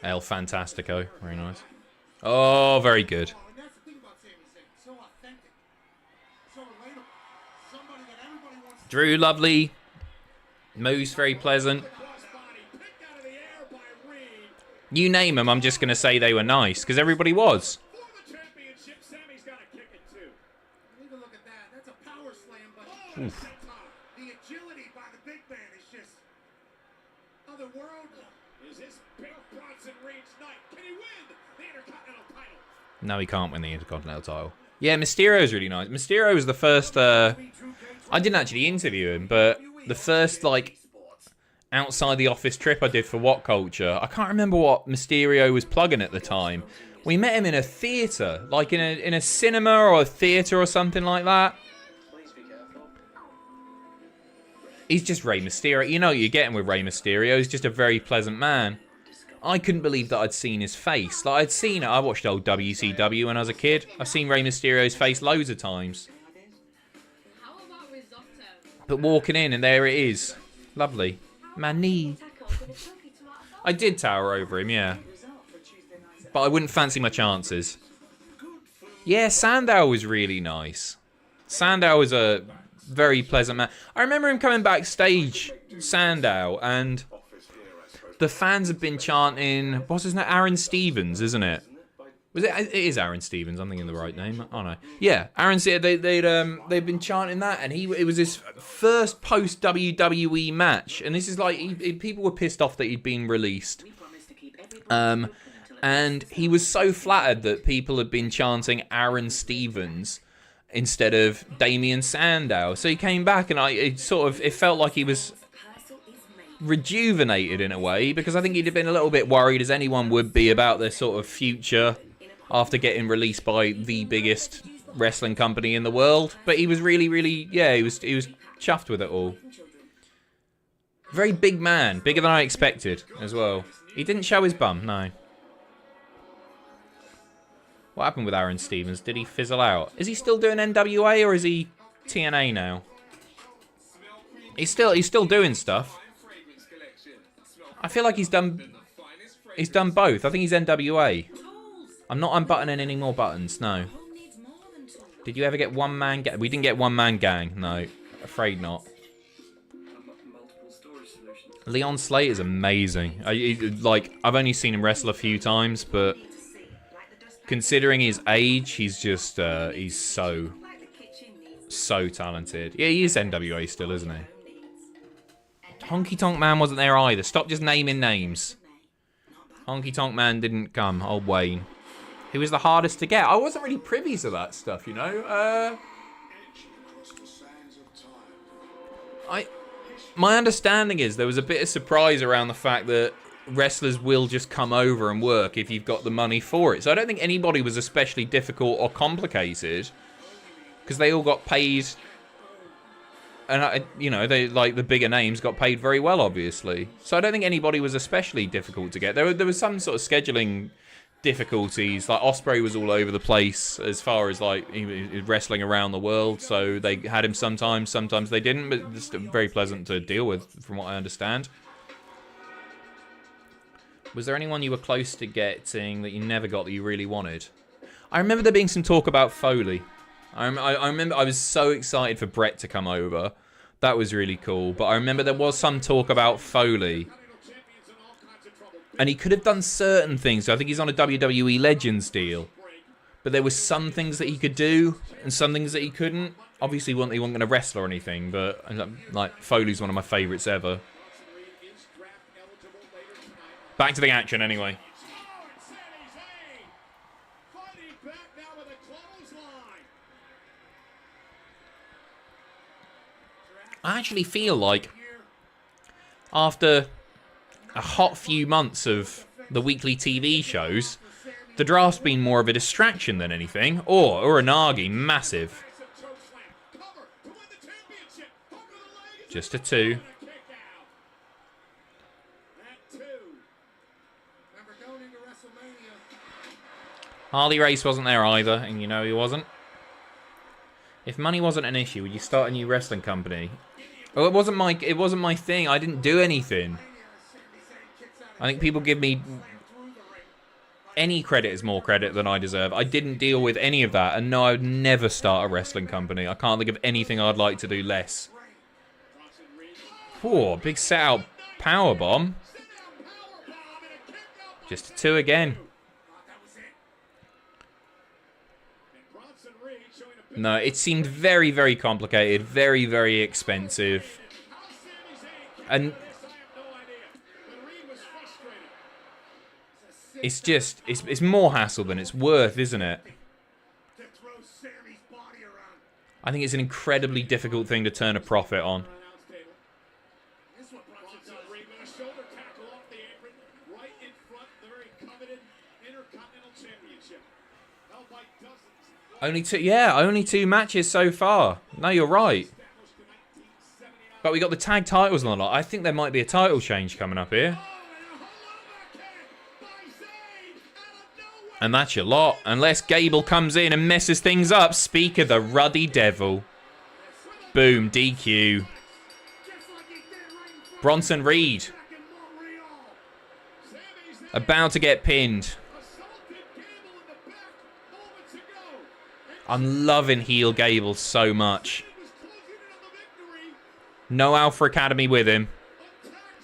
Speaker 1: El Fantastico, very nice. Oh, very good. Drew, lovely. Moose, very pleasant. You name them, I'm just going to say they were nice, because everybody was. Oof.
Speaker 6: The agility by the big man is just otherworldly.
Speaker 4: Is this Big Bronson Reed's night? Can he win the Intercontinental title?
Speaker 1: No, he can't win the Intercontinental title. Yeah, Mysterio's really nice. Mysterio was the first... I didn't actually interview him, but the first, like, outside the office trip I did for What Culture, I can't remember what Mysterio was plugging at the time. We met him in a theatre, like in a cinema or a theatre or something like that. He's just Rey Mysterio. You know what you're getting with Rey Mysterio. He's just a very pleasant man. I couldn't believe that I'd seen his face. Like, I'd seen it. I watched old WCW when I was a kid. I've seen Rey Mysterio's face loads of times. But walking in, and there it is. Lovely. My knee. I did tower over him, yeah. But I wouldn't fancy my chances. Yeah, Sandow was really nice. Sandow was a very pleasant man. I remember him coming backstage, Sandow, and the fans have been chanting, what's his name? Aaron Stevens, isn't it? Was it? It is Aaron Stevens. I'm thinking the right name. Oh no, yeah, Aaron. They've been chanting that, and it was his first post WWE match, and this is like people were pissed off that he'd been released. And he was so flattered that people had been chanting Aaron Stevens instead of Damian Sandow. So he came back, and it felt like he was rejuvenated in a way, because I think he'd have been a little bit worried, as anyone would be, about their sort of future after getting released by the biggest wrestling company in the world. But he was really, really, yeah, he was chuffed with it all. Very big man, bigger than I expected as well. He didn't show his bum, no. What happened with Aaron Stevens? Did he fizzle out? Is he still doing NWA, or is he TNA now. He's still doing stuff. I feel like he's done both. I think he's NWA. I'm not unbuttoning any more buttons, no. Did you ever get one man gang? We didn't get one man gang, no. Afraid not. Leon Slate is amazing. I've only seen him wrestle a few times, but considering his age, he's just he's so talented. Yeah, he is NWA still, isn't he? Honky Tonk Man wasn't there either. Stop just naming names. Honky Tonk Man didn't come. Old Wayne. Who was the hardest to get? I wasn't really privy to that stuff, you know. My understanding is there was a bit of surprise around the fact that wrestlers will just come over and work if you've got the money for it. So I don't think anybody was especially difficult or complicated because they all got paid. And, they like the bigger names got paid very well, obviously. So I don't think anybody was especially difficult to get. There was some sort of scheduling difficulties. Like Ospreay was all over the place as far as like he was wrestling around the world. So they had him sometimes they didn't. But it's very pleasant to deal with, from what I understand. Was there anyone you were close to getting that you never got that you really wanted? I remember there being some talk about Foley. I remember I was so excited for Brett to come over. That was really cool. But I remember there was some talk about Foley. And he could have done certain things. I think he's on a WWE Legends deal. But there were some things that he could do and some things that he couldn't. Obviously, he wasn't going to wrestle or anything. But like Foley's one of my favourites ever. Back to the action anyway. I actually feel like after a hot few months of the weekly TV shows, the draft's been more of a distraction than anything. Or Uranagi, massive. Just a 2. Harley Race wasn't there either, and you know he wasn't. If money wasn't an issue, would you start a new wrestling company? Oh, it wasn't my thing. I didn't do anything. I think people give me any credit is more credit than I deserve. I didn't deal with any of that, and no, I would never start a wrestling company. I can't think of anything I'd like to do less. Whoa, big set out powerbomb. Just a 2 again. No, it seemed very, very complicated, very, very expensive. And it's just, it's more hassle than it's worth, isn't it? I think it's an incredibly difficult thing to turn a profit on. Only 2 matches so far. No, you're right. But we got the tag titles on the lot. I think there might be a title change coming up here. And that's your lot. Unless Gable comes in and messes things up. Speak of the ruddy devil. Boom, DQ. Bronson Reed. About to get pinned. I'm loving heel Gable so much. No Alpha Academy with him.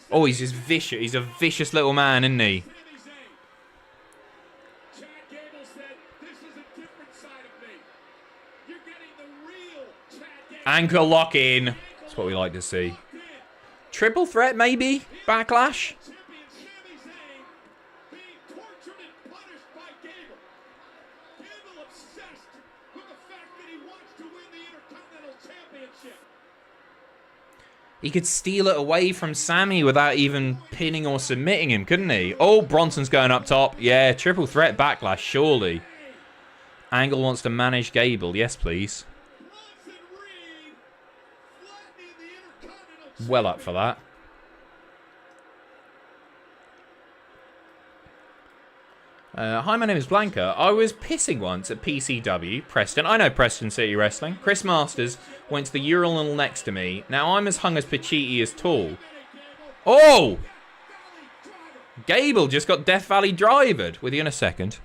Speaker 1: Oh, he's just vicious. He's a vicious little man, isn't he? Ankle lock in. That's what we like to see. Triple threat, maybe? Backlash? He could steal it away from Sammy without even pinning or submitting him, couldn't he? Oh, Bronson's going up top. Yeah, triple threat backlash, surely. Angle wants to manage Gable. Yes, please. Well up for that. Hi, my name is Blanca. I was pissing once at PCW, Preston. I know Preston City Wrestling. Chris Masters went to the urinal next to me. Now I'm as hung as Pacitti is tall. Oh! Gable just got Death Valley drivered. With you in a second.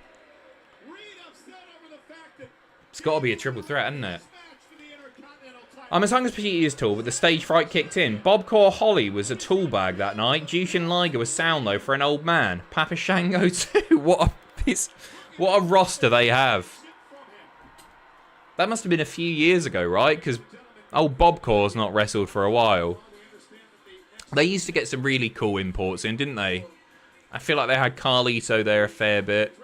Speaker 1: It's got to be a triple threat, hasn't it? I'm as hung as Pacitti is tall, but the stage fright kicked in. Bobcore Holly was a tool bag that night. Jushin Liger was sound though for an old man. Papa Shango too. What a roster they have. That must have been a few years ago, right? Because old Bobcore's not wrestled for a while. They used to get some really cool imports in, didn't they? I feel like they had Carlito there a fair bit.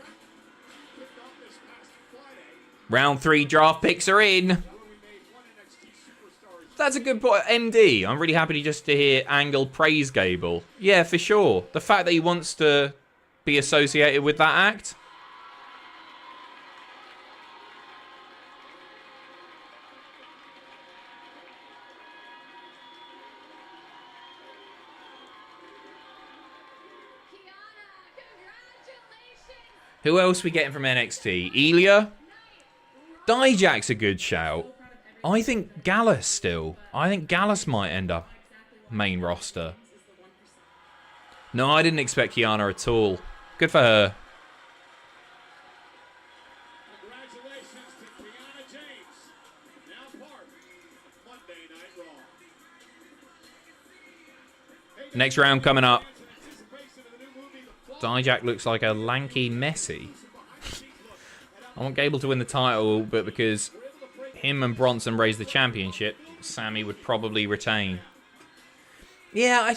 Speaker 1: Round 3 draft picks are in. That's a good point. MD, I'm really happy just to hear Angle praise Gable. Yeah, for sure. The fact that he wants to be associated with that act. Who else we getting from NXT? Ilya? Dijak's a good shout. I think Gallus still. I think Gallus might end up main roster. No, I didn't expect Kiana at all. Good for her.
Speaker 4: Congratulations to Nia Jax, now part of Monday Night Raw.
Speaker 1: Next round coming up. Dijak looks like a lanky Messi. I want Gable to win the title, but because him and Bronson raised the championship, Sammy would probably retain. Yeah,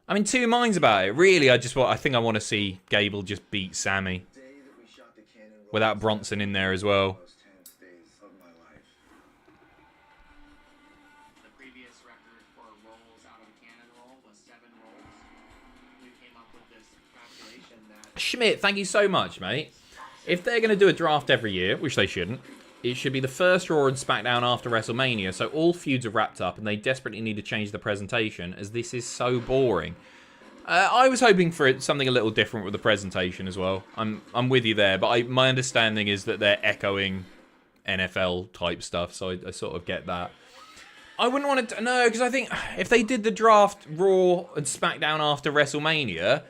Speaker 1: I'm in two minds about it. Really, I think I want to see Gable just beat Sammy. Without Bronson in there as well. Schmidt, thank you so much, mate. If they're going to do a draft every year, which they shouldn't, it should be the first Raw and SmackDown after WrestleMania, so all feuds are wrapped up and they desperately need to change the presentation, as this is so boring. I was hoping for something a little different with the presentation as well. I'm with you there, but my understanding is that they're echoing NFL type stuff, so I sort of get that. I wouldn't want to... No, because I think if they did the draft Raw and SmackDown after WrestleMania...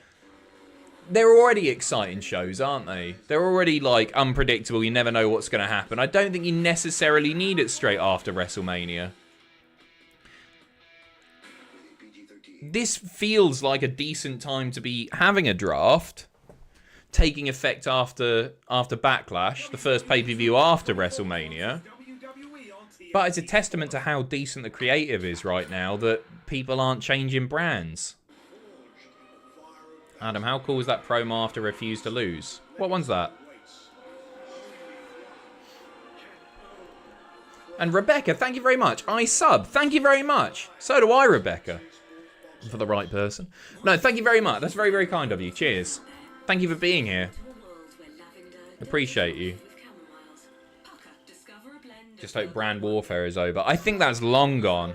Speaker 1: They're already exciting shows, aren't they? They're already, like, unpredictable. You never know what's going to happen. I don't think you necessarily need it straight after WrestleMania. This feels like a decent time to be having a draft. Taking effect after Backlash, the first pay-per-view after WrestleMania. But it's a testament to how decent the creative is right now that people aren't changing brands. Adam, how cool was that promo after Refuse to Lose? What one's that? And Rebecca, thank you very much. I sub, thank you very much. So do I, Rebecca. For the right person. No, thank you very much. That's very, very kind of you. Cheers. Thank you for being here. Appreciate you. Just hope brand warfare is over. I think that's long gone.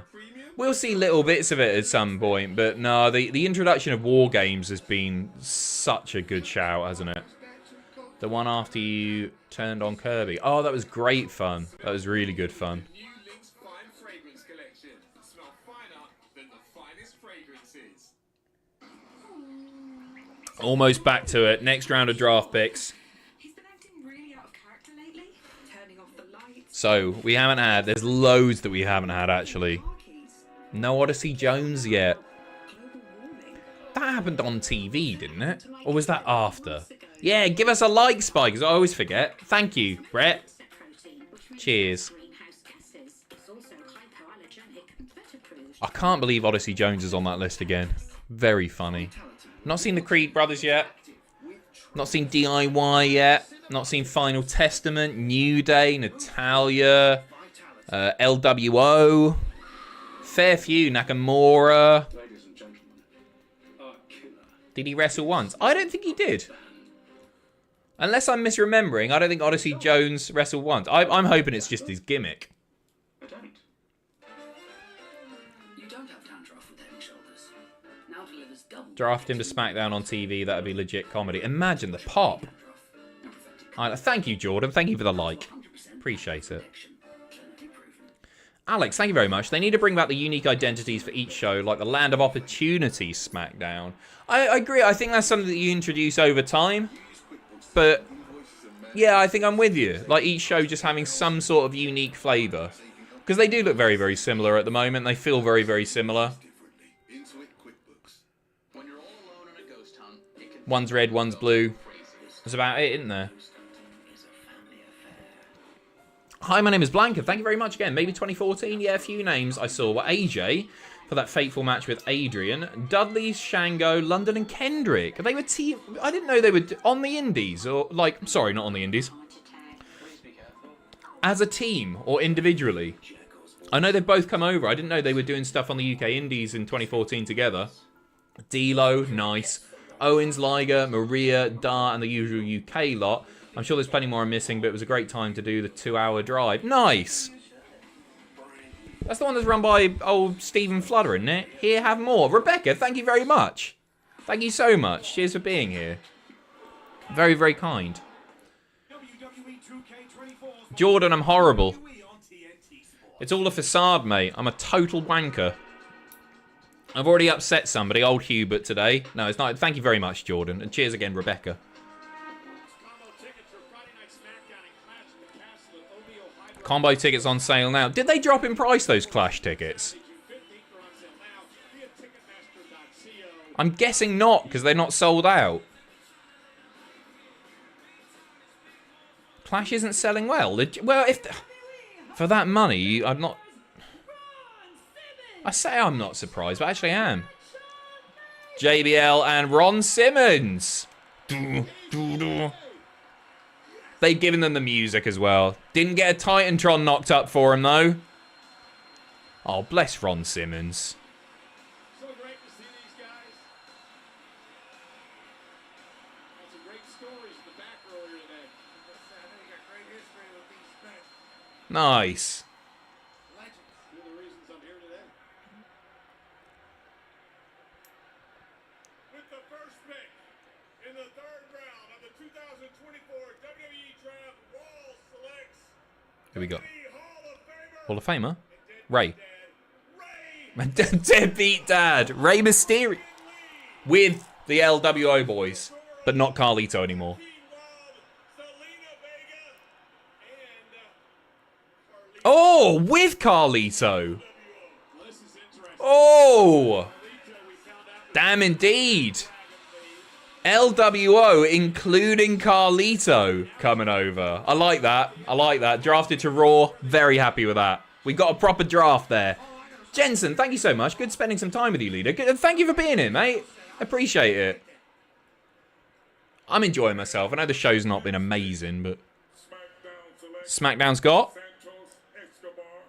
Speaker 1: We'll see little bits of it at some point, but no, the introduction of War Games has been such a good shout, hasn't it? The one after you turned on Kirby. Oh, that was great fun. That was really good fun. Almost back to it. Next round of draft picks. So, we haven't had... There's loads that we haven't had, actually. No Odyssey Jones yet. That happened on TV, didn't it? Or was that after? Yeah, give us a like, Spike, because I always forget. Thank you, Brett. Cheers. I can't believe Odyssey Jones is on that list again. Very funny. Not seen the Creed Brothers yet. Not seen DIY yet. Not seen Final Testament, New Day, Natalia, LWO. Fair few, Nakamura. Did he wrestle once? I don't think he did. Unless I'm misremembering, I don't think Odyssey Jones wrestled once. I'm hoping it's just his gimmick. Draft him to SmackDown on TV, that'd be legit comedy. Imagine the pop. Thank you, Jordan. Thank you for the like. Appreciate it. Alex, thank you very much. They need to bring back the unique identities for each show, like the Land of Opportunity SmackDown. I agree. I think that's something that you introduce over time. But, yeah, I think I'm with you. Like, each show just having some sort of unique flavour. Because they do look very, very similar at the moment. They feel very, very similar. One's red, one's blue. That's about it, isn't there? Hi, my name is Blanca. Thank you very much again. Maybe 2014? Yeah, a few names I saw were AJ for that fateful match with Adrian, Dudley, Shango, London, and Kendrick. They were team. I didn't know they were on the Indies, or like, sorry, not on the Indies. As a team or individually. I know they've both come over. I didn't know they were doing stuff on the UK Indies in 2014 together. D'Lo, nice. Owens, Liger, Maria, Dar, and the usual UK lot. I'm sure there's plenty more I'm missing, but it was a great time to do the 2-hour drive. Nice! That's the one that's run by old Stephen Fludder, isn't it? Here, have more. Rebecca, thank you very much. Thank you so much. Cheers for being here. Very, very kind. Jordan, I'm horrible. It's all a facade, mate. I'm a total wanker. I've already upset somebody, old Hubert, today. No, it's not. Thank you very much, Jordan. And cheers again, Rebecca. Combo tickets on sale now. Did they drop in price, those Clash tickets? I'm guessing not, because they're not sold out. Clash isn't selling well. Well, if for that money, I'm not... I say I'm not surprised, but actually I am. JBL and Ron Simmons. They've given them the music as well. Didn't get a Titantron knocked up for him, though. Oh, bless Ron Simmons.
Speaker 4: So great to see these guys. Got some great stories in the back earlier today. I know you got great history with these men.
Speaker 1: Nice.
Speaker 4: Legends. You're the reasons I'm here today. With the first pick in the third round of the 2024 WWE Draft, Raw selects
Speaker 1: Who we got?
Speaker 4: Hall of Famer,
Speaker 1: Hall of Famer? Ray. Deadbeat Dad. Ray Mysterio. With the LWO boys. But not Carlito anymore. Oh, with Carlito. Oh. Damn indeed. LWO, including Carlito, coming over. I like that. I like that. Drafted to Raw. Very happy with that. We got a proper draft there. Jensen, thank you so much. Good spending some time with you, leader. Good, thank you for being here, mate. Appreciate it. I'm enjoying myself. I know the show's not been amazing, but... SmackDown's got...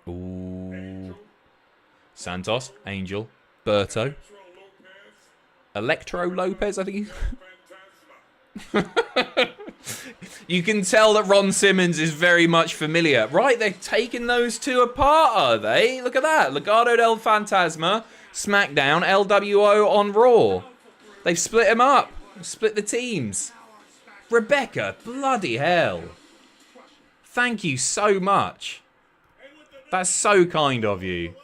Speaker 1: Ooh. Santos, Angel, Berto. Electro Lopez, I think You can tell that Ron Simmons is very much familiar. Right, they're taking those two apart, are they? Look at that. Legado del Fantasma, SmackDown, LWO on Raw. They've split them up. Split the teams. Rebecca, bloody hell. Thank you so much. That's so kind of you.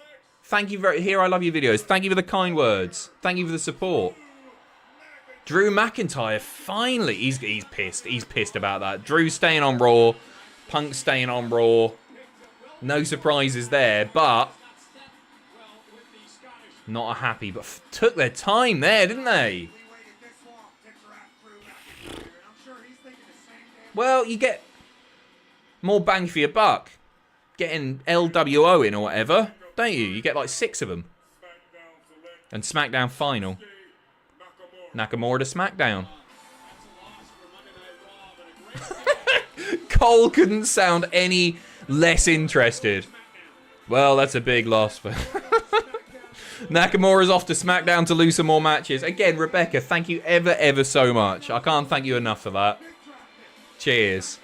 Speaker 1: Thank you very... Here, I love your videos. Thank you for the kind words. Thank you for the support. Drew McIntyre, finally. He's pissed. He's pissed about that. Drew staying on Raw. Punk staying on Raw. No surprises there, but... Not happy, but took their time there, didn't they? Well, you get more bang for your buck. Getting LWO in or whatever. Don't you? You get like 6 of them. And SmackDown final. Nakamura to SmackDown. Cole couldn't sound any less interested. Well, that's a big loss. For Nakamura's off to SmackDown to lose some more matches. Again, Rebecca, thank you ever so much. I can't thank you enough for that. Cheers.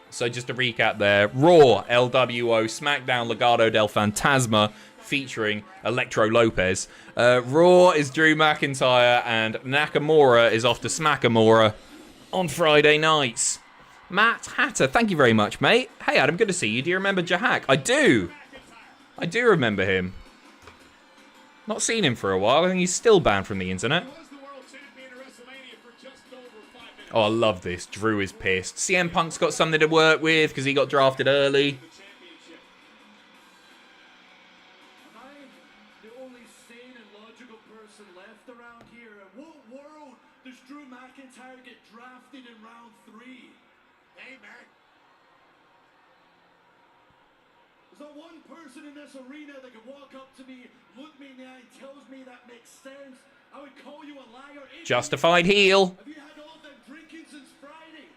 Speaker 1: So just to recap there, Raw, LWO, SmackDown, Legado del Fantasma, featuring Electro Lopez. Raw is Drew McIntyre, and Nakamura is off to Smackamura on Friday nights. Matt Hatter, thank you very much, mate. Hey, Adam, good to see you. Do you remember Jahak? I do. I do remember him. Not seen him for a while. I think he's still banned from the internet. Oh, I love this. Drew is pissed. CM Punk's got something to work with because he got drafted early.
Speaker 7: Am I the only sane and logical person left around here? In what world does Drew McIntyre get drafted in round 3? Hey, man. Is there one person in this arena that can walk up to me, look me in the eye, and tells me that makes sense? I would call you a liar.
Speaker 1: Justified heel.
Speaker 7: Have you had all them drinking since Friday?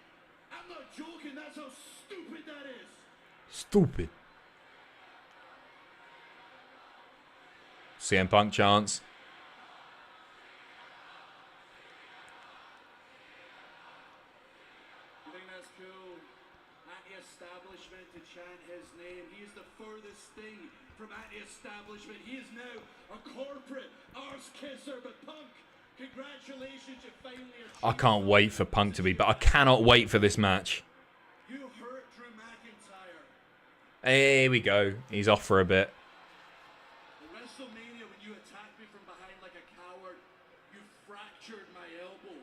Speaker 7: I'm not joking. That's how stupid that is.
Speaker 1: Stupid. CM Punk chants.
Speaker 7: You think that's cool? Anti-establishment to chant his name. He is the furthest thing from anti-establishment. He is now a corporate arse kisser. But Punk, congratulations, you finally achieved.
Speaker 1: I can't wait for Punk to be, but I cannot wait for this match.
Speaker 7: You hurt Drew McIntyre.
Speaker 1: Here we go. He's off for a bit.
Speaker 7: At WrestleMania, when you attacked me from behind like a coward, you fractured my elbow.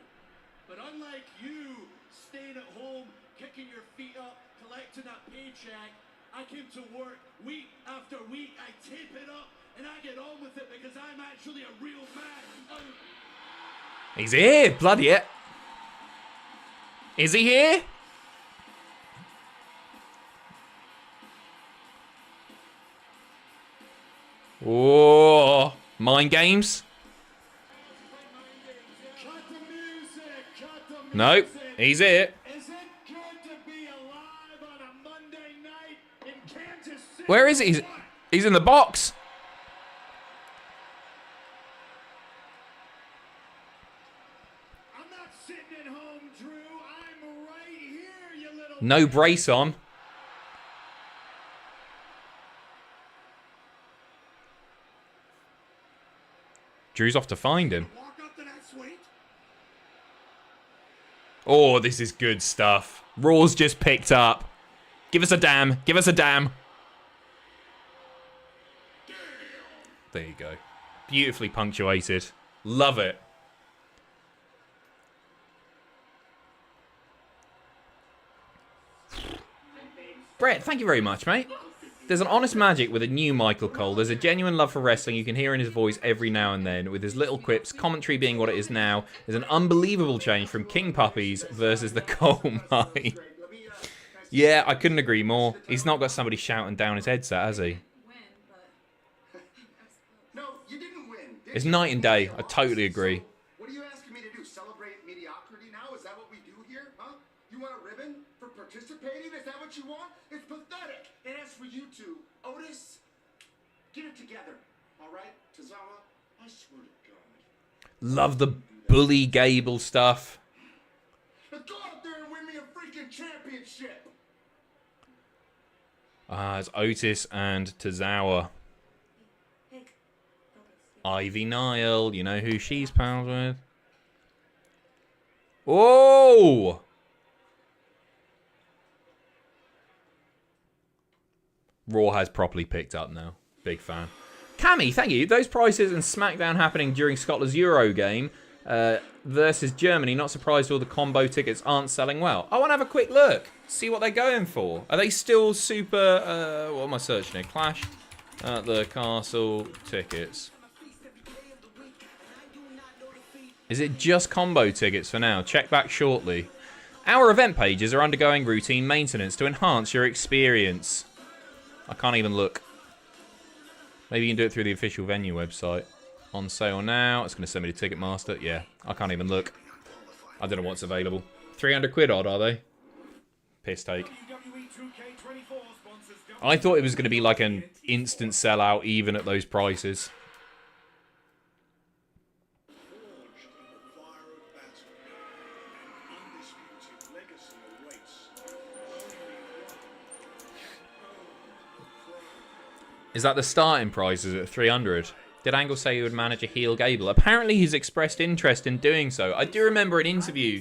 Speaker 7: But unlike you, staying at home, kicking your feet up, collecting that paycheck, I came to work week after week. I tape it up and I get on with it because I'm actually a real man.
Speaker 1: He's here. Bloody it. Is he here? Oh, mind games? No, he's here.
Speaker 7: Is it good to be alive on a Monday night in Kansas City?
Speaker 1: Where is he? He's in the box.
Speaker 7: I'm not sitting at home, Drew. I'm right here, you little...
Speaker 1: No brace on. Drew's off to find him.
Speaker 7: Walk up to that suite.
Speaker 1: Oh, this is good stuff. Raw's just picked up. Give us a damn. Give us a damn. There you go. Beautifully punctuated. Love it. Brett, thank you very much, mate. There's an honest magic with a new Michael Cole. There's a genuine love for wrestling you can hear in his voice every now and then, with his little quips, commentary being what it is now. There's an unbelievable change from King Puppies versus the Coal Mine. Yeah, I couldn't agree more. He's not got somebody shouting down his headset, has he?
Speaker 6: No, you didn't win.
Speaker 1: It's night and day. I totally agree.
Speaker 6: What are you asking me to do? Celebrate mediocrity now? Is that what we do here? Huh? You want a ribbon for participating? Is that what you want? It's pathetic. And as for you two, Otis, get it together. All right? Tozawa, I swear to God.
Speaker 1: Love the Bully Gable stuff.
Speaker 6: Let's go out there and win me a freaking championship.
Speaker 1: It's Otis and Tozawa. Ivy Nile, you know who she's pals with. Oh! Raw has properly picked up now. Big fan. Cammy, thank you. Those prices and SmackDown happening during Scotland's Euro game versus Germany. Not surprised all the combo tickets aren't selling well. I want to have a quick look. See what they're going for. Are they still super... what am I searching here? Clash at the Castle tickets. Is it just combo tickets for now? Check back shortly. Our event pages are undergoing routine maintenance to enhance your experience. I can't even look. Maybe you can do it through the official venue website. On sale now. It's going to send me to Ticketmaster. Yeah, I can't even look. I don't know what's available. 300 quid odd, are they? Piss take. I thought it was going to be like an instant sellout even at those prices. Is that the starting price? Is it 300? Did Angle say he would manage a heel Gable? Apparently he's expressed interest in doing so. I do remember an interview.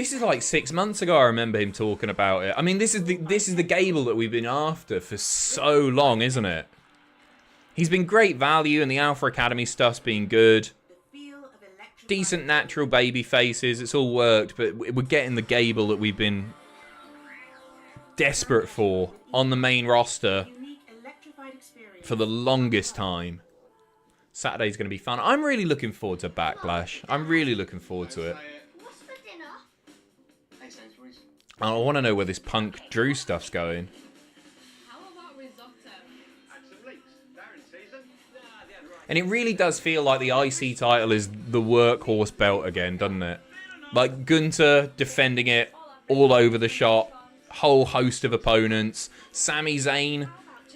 Speaker 1: This is like 6 months ago. I remember him talking about it. I mean, this is the Gable that we've been after for so long, isn't it? He's been great value, and the Alpha Academy stuff's been good. Decent natural baby faces. It's all worked, but we're getting the Gable that we've been desperate for on the main roster for the longest time. Saturday's going to be fun. I'm really looking forward to Backlash. I'm really looking forward to it. I want to know where this Punk Drew stuff's going. And it really does feel like the IC title is the workhorse belt again, doesn't it? Like Gunther defending it all over the shop. Whole host of opponents. Sami Zayn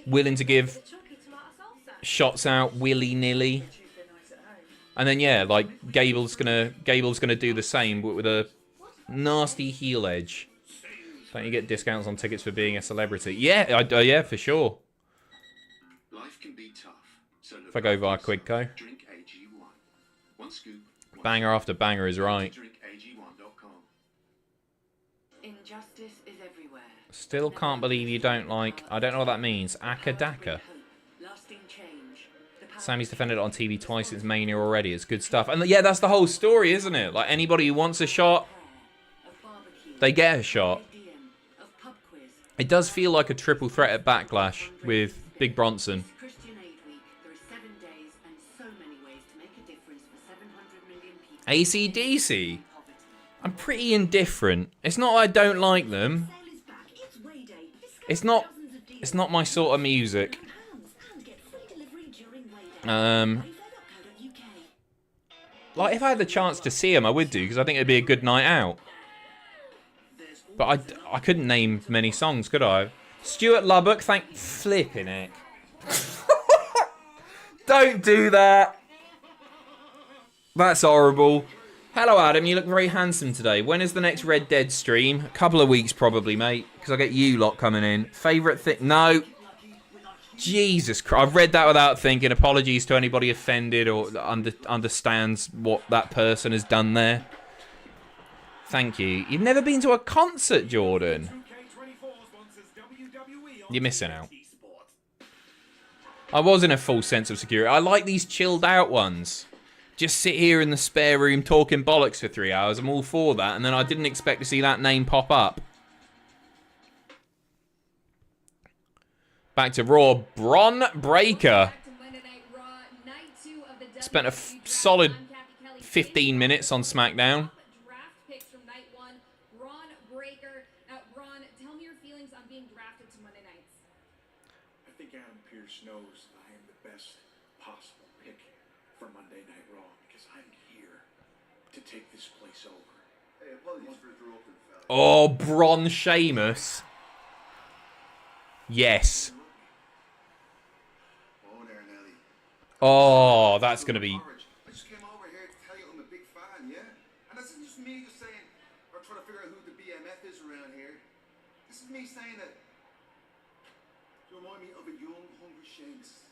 Speaker 1: willing to give shots out willy-nilly. And then yeah, like Gable's gonna do the same, but with a nasty heel edge. Don't you get discounts on tickets for being a celebrity? Yeah, yeah, for sure.
Speaker 8: Life can be tough. So
Speaker 1: If I go via Quidco.
Speaker 8: drink AG1. One scoop.
Speaker 1: Banger after banger is right.
Speaker 8: Drink AG1.com.
Speaker 9: Injustice is everywhere.
Speaker 1: Still can't believe you don't like... I don't know what that means. Akadaka.
Speaker 9: Lasting change.
Speaker 1: Sammy's defended it on TV twice since Mania already. It's good stuff. And yeah, that's the whole story, isn't it? Like, anybody who wants a shot, they get a shot. It does feel like a triple threat at Backlash with Big Bronson. AC/DC. I'm pretty indifferent. It's not I don't like them. It's not my sort of music. Like if I had the chance to see them, I would do, because I think it'd be a good night out. But I couldn't name many songs, could I? Stuart Lubbock, thank flipping heck. Don't do that. That's horrible. Hello, Adam. You look very handsome today. When is the next Red Dead stream? A couple of weeks, probably, mate. Because I get you lot coming in. Favourite thing? No. Jesus Christ. I've read that without thinking. Apologies to anybody offended or understands what that person has done there. Thank you. You've never been to a concert, Jordan. You're missing out. I was in a full sense of security. I like these chilled out ones. Just sit here in the spare room talking bollocks for 3 hours. I'm all for that. And then I didn't expect to see that name pop up. Back to Raw. Braun Breaker. Spent a solid 15 minutes on SmackDown.
Speaker 6: Knows I am the best possible pick for Monday Night Raw because I'm here to take this place over.
Speaker 5: Hey, apologies for interrupting, fella.
Speaker 1: Oh, Braun Sheamus. Yes.
Speaker 5: Oh, there, Nelly.
Speaker 1: Oh, that's going to be...
Speaker 5: I just came over here to tell you I'm a big fan, yeah? And this isn't just me just saying, or trying to figure out who the BMF is around here. This is me saying that you remind me of a young, hungry Sheamus.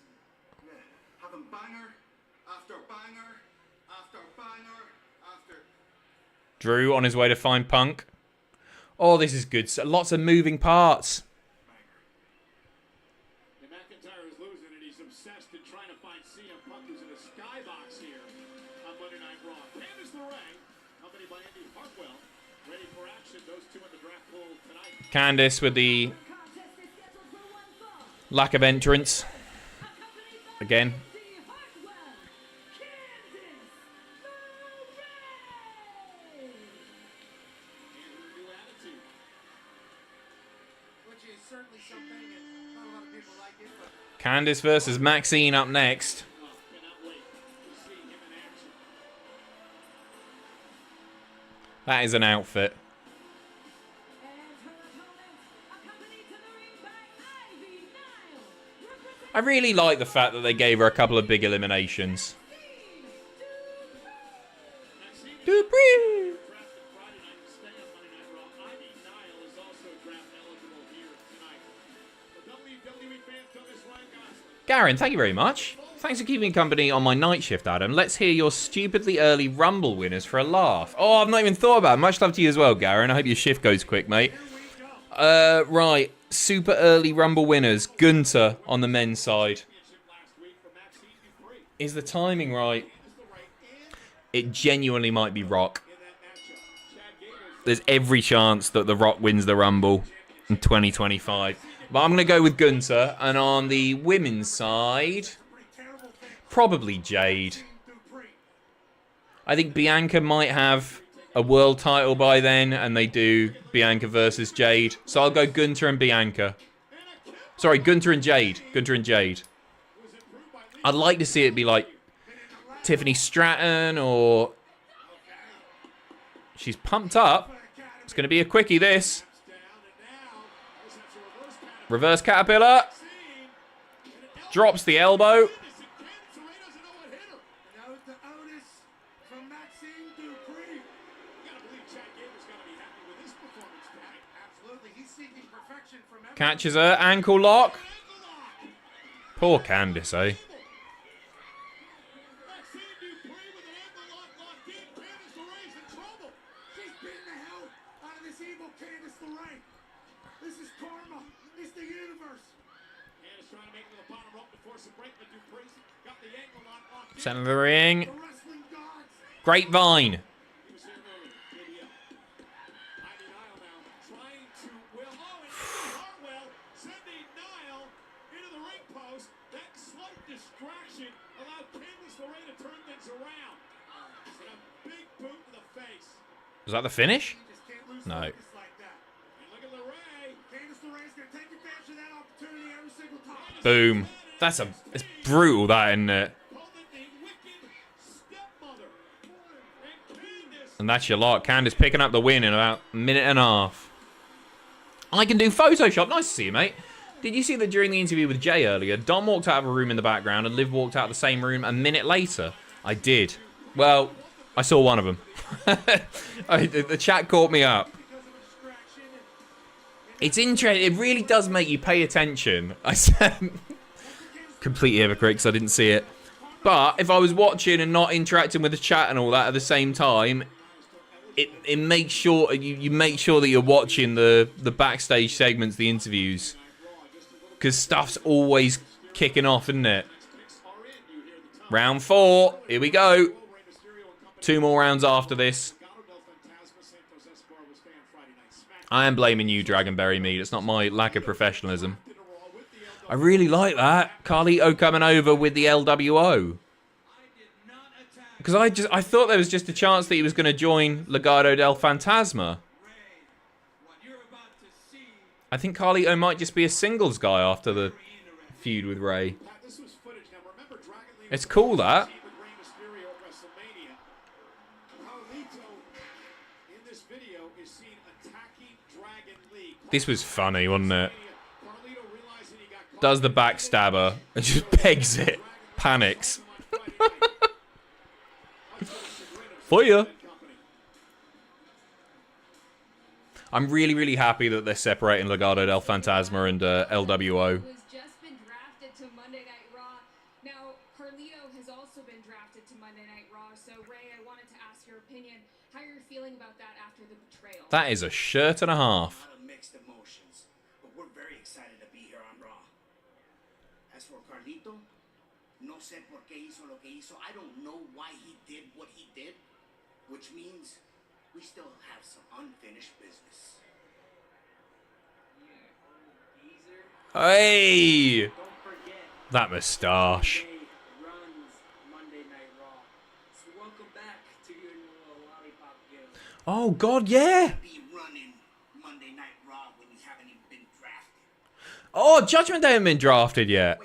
Speaker 5: Yeah, having banger after banger after banger after...
Speaker 1: Drew on his way to find Punk. Oh, this is good. So, lots of moving parts.
Speaker 4: McIntyre is losing and he's obsessed in trying to find CM Punk, who's in a skybox here on Monday Night Raw. Candice LeRae, accompanied by Indi Hartwell, ready for action. Those two in the draft pool tonight.
Speaker 1: Candice with the lack of entrance. Again. Candice versus Maxine up next. That is an outfit. I really like the fact that they gave her a couple of big eliminations. Dupree. Garen, thank you very much. Thanks for keeping me company on my night shift, Adam. Let's hear your stupidly early Rumble winners for a laugh. Oh, I've not even thought about it. Much love to you as well, Garen. I hope your shift goes quick, mate. Right. Super early Rumble winners. Gunther on the men's side. Is the timing right? It genuinely might be Rock. There's every chance that The Rock wins the Rumble in 2025. But I'm going to go with Gunther. And on the women's side, probably Jade. I think Bianca might have a world title by then, and they do Bianca versus Jade. So I'll go Gunther and Bianca. Sorry, Gunther and Jade. Gunther and Jade. I'd like to see it be like Tiffany Stratton, or... She's pumped up. It's going to be a quickie, this. Reverse Caterpillar. Drops the elbow. Catches her. Ankle lock. Poor Candice, eh? Center of the ring. Grapevine. Was that the finish? No. Boom. It's brutal, that, isn't it? And that's your lot. Candice picking up the win in about a minute and a half. I can do Photoshop. Nice to see you, mate. Did you see that during the interview with Jay earlier, Dom walked out of a room in the background and Liv walked out of the same room a minute later? I did. Well, I saw one of them. The chat caught me up. It's interesting. It really does make you pay attention. I said... Completely hypocrite because I didn't see it. But if I was watching and not interacting with the chat and all that at the same time, it makes sure you make sure that you're watching the backstage segments, the interviews, because stuff's always kicking off, isn't it? Round 4, here we go. 2 more rounds after this. I am blaming you, Dragonberry Mead. It's not my lack of professionalism. I really like that. Carlito coming over with the LWO. Because I thought there was just a chance that he was going to join Legado del Fantasma. I think Carlito might just be a singles guy after the feud with Ray. It's cool, that. This was funny, wasn't it? Does the backstabber and just pegs it. Panics. For you. I'm really, really happy that they're separating Legado del Fantasma and LWO.
Speaker 2: Who's just been drafted to Monday Night Raw. Now, Carlito has also been drafted to Monday Night Raw. So, Ray, I wanted to ask your opinion. How you're feeling about that after the betrayal?
Speaker 1: That is a shirt and a half.
Speaker 6: Mixed emotions, but we're very excited to be here on Raw. As for Carlito, no sé por qué hizo lo que hizo. I don't know why he did what he did, which means we still have some unfinished business.
Speaker 1: Hey! That moustache. Oh, God, yeah! Oh, Judgment Day haven't been drafted yet.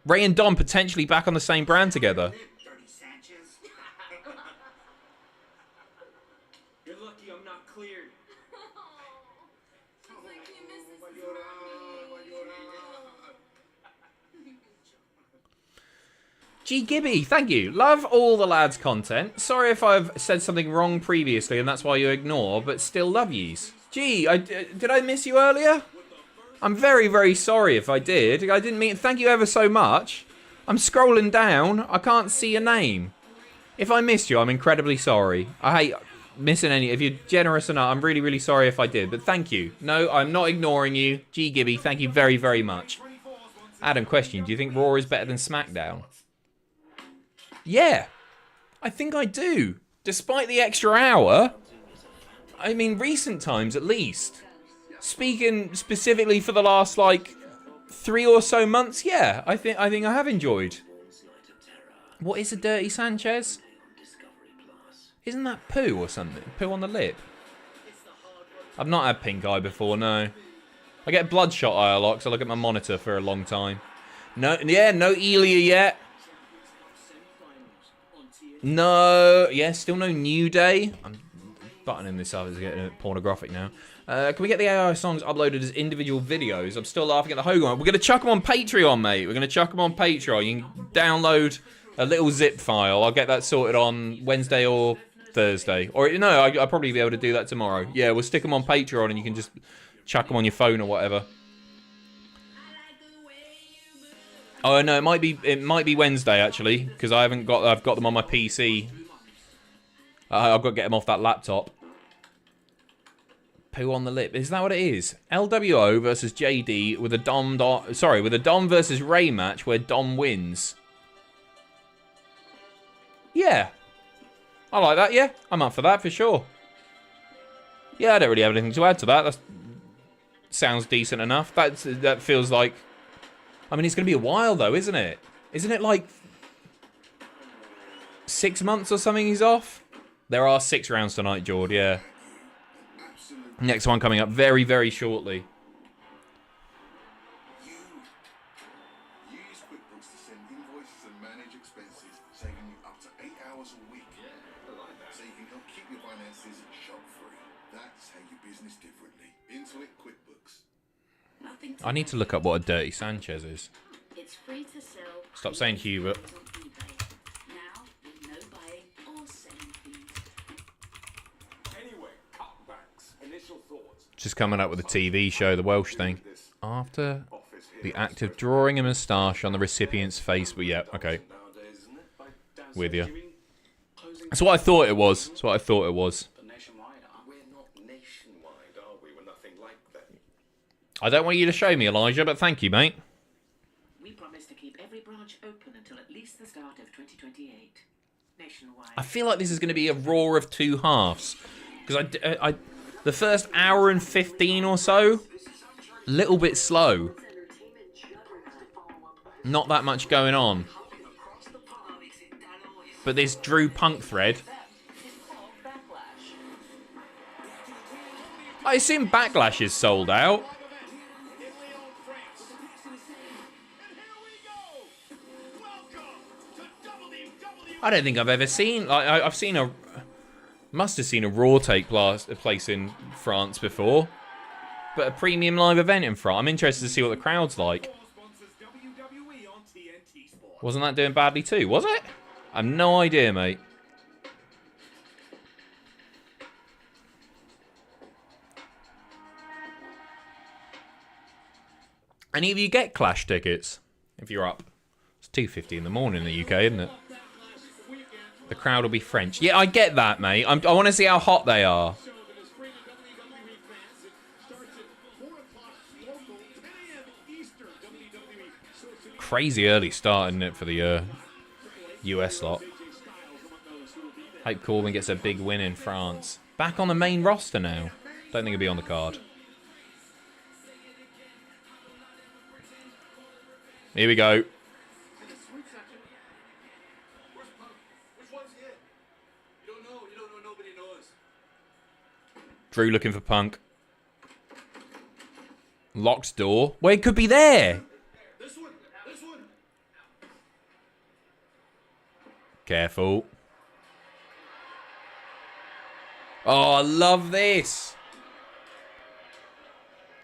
Speaker 1: Ray and Dom potentially back on the same brand together.
Speaker 2: You're lucky I'm not cleared.
Speaker 1: G Gibby, thank you. Love all the lads' content. Sorry if I've said something wrong previously and that's why you ignore, but still love yous. Gee, did I miss you earlier? I'm very, very sorry if I did. I didn't mean... Thank you ever so much. I'm scrolling down. I can't see your name. If I missed you, I'm incredibly sorry. I hate missing any. If you're generous enough, I'm really, really sorry if I did. But thank you. No, I'm not ignoring you. G. Gibby, thank you very, very much. Adam, question. Do you think Raw is better than SmackDown? Yeah. I think I do. Despite the extra hour. I mean, recent times at least. Speaking specifically for the last, like, 3 or so months, yeah. I think I have enjoyed. What is a Dirty Sanchez? Isn't that poo or something? Poo on the lip? I've not had pink eye before, no. I get bloodshot eye a lot because I look at my monitor for a long time. No, yeah, no Elia yet. No, yeah, still no New Day. I'm buttoning this up, it's getting pornographic now. Can we get the AI songs uploaded as individual videos? I'm still laughing at the Hogan one. We're going to chuck them on Patreon, mate. We're going to chuck them on Patreon. You can download a little zip file. I'll get that sorted on Wednesday or Thursday. Or, no, I'll probably be able to do that tomorrow. Yeah, we'll stick them on Patreon and you can just chuck them on your phone or whatever. Oh, no, it might be Wednesday, actually, because I've got them on my PC. I've got to get them off that laptop. Poo on the lip. Is that what it is? LWO versus JD with a with a Dom versus Ray match where Dom wins. Yeah. I like that, yeah. I'm up for that for sure. Yeah, I don't really have anything to add to that. That sounds decent enough. That feels like... I mean, it's going to be a while, though, isn't it? Isn't it like 6 months or something he's off? There are 6 rounds tonight, Jord, yeah. Next one coming up very, very shortly.
Speaker 5: Use QuickBooks to send invoices and manage expenses, saving you up to 8 hours a week. Yeah, I like that. So you can help keep your finances shock-free. That's how you business differently. Intuit QuickBooks.
Speaker 1: I need to look up what a Dirty Sanchez is.
Speaker 9: It's free to sell.
Speaker 1: Stop saying Hubert.
Speaker 9: Now, with no buying or selling fees.
Speaker 4: Anyway, cutbacks. Initial thoughts.
Speaker 1: Just coming up with a TV show, the Welsh thing. After the act of drawing a moustache on the recipient's face, but yeah, okay. With you. That's what I thought it was. That's what I thought it was.
Speaker 5: We're not nationwide, are we? We're nothing like that.
Speaker 1: I don't want you to show me, Elijah, but thank you, mate.
Speaker 9: We promise to keep every branch open until at least the start of 2028. Nationwide.
Speaker 1: I feel like this is going to be a Raw of 2 halves. Because the first hour and 15 or so, a little bit slow. Not that much going on. But this Drew Punk thread. I assume Backlash is sold out. I don't think I've ever seen... I've seen a... Must have seen a Raw take place in France before. But a premium live event in France. I'm interested to see what the crowd's like. Wasn't that doing badly too, was it? I have no idea, mate. Any of you get Clash tickets? If you're up. It's 2:50 in the morning in the UK, isn't it? The crowd will be French. Yeah, I get that, mate. I want to see how hot they are. Crazy early start, isn't it, for the US lot. Hope Corbin gets a big win in France. Back on the main roster now. Don't think he'll be on the card. Here we go. Drew looking for Punk. Locked door. Well, it could be there.
Speaker 4: This one.
Speaker 1: Careful. Oh, I love this.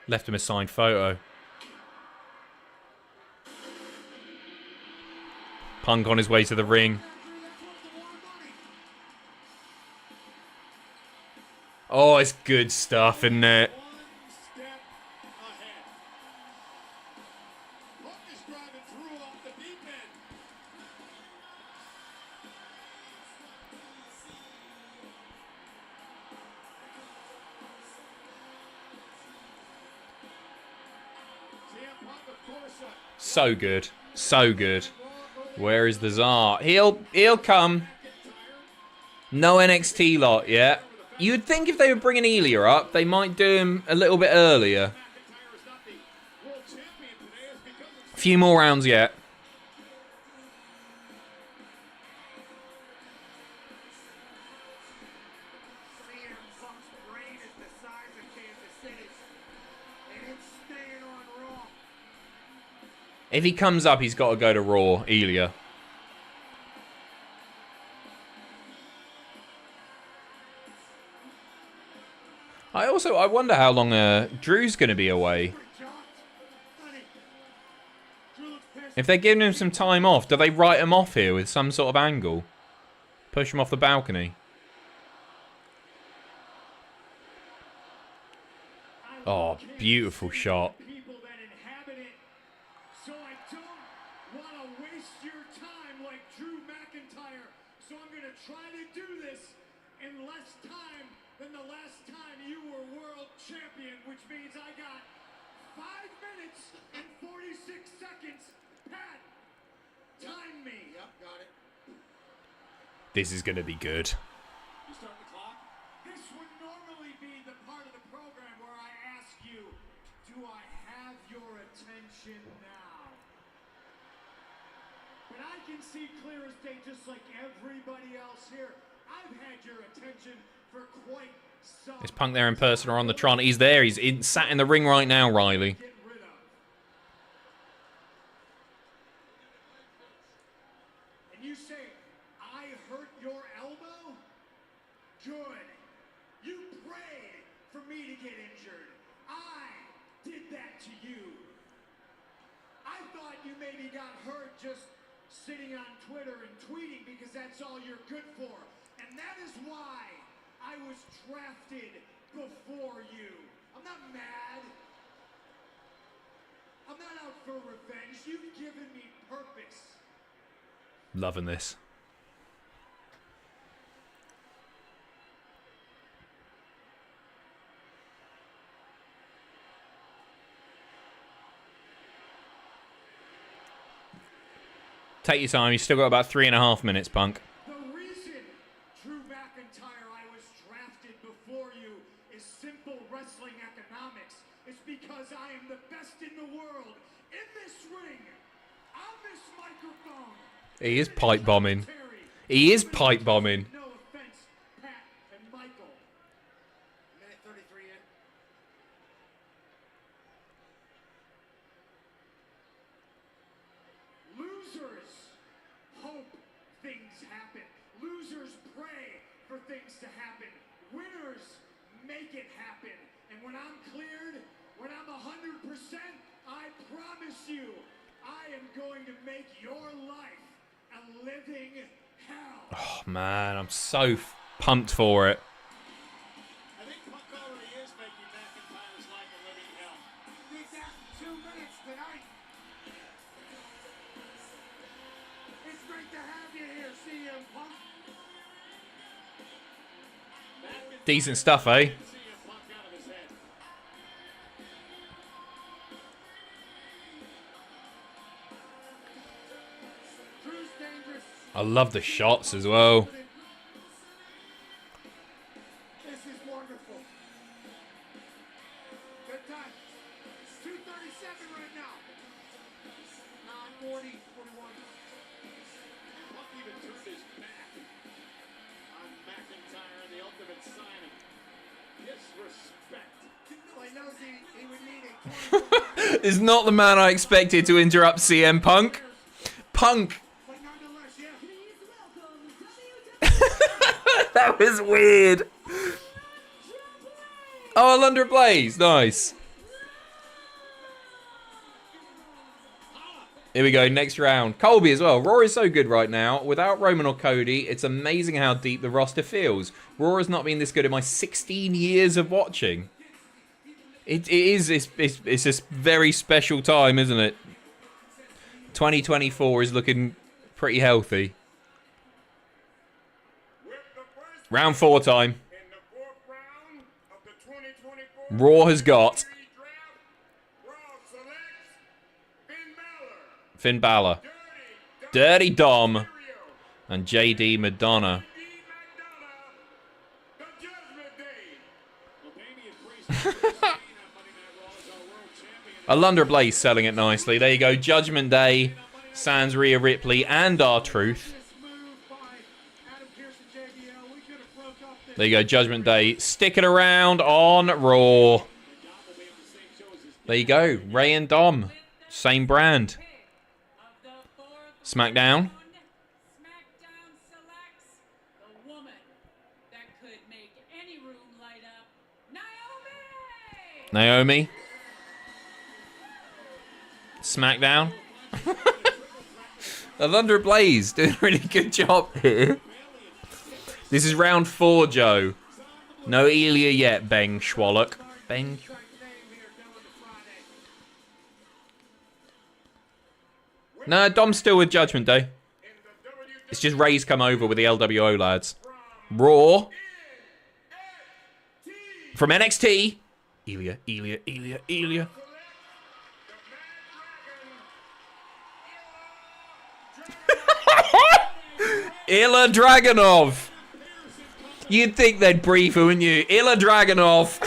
Speaker 1: Left him a signed photo. Punk on his way to the ring. Oh, it's good stuff, isn't it? So good. So good. Where is the Tsar? He'll come. No NXT lot yet. You'd think if they were bringing Ilya up, they might do him a little bit earlier. A few more rounds yet. If he comes up, he's got to go to Raw, Ilya. I wonder how long Drew's going to be away. If they're giving him some time off, do they write him off here with some sort of angle? Push him off the balcony. Oh, beautiful shot.
Speaker 4: So I don't want to waste your time like Drew McIntyre. So I'm going to try to do this in less time than the last time you were world champion, which means I got 5 minutes and 46 seconds. Pat, time me. Yep, got it.
Speaker 1: This is going to be good.
Speaker 4: You start the clock? This would normally be the part of the program where I ask you, do I have your attention now? But I can see clear as day just like everybody else here. I've had your attention for quite some time.
Speaker 1: Is Punk there in person or on the Tron? He's there. He's sat in the ring right now, Riley.
Speaker 4: And you say, I hurt your elbow? Good. You prayed for me to get injured. I did that to you. I thought you maybe got hurt just sitting on Twitter and tweeting because that's all you're good for. And that is why I was drafted before you. I'm not mad. I'm not out for revenge. You've given me purpose.
Speaker 1: Loving this. Take your time. You've still got about 3.5 minutes, Punk.
Speaker 4: The reason, Drew McIntyre, I was drafted before you is simple wrestling economics. It's because I am the best in the world in this ring, on this microphone.
Speaker 1: He is pipe bombing. He is pipe bombing.
Speaker 4: No offense, Pat and Michael. Minute 33 in. Losers hope things happen. Losers pray for things to happen. Winners make it happen. And when I'm cleared, when I'm 100%, I promise you, I am going to make your life a living hell.
Speaker 1: Oh, man. I'm so pumped for it.
Speaker 4: I think Punk already is making McIntyre's life a living hell. Did that in 2 minutes tonight. It's great to have you here, CM Punk.
Speaker 1: Decent stuff, eh?
Speaker 4: CM Punk out of his head. Drew's dangerous.
Speaker 1: I love the shots as well.
Speaker 4: This is wonderful. Good time. 2:37 right now. 9:40, 41. Punk even turned his back on McIntyre in the ultimate signing. Disrespect. Well, he knows he would need a
Speaker 1: Is not the man I expected to interrupt CM Punk. Punk.
Speaker 4: but nonetheless, yeah.
Speaker 1: That was weird. Oh, Under Blaze. Nice. Here we go, next round. Colby as well. Raw is so good right now. Without Roman or Cody, it's amazing how deep the roster feels. Raw has not been this good in my 16 years of watching. It's a very special time, isn't it? 2024 is looking pretty healthy. Round 4 time.
Speaker 4: In the 4th round of the 2024
Speaker 1: Raw has got
Speaker 4: draft, Raw selects
Speaker 1: Finn Balor. Dirty Dom. And JD Madonna. Alundra Blaze selling it nicely. There you go. Judgment Day, Sans Rhea Ripley, and R-Truth. There you go. Judgment Day. Stick it around on Raw. There you go. Ray and Dom. Same brand. SmackDown. Naomi. SmackDown. Alundra Blaze doing a really good job here. This is round 4, Joe. No Ilya yet, Beng Schwallock. Beng. No, Dom's still with Judgment Day. It's just Ray's come over with the LWO lads. Raw. From NXT. Ilya. Ilya Dragunov. You'd think they'd brief, wouldn't you? Ilya Dragunov.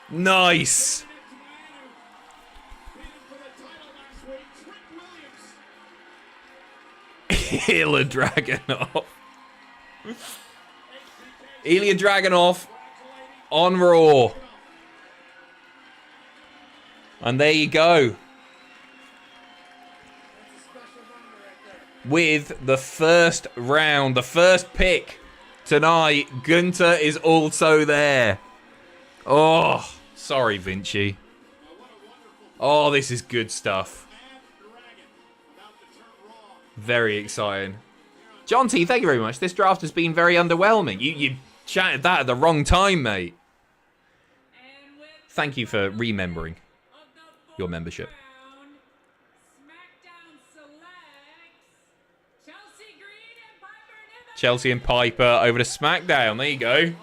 Speaker 1: Nice. Ilya Dragunov. Ilya Dragunov on Raw. And there you go. With the first round, the first pick tonight, Gunther is also there. Oh, sorry, Vinci. Oh, this is good stuff. Very exciting. John T, thank you very much. This draft has been very underwhelming. You chatted that at the wrong time, mate. Thank you for remembering your membership. Chelsea and Piper over to SmackDown. There you go.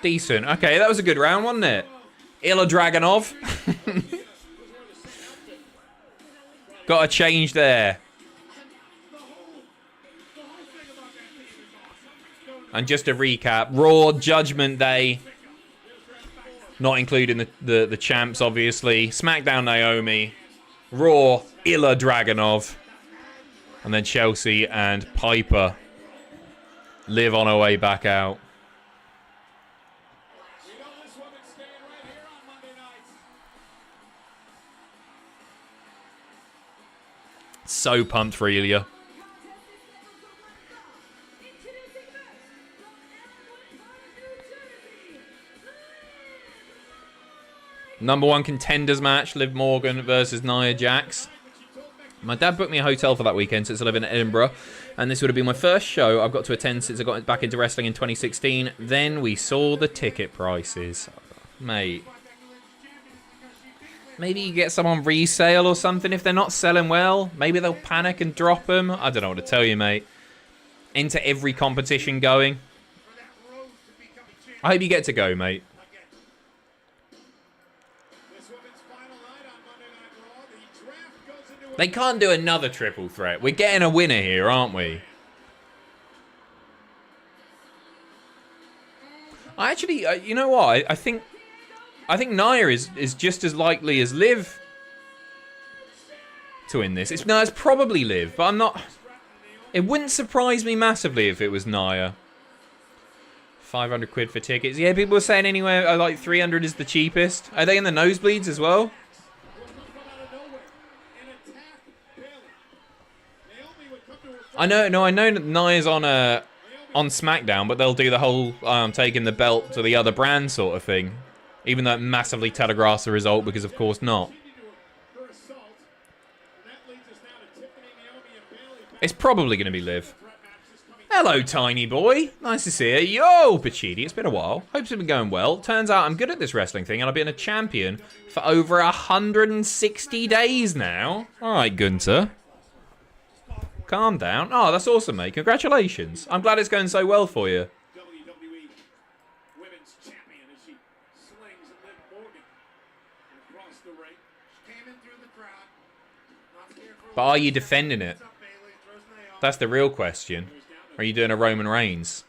Speaker 1: Decent. Okay, that was a good round, wasn't it? Ilya Dragunov. Got a change there. And just to recap, Raw, Judgment Day. Not including the champs, obviously. SmackDown, Naomi. Raw, Ilya Dragunov. And then Chelsea and Piper. Liv on her way back out. So pumped for Ilya. Number 1 contenders match, Liv Morgan versus Nia Jax. My dad booked me a hotel for that weekend since I live in Edinburgh. And this would have been my first show I've got to attend since I got back into wrestling in 2016. Then we saw the ticket prices. Mate. Maybe you get some on resale or something if they're not selling well. Maybe they'll panic and drop them. I don't know what to tell you, mate. Into every competition going. I hope you get to go, mate. They can't do another triple threat. We're getting a winner here, aren't we? I actually, you know what? I think Nia is just as likely as Liv to win this. It's probably Liv, but I'm not. It wouldn't surprise me massively if it was Nia. 500 quid for tickets. Yeah, people are saying anywhere like 300 is the cheapest. Are they in the nosebleeds as well? I know Nia's on SmackDown, but they'll do the whole taking the belt to the other brand sort of thing. Even though it massively telegraphs the result, because of course not. It's probably going to be Liv. Hello, tiny boy. Nice to see you. Yo, Pacitti. It's been a while. Hope it's been going well. Turns out I'm good at this wrestling thing, and I've been a champion for over 160 days now. All right, Gunther. Calm down. Oh, that's awesome, mate. Congratulations. I'm glad it's going so well for you. But are you defending it? That's the real question. Are you doing a Roman Reigns?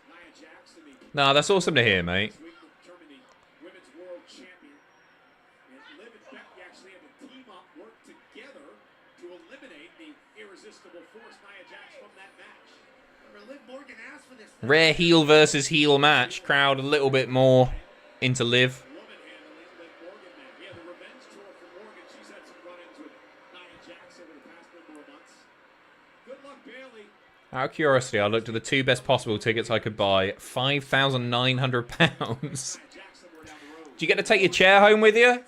Speaker 1: No, that's awesome to hear, mate. Rare heel versus heel match. Crowd a little bit more into Liv. Out of curiosity, I looked at the 2 best possible tickets I could buy. £5,900. Do you get to take your chair home with you?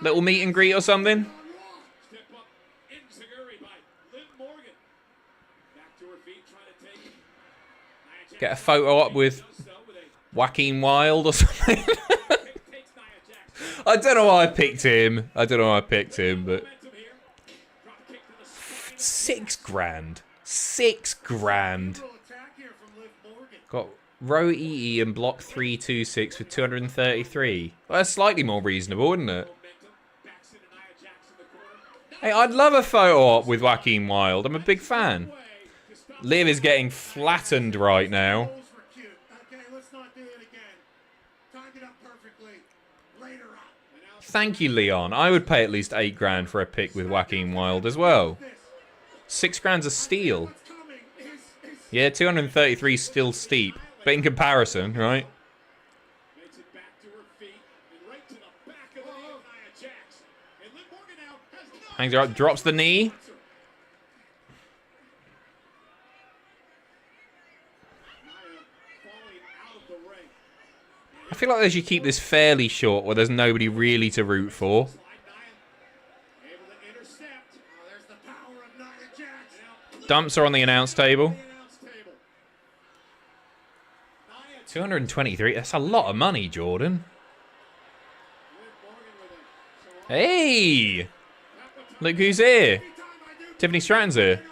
Speaker 1: Little meet and greet or something? Get a photo up with Joaquin Wilde or something? I don't know why I picked him. But $6,000. $6,000. Got row EE and block 326 for 233. Well, that's slightly more reasonable, isn't it? Hey, I'd love a photo op with Joaquin Wilde. I'm a big fan. Liv is getting flattened right now. Thank you, Leon. I would pay at least $8,000 for a pic with Joaquin Wilde as well. $6,000's a steal. Yeah, 233 is still steep, but in comparison, right? Hangs her up, drops the knee. I feel like they should keep this fairly short where there's nobody really to root for. Dumps are on the announce table. 223, that's a lot of money, Jordan. Hey! Look who's here. Tiffany Stratton's here.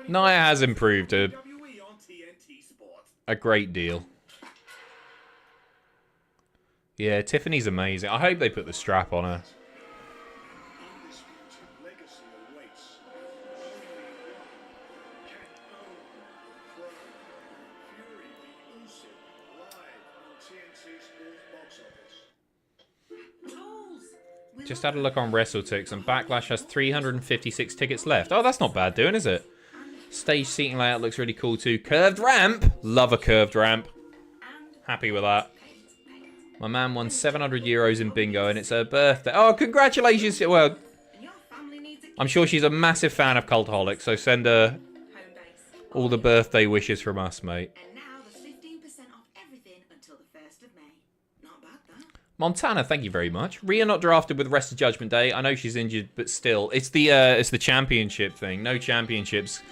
Speaker 1: Nia has improved a great deal. Yeah, Tiffany's amazing. I hope they put the strap on her. Just had a look on WrestleTix and Backlash has 356 tickets left. Oh, that's not bad doing, is it? Stage seating layout looks really cool too. Curved ramp. Love a curved ramp. Happy with that. My man won 700 euros in bingo and it's her birthday. Oh, congratulations. Well, I'm sure she's a massive fan of Cultaholic, so send her all the birthday wishes from us, mate. Montana, thank you very much. Rhea not drafted with the rest of Judgment Day. I know she's injured, but still, it's the championship thing. No championships.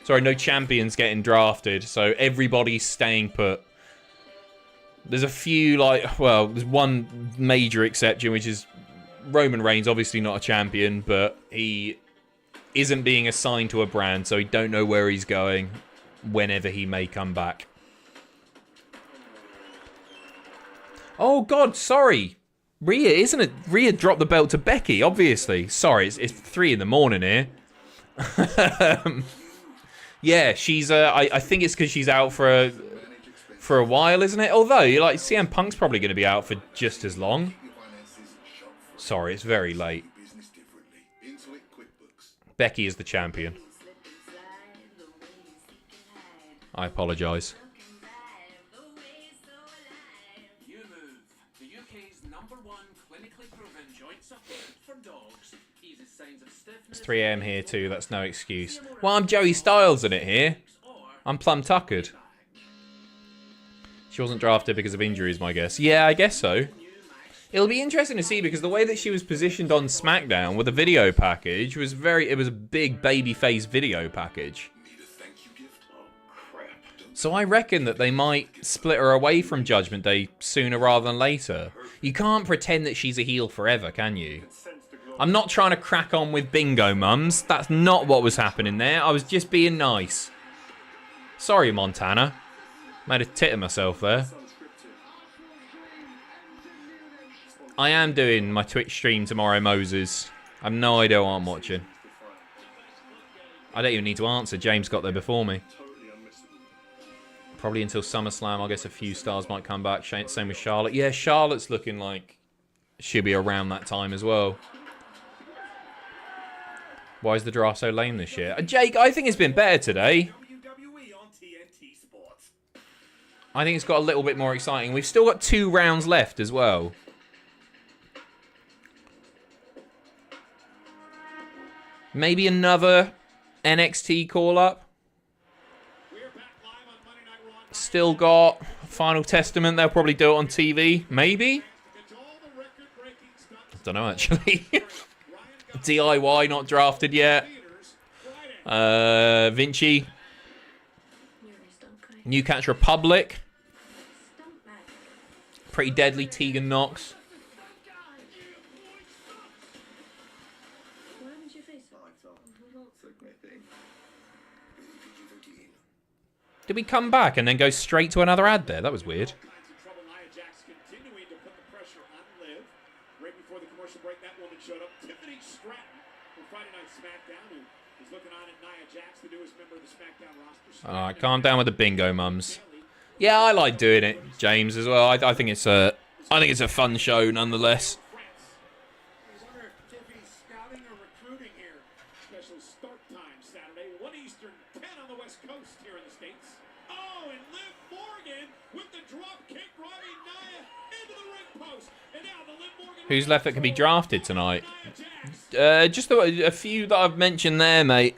Speaker 1: Sorry, no champions getting drafted, so everybody's staying put. There's a few, there's one major exception, which is Roman Reigns, obviously not a champion, but he isn't being assigned to a brand, so we don't know where he's going whenever he may come back. Oh, God, sorry. Rhea, isn't it? Rhea dropped the belt to Becky, obviously. Sorry, it's 3 in the morning here. Yeah, she's, I think it's because she's out for a while, isn't it? Although, CM Punk's probably going to be out for just as long. Sorry, it's very late. Becky is the champion. I apologise. It's 3 AM here too, that's no excuse. Well, I'm Joey Styles in it here. I'm plum tuckered. She wasn't drafted because of injuries, my guess. Yeah, I guess so. It'll be interesting to see because the way that she was positioned on SmackDown with the video package was it was a big babyface video package. So I reckon that they might split her away from Judgment Day sooner rather than later. You can't pretend that she's a heel forever, can you? I'm not trying to crack on with bingo mums. That's not what was happening there. I was just being nice. Sorry, Montana. Made a tit of myself there. I am doing my Twitch stream tomorrow, Moses. I have no idea what I'm watching. I don't even need to answer. James got there before me. Probably until SummerSlam. I guess a few stars might come back. Same with Charlotte. Yeah, Charlotte's looking like she'll be around that time as well. Why is the draft so lame this year? Jake, I think it's been better today. I think it's got a little bit more exciting. We've still got 2 rounds left as well. Maybe another NXT call-up. Still got Final Testament. They'll probably do it on TV. Maybe? I don't know, actually. DIY not drafted yet. Vinci. New Catch Republic. Pretty deadly Tegan Knox. Did we come back and then go straight to another ad there? That was weird.
Speaker 4: Nia Jax continuing to put the pressure on Liv. Right before the commercial break, that woman showed up. Tiffany Stratton from Friday Night SmackDown, who is looking on at Nia Jax, the newest member of the SmackDown roster.
Speaker 1: Alright, calm down with the bingo, mums. Yeah, I like doing it, James, as well. I think it's a fun show nonetheless.
Speaker 4: I wonder if Tiffany's scouting or recruiting here. Special start time Saturday, 1 Eastern, 10 on the West Coast here in the States. Oh, and Liv Morgan with the drop kick, driving Nia into the ring post. And now the Liv Morgan.
Speaker 1: Who's left that can be drafted tonight? Just a few that I've mentioned there, mate.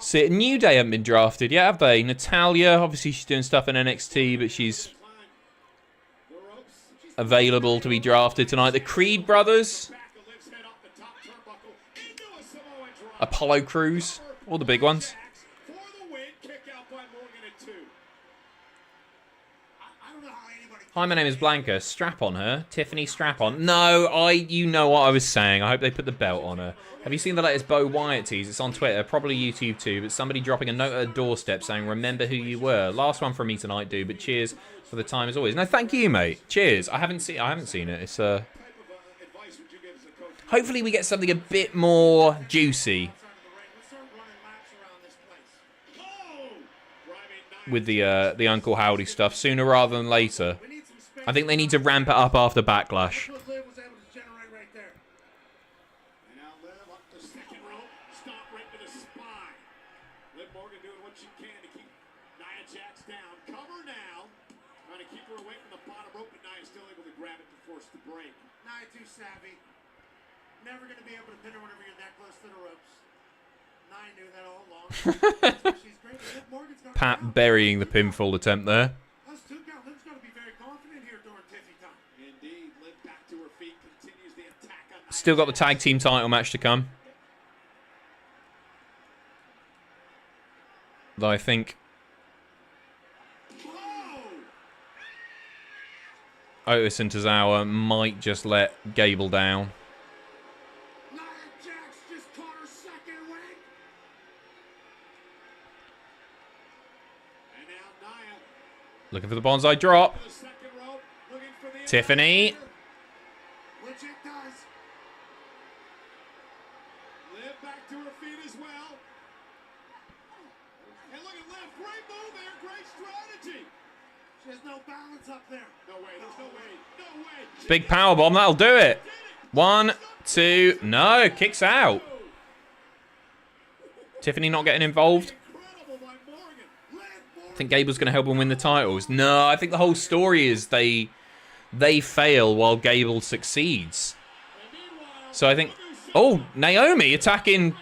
Speaker 1: See, New Day haven't been drafted yet, have they? Natalya, obviously she's doing stuff in NXT, but she's available to be drafted tonight. The Creed brothers. Apollo Crews. All the big ones. Hi, my name is Blanca. Strap on her. Tiffany, strap on. No, you know what I was saying. I hope they put the belt on her. Have you seen the latest Bo Wyatt tease? It's on Twitter, probably YouTube too, but somebody dropping a note at a doorstep saying, remember who you were. Last one from me tonight, dude, but cheers for the time as always. No, thank you, mate. Cheers. I haven't seen it. It's hopefully we get something a bit more juicy with the Uncle Howdy stuff sooner rather than later. I think they need to ramp it up after Backlash.
Speaker 6: Never going to be able to pin her whenever you're that close to the ropes. Nia knew that all along. She's great. Liv Morgan's gonna
Speaker 1: Pat burying the pinfall attempt there.
Speaker 6: Us two now. Liv's going to be very confident here during Tiffy time.
Speaker 4: Indeed, Liv back to her feet, continues the attack on Nia.
Speaker 1: Still got the tag team title match to come. Though I think Otis and Tozawa might just let Gable down.
Speaker 6: Nia Jax just caught her second win.
Speaker 4: And now Nia
Speaker 1: Looking for the bonsai drop.
Speaker 4: to the second rope, looking for the
Speaker 1: Tiffany.
Speaker 6: Which it does.
Speaker 4: Liv back to her feet as well. And look at Liv, great move there, great strategy.
Speaker 6: She has no balance up there.
Speaker 4: No way, there's no way, no way.
Speaker 1: Big powerbomb, that'll do it. 1, 2, no, kicks out. Tiffany not getting involved.
Speaker 4: Incredible by Morgan.
Speaker 1: I think Gable's going to help him win the titles. No, I think the whole story is they fail while Gable succeeds. So I think, oh, Naomi attacking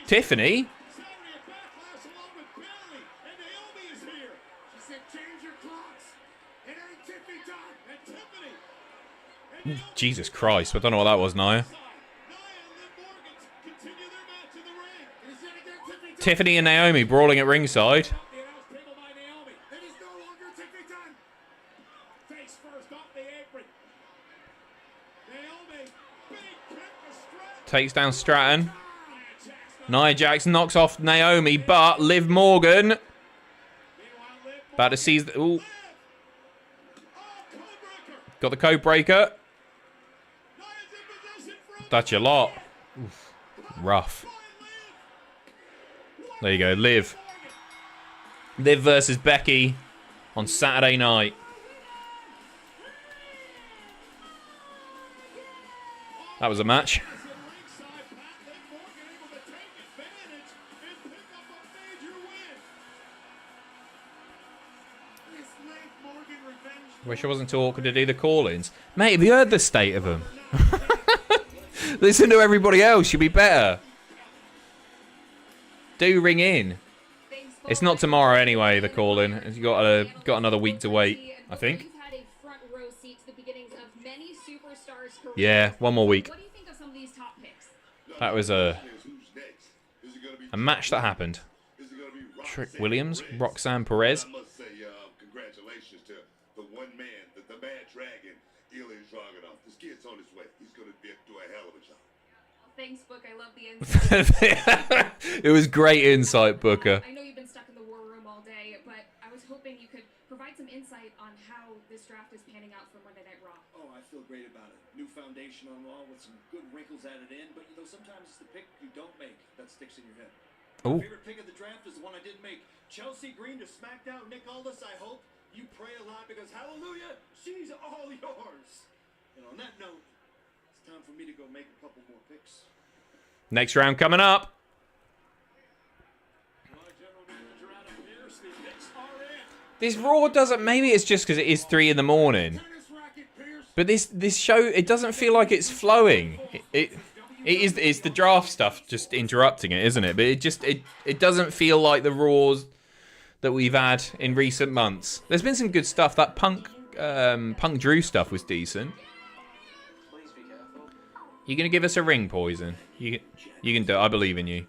Speaker 1: Tiffany.
Speaker 4: Saturday at Backlash along with Bayley, and Naomi is here.
Speaker 6: She said, change your clocks. It ain't Tiffy time.
Speaker 4: And Tiffany. And Naomi
Speaker 1: Jesus Christ, I don't know what that was, Nia.
Speaker 4: Nia and Liv Morgan continue their match in the ring.
Speaker 6: It is yet again Tiffy time.
Speaker 1: Tiffany and Naomi brawling at ringside.
Speaker 4: The announce table by Naomi.
Speaker 6: It is no longer Tiffy time.
Speaker 4: Face first off the apron. Naomi, big kick to Stratton.
Speaker 1: Takes down Stratton.
Speaker 4: Nia Jax
Speaker 1: Nia Jax knocks off Naomi, but Liv Morgan About to seize the... Ooh. Got the code breaker. That's your lot. Oof. Rough. There you go, Liv. Liv versus Becky on Saturday night. That was a match. Wish I wasn't too awkward to do the call-ins. Mate, have you heard the state of them? Listen to everybody else, you'll be better. Do ring in. It's not tomorrow anyway, the call-in. You got another week to wait, I think. Yeah, one more week. That was a match that happened. Trick Williams, Roxanne Perez.
Speaker 5: Congratulations to the one man, the mad dragon, Ellering Dragunov. This kid's on his way. He's going to do a hell of a job.
Speaker 2: Thanks, Book. I love the insight.
Speaker 1: It was great insight, Booker.
Speaker 2: I know you've been stuck in the war room all day, but I was hoping you could provide some insight on how this draft is panning out for Monday Night Raw.
Speaker 7: Oh, I feel great about it. New foundation on Raw with some good wrinkles added in, but you know, sometimes it's the pick you don't make that sticks in your head.
Speaker 1: Ooh.
Speaker 7: My favorite pick of the draft is the one I didn't make. Chelsea Green to SmackDown. Nick Aldis, I hope you pray a lot because hallelujah, she's all yours. And on that note, it's time for me to go make a couple more picks.
Speaker 1: Next round coming up. This Raw doesn't... Maybe it's just because it is 3 in the morning. But this show, it doesn't feel like it's flowing. It's the draft stuff just interrupting it, isn't it? But it doesn't feel like the Raws that we've had in recent months. There's been some good stuff. That Punk Drew stuff was decent. You gonna give us a ring, Poison? You can do it. I believe in you.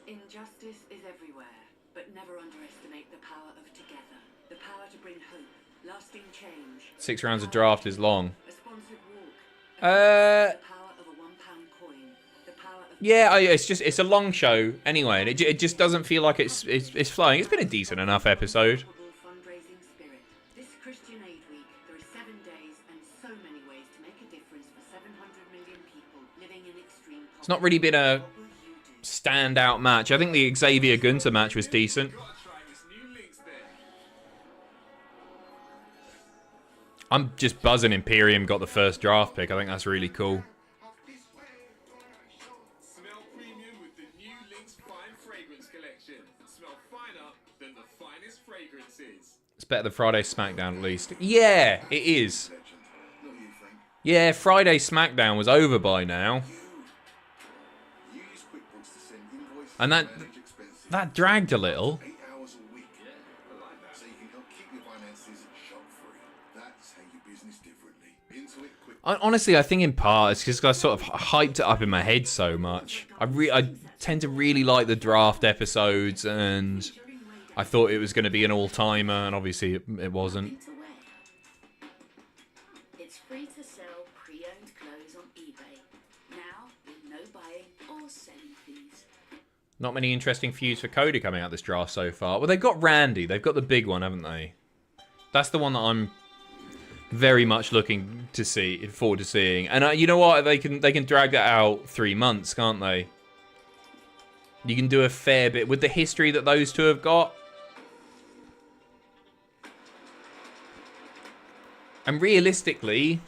Speaker 9: Injustice is everywhere, but never underestimate the power of together. The power to bring hope, lasting change.
Speaker 1: 6 rounds of draft is long.
Speaker 9: A sponsored walk. The power of a £1 coin. The power of...
Speaker 1: Yeah, it's a long show anyway, and it just doesn't feel like it's flowing. It's been a decent enough episode.
Speaker 9: Fundraising spirit. This Christian Aid Week, there are 7 days and so many ways to make a difference for 700 million people living in extreme poverty.
Speaker 1: It's not really been a standout match. I think the Xavier Gunther match was decent. I'm just buzzing Imperium got the first draft pick. I think that's really cool.
Speaker 4: Smell premium with the new Lynx Fine Fragrance Collection. Smell finer than the finest fragrances.
Speaker 1: It's better than Friday SmackDown at least. Yeah, it is. Yeah, Friday SmackDown was over by now. And that dragged a little.
Speaker 5: 8 hours a week. So you can help keep your finances shock-free. That's how you business differently. Into it quick.
Speaker 1: Honestly, I think in part it's because I sort of hyped it up in my head so much. I tend to really like the draft episodes, and I thought it was going to be an all-timer, and obviously it wasn't.
Speaker 9: It's free to sell pre-owned clothes on eBay. Now, with no buying or selling fees.
Speaker 1: Not many interesting feuds for Cody coming out this draft so far. Well, they've got Randy. They've got the big one, haven't they? That's the one that I'm very much looking forward to seeing. And you know what? They can drag that out 3 months, can't they? You can do a fair bit with the history that those two have got. And realistically,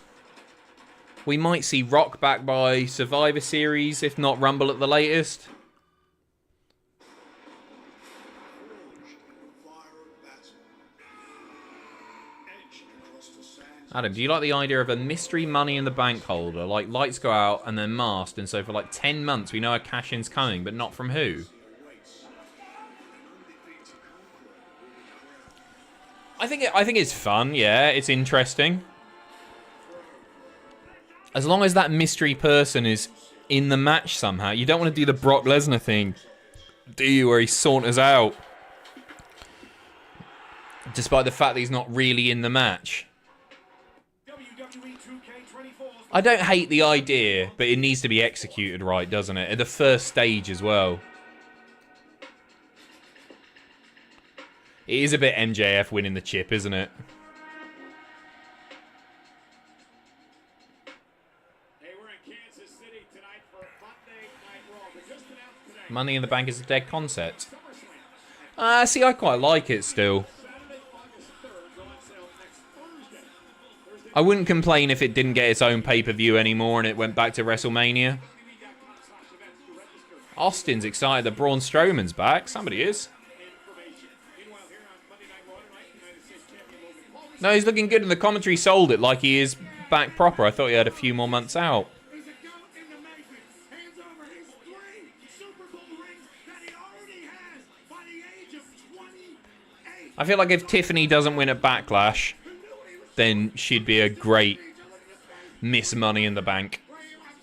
Speaker 1: we might see Rock back by Survivor Series, if not Rumble at the latest. Adam, do you like the idea of a mystery Money in the Bank holder? Like, lights go out and then masked, and so for like 10 months we know a cash-in's coming, but not from who? I think it's fun, yeah, it's interesting. As long as that mystery person is in the match somehow. You don't want to do the Brock Lesnar thing, do you, where he saunters out. Despite the fact that he's not really in the match. I don't hate the idea, but it needs to be executed right, doesn't it? At the first stage as well. It is a bit MJF winning the chip, isn't it?
Speaker 4: Hey, we're in Kansas City tonight for Monday Night Raw. They just announced today.
Speaker 1: Money in the Bank is a dead concept. See, I quite like it still.
Speaker 4: Saturday, August 3rd, go on sale next Thursday.
Speaker 1: I wouldn't complain if it didn't get its own pay-per-view anymore and it went back to WrestleMania. Austin's excited that Braun Strowman's back. Somebody is. No, he's looking good, and the commentary sold it like he is back proper. I thought he had a few more months out.
Speaker 6: He's a goat in the making. Hands over his 3 Super Bowl rings that he already has by the age of 28.
Speaker 1: I feel like if Tiffany doesn't win at Backlash, then she'd be a great Miss Money in the Bank.
Speaker 6: I'm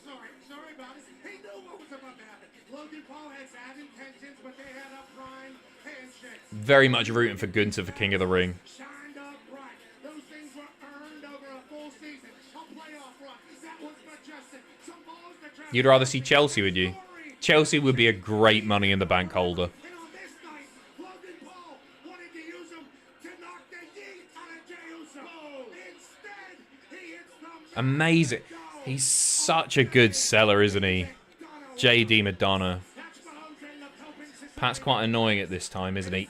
Speaker 6: sorry about it. He knew what was about to happen. Logan Paul had bad intentions, but they had a prime handshake.
Speaker 1: Very much rooting for Gunther for King of the Ring.
Speaker 6: Shined up bright. Those things were earned over a full season. A playoff run. That was majestic. Some balls that travel.
Speaker 1: You'd rather see Chelsea, would you? Chelsea would be a great Money in the Bank holder.
Speaker 6: And on this night, Logan Paul wanted to use him to knock the yeet out of Jey Uso. Instead, he hits the
Speaker 1: Amazing. He's such a good seller, isn't he? JD Madonna. Pat's quite annoying at this time, isn't he?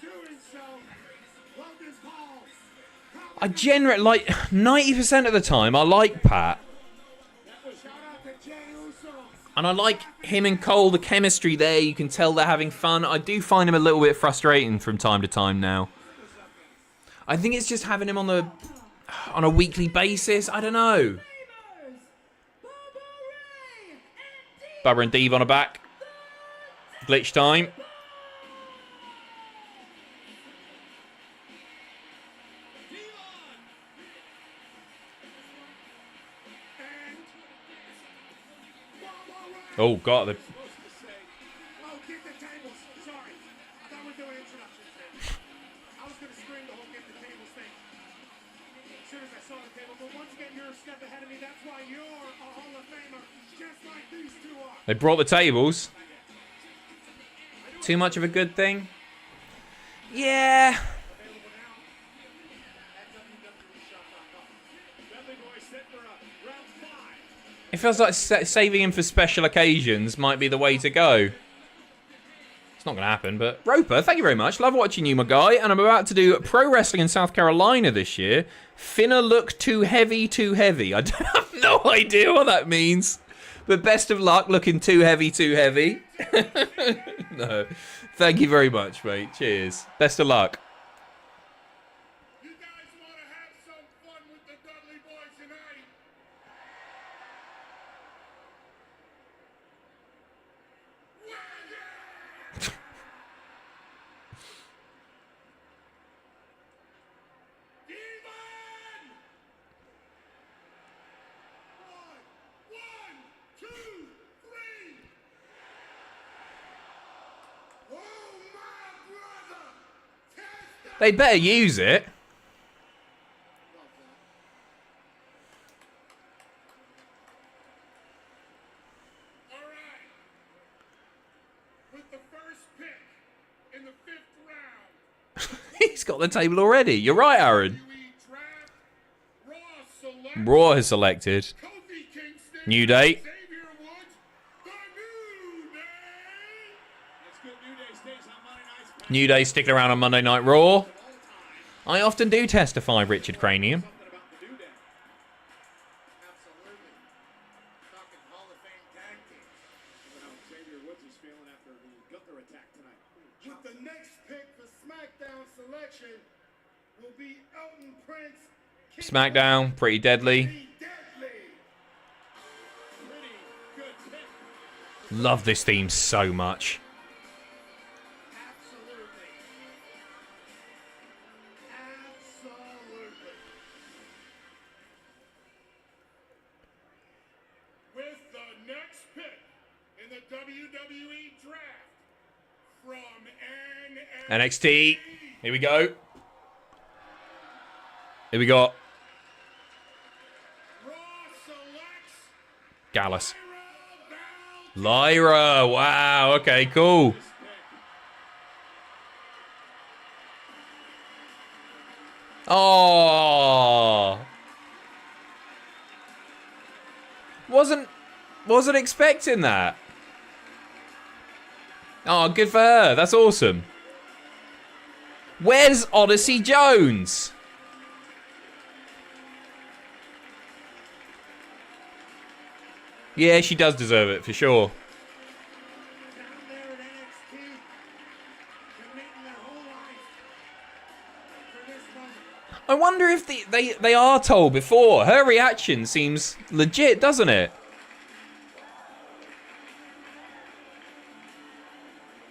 Speaker 1: I generally, like, 90% of the time, I like Pat. And I like him and Cole, the chemistry there. You can tell they're having fun. I do find him a little bit frustrating from time to time now. I think it's just having him on a weekly basis. I don't know. Bubba and Dave on a back. Glitch time. Oh, God.
Speaker 6: Oh, get the tables. Sorry. I thought we were doing introductions there. I was going to scream the whole get the tables thing as soon as I saw the table. But once again, you're a step ahead of me. That's why you're a Hall of Famer, just like these two are.
Speaker 1: They brought the tables. Too much of a good thing? Yeah. It feels like saving him for special occasions might be the way to go. It's not going to happen, but... Roper, thank you very much. Love watching you, my guy. And I'm about to do pro wrestling in South Carolina this year. Finna look too heavy, too heavy. I have no idea what that means. But best of luck looking too heavy, too heavy. No. Thank you very much, mate. Cheers. Best of luck.
Speaker 6: You guys want to have some fun with the Dudley Boys tonight? Niven! One, two, three. Oh, my brother!
Speaker 1: They better use it.
Speaker 6: All right. With the first pick in the 5th round,
Speaker 1: He's got the table already. You're right, Aaron.
Speaker 6: we draft Raw select
Speaker 1: Raw has selected.
Speaker 6: Kofi Kingston,
Speaker 1: New Day.
Speaker 6: Xavier Woods, the New Day.
Speaker 4: That's good. New Day stays on Monday nights.
Speaker 1: New Day sticking around on Monday Night Raw. I often do testify, Richard Cranium.
Speaker 4: Something about the New Day.
Speaker 6: Absolutely. Talking Hall of Fame tag team.
Speaker 4: How Xavier Woods is feeling after the Gunther attack tonight.
Speaker 6: With the next pick for SmackDown selection will be Elton Prince.
Speaker 1: SmackDown, pretty deadly.
Speaker 6: Be deadly.
Speaker 4: Pretty good pick.
Speaker 1: Love this theme so much.
Speaker 6: Absolutely. Absolutely. With the next pick in the WWE draft from
Speaker 1: NXT. Here we go. Here we got
Speaker 6: Raw selects
Speaker 1: Gallus.
Speaker 6: Lyra
Speaker 1: Lyra. Wow. Okay, cool. Oh. Wasn't expecting that. Oh, good for her. That's awesome. Where's Odyssey Jones? Yeah, she does deserve it, for sure.
Speaker 4: Down there at NXT, committing their whole life for this moment.
Speaker 1: I wonder if they are told before. Her reaction seems legit, doesn't it?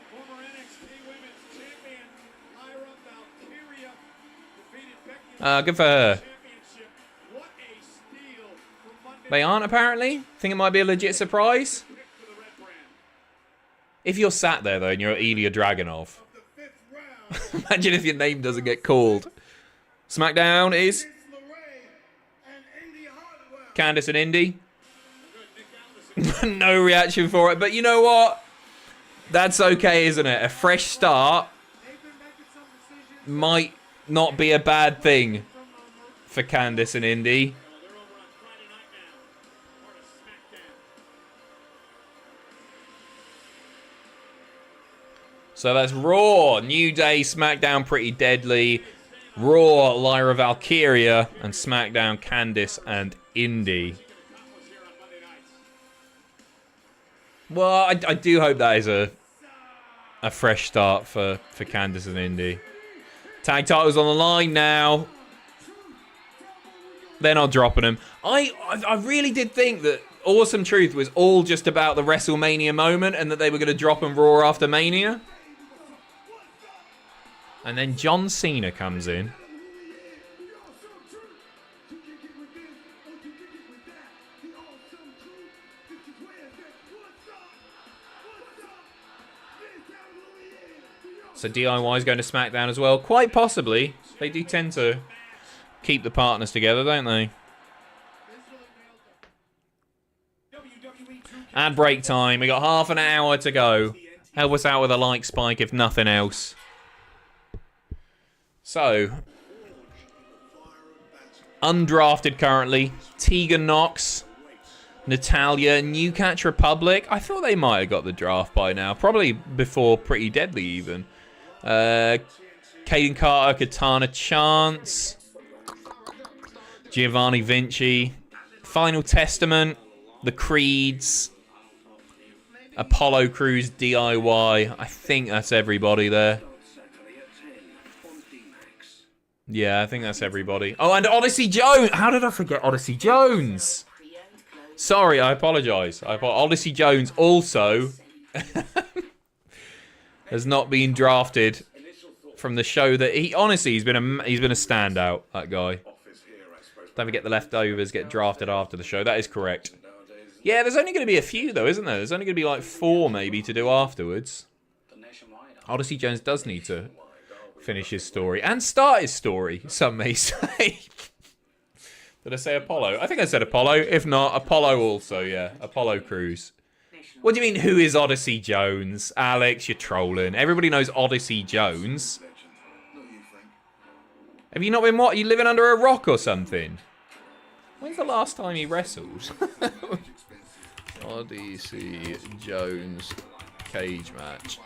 Speaker 4: Former NXT Women's Champion Lyra Valkyria defeated Becky
Speaker 1: Good for her.
Speaker 4: Championship. What a steal from Monday
Speaker 1: They aren't, apparently. Think it might be a legit surprise.
Speaker 4: pick for the Red Brand.
Speaker 1: If you're sat there, though, and you're Ilya Dragunov,
Speaker 5: The fifth round,
Speaker 1: imagine if your name doesn't get called. SmackDown is
Speaker 5: it's LeRae and Indi Hartwell.
Speaker 1: Candice and Indi. No reaction for it, but you know what? That's okay, isn't it? A fresh start
Speaker 4: They've been making some decisions
Speaker 1: might not be a bad thing for Candice and Indi.
Speaker 4: They're over on Friday night now. Part of SmackDown.
Speaker 1: So that's Raw, New Day, SmackDown, Pretty Deadly. Raw, Lyra Valkyria, and SmackDown, Candice and Indi. Well, I do hope that is a fresh start for Candice and Indi. Tag titles on the line now. They're not dropping them. I really did think that Awesome Truth was all just about the WrestleMania moment and that they were going to drop them Raw after Mania. And then John Cena comes in. So DIY is going to SmackDown as well. Quite possibly. They do tend to keep the partners together, don't they? Ad break time. We got half an hour to go. Help us out with a like spike, if nothing else. So, undrafted currently. Tegan Nox, Natalya, New Catch Republic. I thought they might have got the draft by now. Probably before Pretty Deadly even. Kaden Carter, Katana Chance, Giovanni Vinci, Final Testament, The Creeds, Apollo Crews, DIY. I think that's everybody there. Yeah, I think that's everybody. Oh, and Odyssey Jones. How did I forget Odyssey Jones? Sorry, I apologise. Odyssey Jones also has not been drafted from the show that he honestly he's been a standout. That guy. Don't forget the leftovers get drafted after the show. That is correct. Yeah, there's only going to be a few though, isn't there? There's only going to be like 4 maybe to do afterwards. Odyssey Jones does need to finish his story and start his story, some may say. Did I say Apollo? I think I said Apollo. If not, Apollo also, yeah. Apollo Crews. What do you mean, who is Odyssey Jones? Alex, you're trolling. Everybody knows Odyssey Jones. Have you not been what? Are you living under a rock or something? When's the last time he wrestled? Odyssey Jones cage match.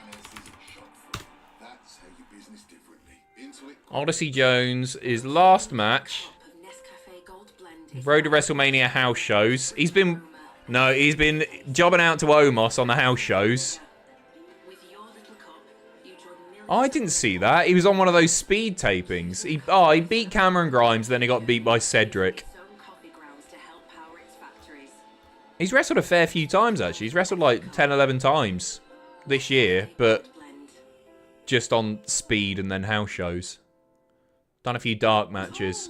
Speaker 1: Odyssey Jones' last match. Road to WrestleMania house shows. He's been jobbing out to Omos on the house shows. Oh, I didn't see that. He was on one of those speed tapings. He beat Cameron Grimes, then he got beat by Cedric. He's wrestled a fair few times, actually. He's wrestled like 10, 11 times this year, but just on speed and then house shows. Done a few dark matches.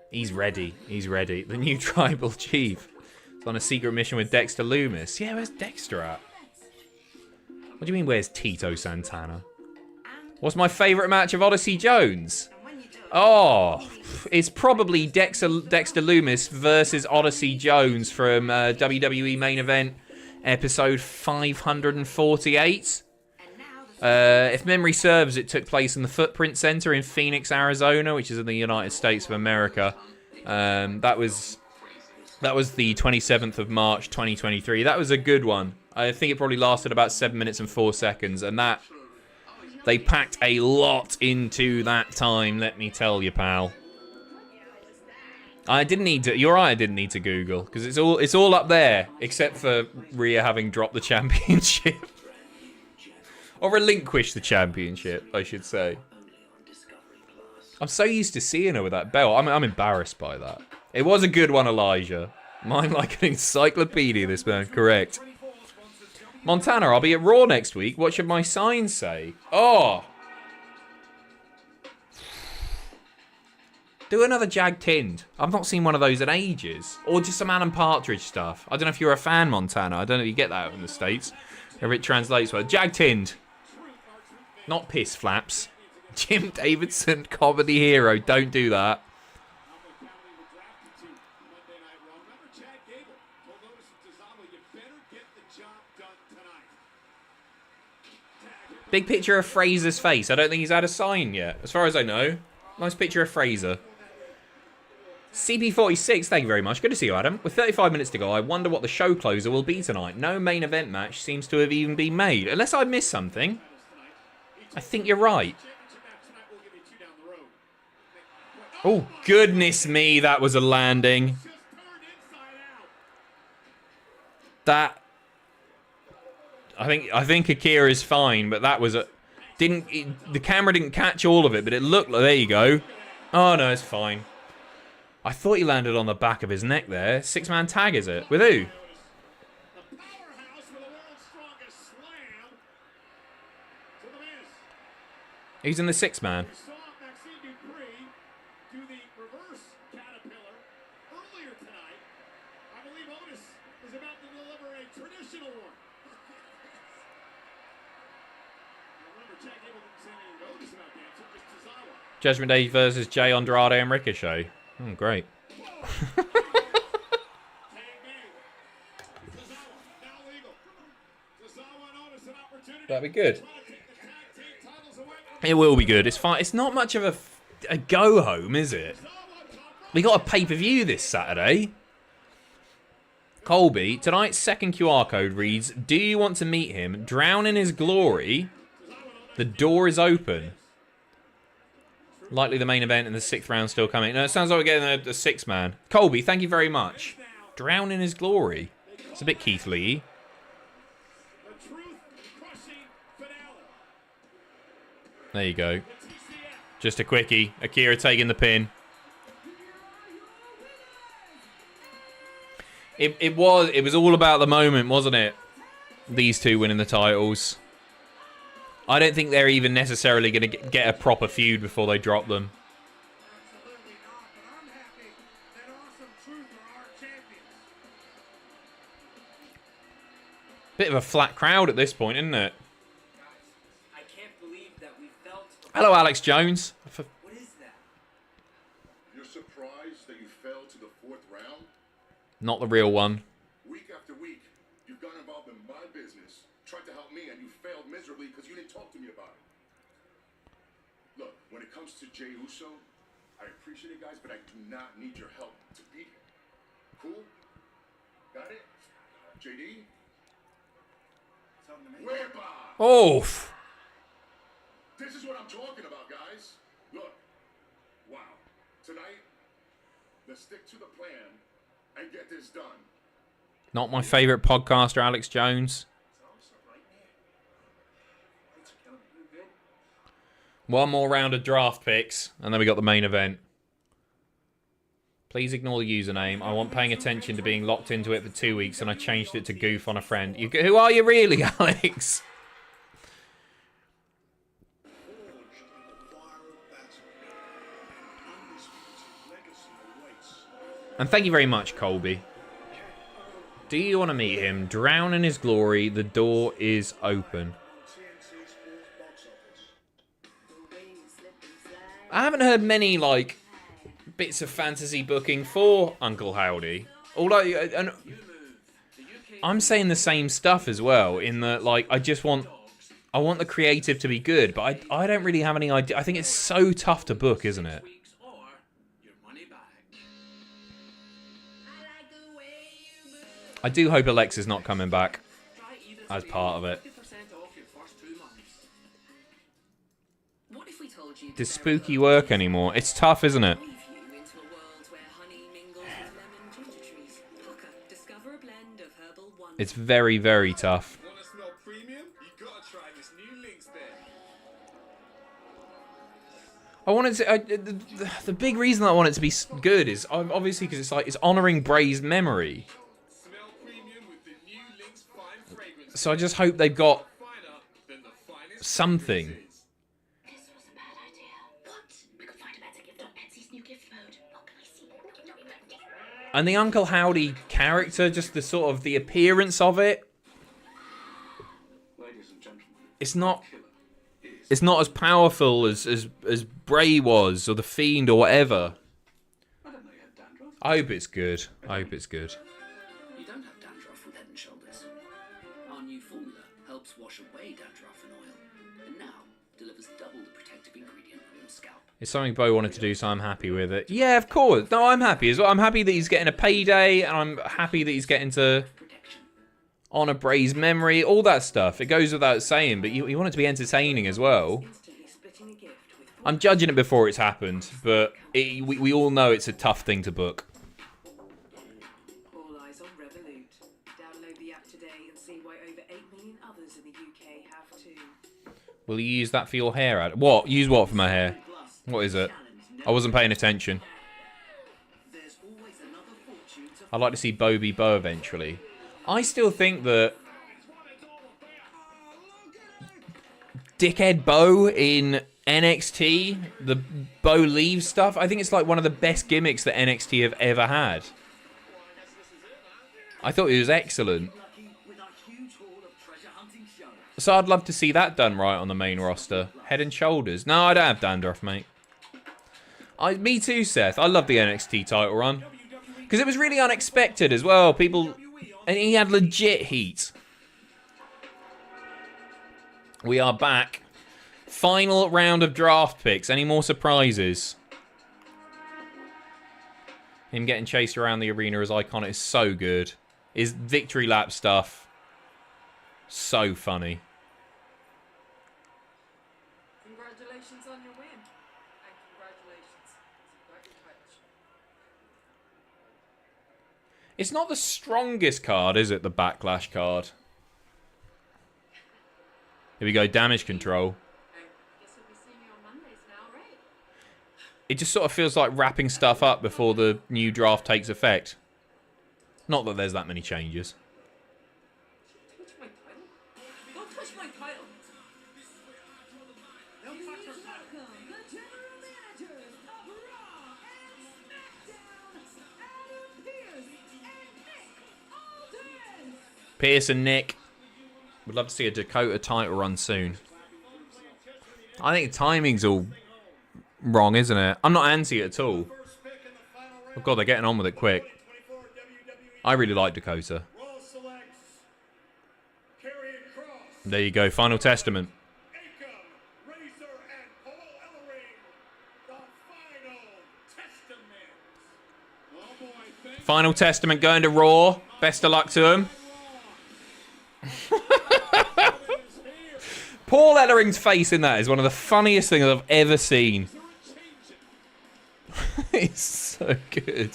Speaker 1: He's ready. He's ready. The new tribal chief. He's on a secret mission with Dexter Loomis. Yeah, where's Dexter at? What do you mean, where's Tito Santana? What's my favourite match of Odyssey Jones? Oh, it's probably Dexter Loomis versus Odyssey Jones from WWE Main Event, episode 548. If memory serves, it took place in the Footprint Center in Phoenix, Arizona, which is in the United States of America. That was the 27th of March, 2023. That was a good one. I think it probably lasted about 7 minutes and 4 seconds, and that they packed a lot into that time. Let me tell you, pal. I didn't need to. You're right. I didn't need to Google because it's all up there except for Rhea having dropped the championship or relinquished the championship, I should say. I'm so used to seeing her with that belt. I'm embarrassed by that. It was a good one, Elijah. Mine like an encyclopedia. This man, correct. Montana, I'll be at Raw next week. What should my sign say? Oh. Do another Jag Tinned. I've not seen one of those in ages. Or just some Alan Partridge stuff. I don't know if you're a fan, Montana. I don't know if you get that in the States. If it translates well. Jag Tinned. Not piss flaps. Jim Davidson, comedy hero. Don't do that. Big picture of Fraser's face. I don't think he's had a sign yet. As far as I know. Nice picture of Fraser. CP46, thank you very much. Good to see you, Adam. With 35 minutes to go, I wonder what the show closer will be tonight. No main event match seems to have even been made. Unless I missed something. I think you're right. Oh, goodness me, that was a landing. That... I think Akira's fine, but that was a... the camera didn't catch all of it, but it looked like... There you go. Oh, no, it's fine. I thought he landed on the back of his neck there. 6-man tag, is it? With who? Who's in the 6-man? Judgment Day versus Jay Andrade and Ricochet. Oh, great. That'd be good. It will be good. It's fine. It's not much of a go home, is it? We got a pay-per-view this Saturday. Colby, tonight's second QR code reads, "Do you want to meet him? Drown in his glory. The door is open." Likely the main event in the 6th round still coming. No, it sounds like we're getting a 6-man. Colby, thank you very much. Drown in his glory. It's a bit Keith Lee. There you go. Just a quickie. Akira taking the pin. It was all about the moment, wasn't it? These two winning the titles. I don't think they're even necessarily going to get a proper feud before they drop them. Bit of a flat crowd at this point, isn't it? Hello, Alex Jones.
Speaker 5: What is that? You're surprised that you fell to the 4th round?
Speaker 1: Not the real one.
Speaker 5: Week after week, you've got involved in my business, tried to help me, and you failed miserably because you didn't talk to me about it. Look, when it comes to Jey Uso, I appreciate it, guys, but I do not need your help to beat him. Cool? Got it? JD? Where, Bob?
Speaker 1: Oh.
Speaker 5: This is what I'm talking about, guys. Look. Wow. Tonight, let's stick to the plan and get this done.
Speaker 1: Not my favourite podcaster, Alex Jones. One more round of draft picks, and then we got the main event. Please ignore the username. I want paying attention to being locked into it for 2 weeks, and I changed it to goof on a friend. Who are you really, Alex? And thank you very much, Colby. Do you want to meet him? Drown in his glory. The door is open. I haven't heard many, like, bits of fantasy booking for Uncle Howdy. Although, I'm saying the same stuff as well, in that, like, I I want the creative to be good, but I don't really have any idea. I think it's so tough to book, isn't it? I do hope Alexa's not coming back as part of it. Does Spooky work anymore? It's tough, isn't it? It's very, very tough. I wanted to. The big reason I want it to be good is obviously because it's honouring Bray's memory. So I just hope they've got something. And the Uncle Howdy character, just the sort of the appearance of it, it's not as powerful as Bray was, or the Fiend, or whatever. I hope it's good. I hope it's good.
Speaker 10: You don't have dandruff with Head and Shoulders. Our new formula helps wash away dandruff and oil, and now delivers double the protective ingredient on your scalp.
Speaker 1: It's something Bo wanted to do, so I'm happy with it. Yeah, of course. No, I'm happy as well. I'm happy that he's getting a payday, and I'm happy that he's getting to honour Bray's memory, all that stuff. It goes without saying, but you want it to be entertaining as well. I'm judging it before it's happened, but we all know it's a tough thing to book.
Speaker 9: All eyes on Revolut. Download the app today and see why over 8 million others in the UK have too.
Speaker 1: Will you use that for your hair, Ad? What? Use what for my hair? What is it? I wasn't paying attention. I'd like to see Bo be Bo eventually. I still think that Dickhead Bo in NXT, the Bo leave stuff, I think it's like one of the best gimmicks that NXT have ever had. I thought it was excellent. So I'd love to see that done right on the main roster. Head and Shoulders. No, I don't have dandruff, mate. Me too, Seth. I love the NXT title run. Because it was really unexpected as well. People... And he had legit heat. We are back. Final round of draft picks. Any more surprises? Him getting chased around the arena as iconic is so good. His victory lap stuff. So funny.
Speaker 2: Congratulations on your win. And congratulations.
Speaker 1: It's not the strongest card, is it? The Backlash card. Here we go. Damage control. It just sort of feels like wrapping stuff up before the new draft takes effect. Not that there's that many changes.
Speaker 2: Don't touch my title.
Speaker 1: Pierce and Nick. Would love to see a Dakota title run soon. I think the timing's all wrong, isn't it? I'm not anti it at all. Oh god, they're getting on with it quick. I really like Dakota. There you go, Final Testament. Final Testament going to Raw. Best of luck to him. Paul Ellering's face in that is one of the funniest things I've ever seen. It's so good.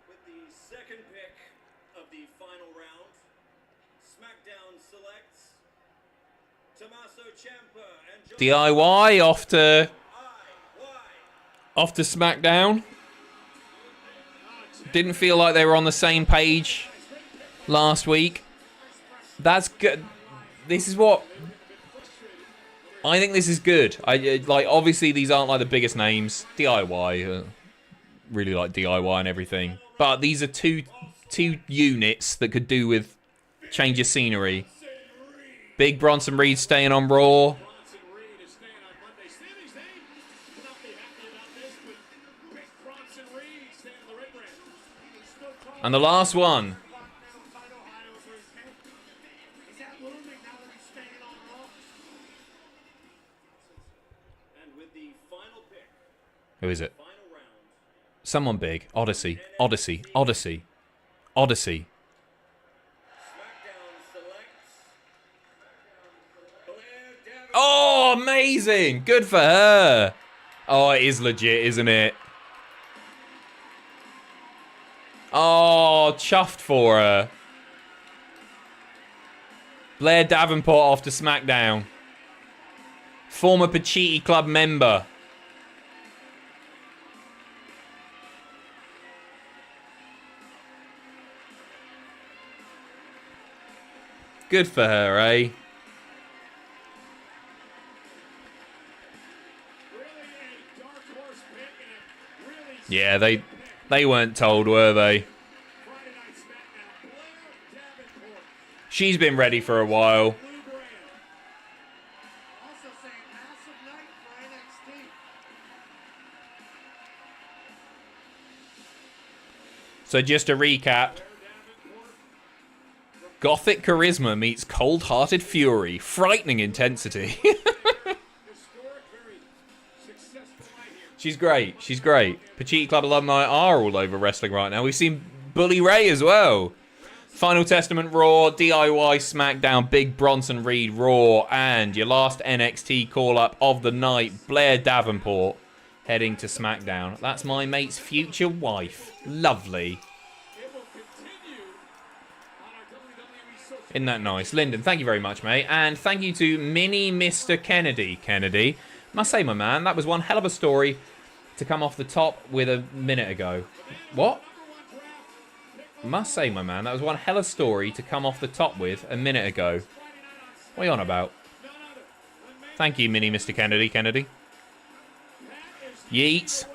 Speaker 4: With the second pick of the final round, SmackDown selects Tommaso Ciampa and
Speaker 1: DIY off to SmackDown. Didn't feel like they were on the same page last week. That's good. This is what I think. This is good. Like, obviously these aren't like the biggest names. DIY, really like DIY and everything. But these are two units that could do with change of scenery. Big Bronson Reed staying on Raw. And the last one. Who is it? Someone big. Odyssey. Odyssey. Odyssey. Odyssey. Oh, amazing. Good for her. Oh, it is legit, isn't it? Oh, chuffed for her. Blair Davenport off to SmackDown. Former Pacitti Club member. Good for her, eh? Yeah, they weren't told, were they? She's been ready for a while. So just to recap, Gothic charisma meets cold-hearted fury, frightening intensity. She's great. She's great. Pacitti Club alumni are all over wrestling right now. We've seen Bully Ray as well. Final Testament Raw, DIY SmackDown, Big Bronson Reed Raw, and your last NXT call-up of the night, Blair Davenport, heading to SmackDown. That's my mate's future wife. Lovely. Isn't that nice? Lyndon, thank you very much, mate. And thank you to Mini Mr. Kennedy. Must say, my man, that was one hell of a story to come off the top with a minute ago. What? Must say, my man, that was one hell of a story to come off the top with a minute ago. What are you on about? Thank you, Mini Mr. Kennedy. Yeet.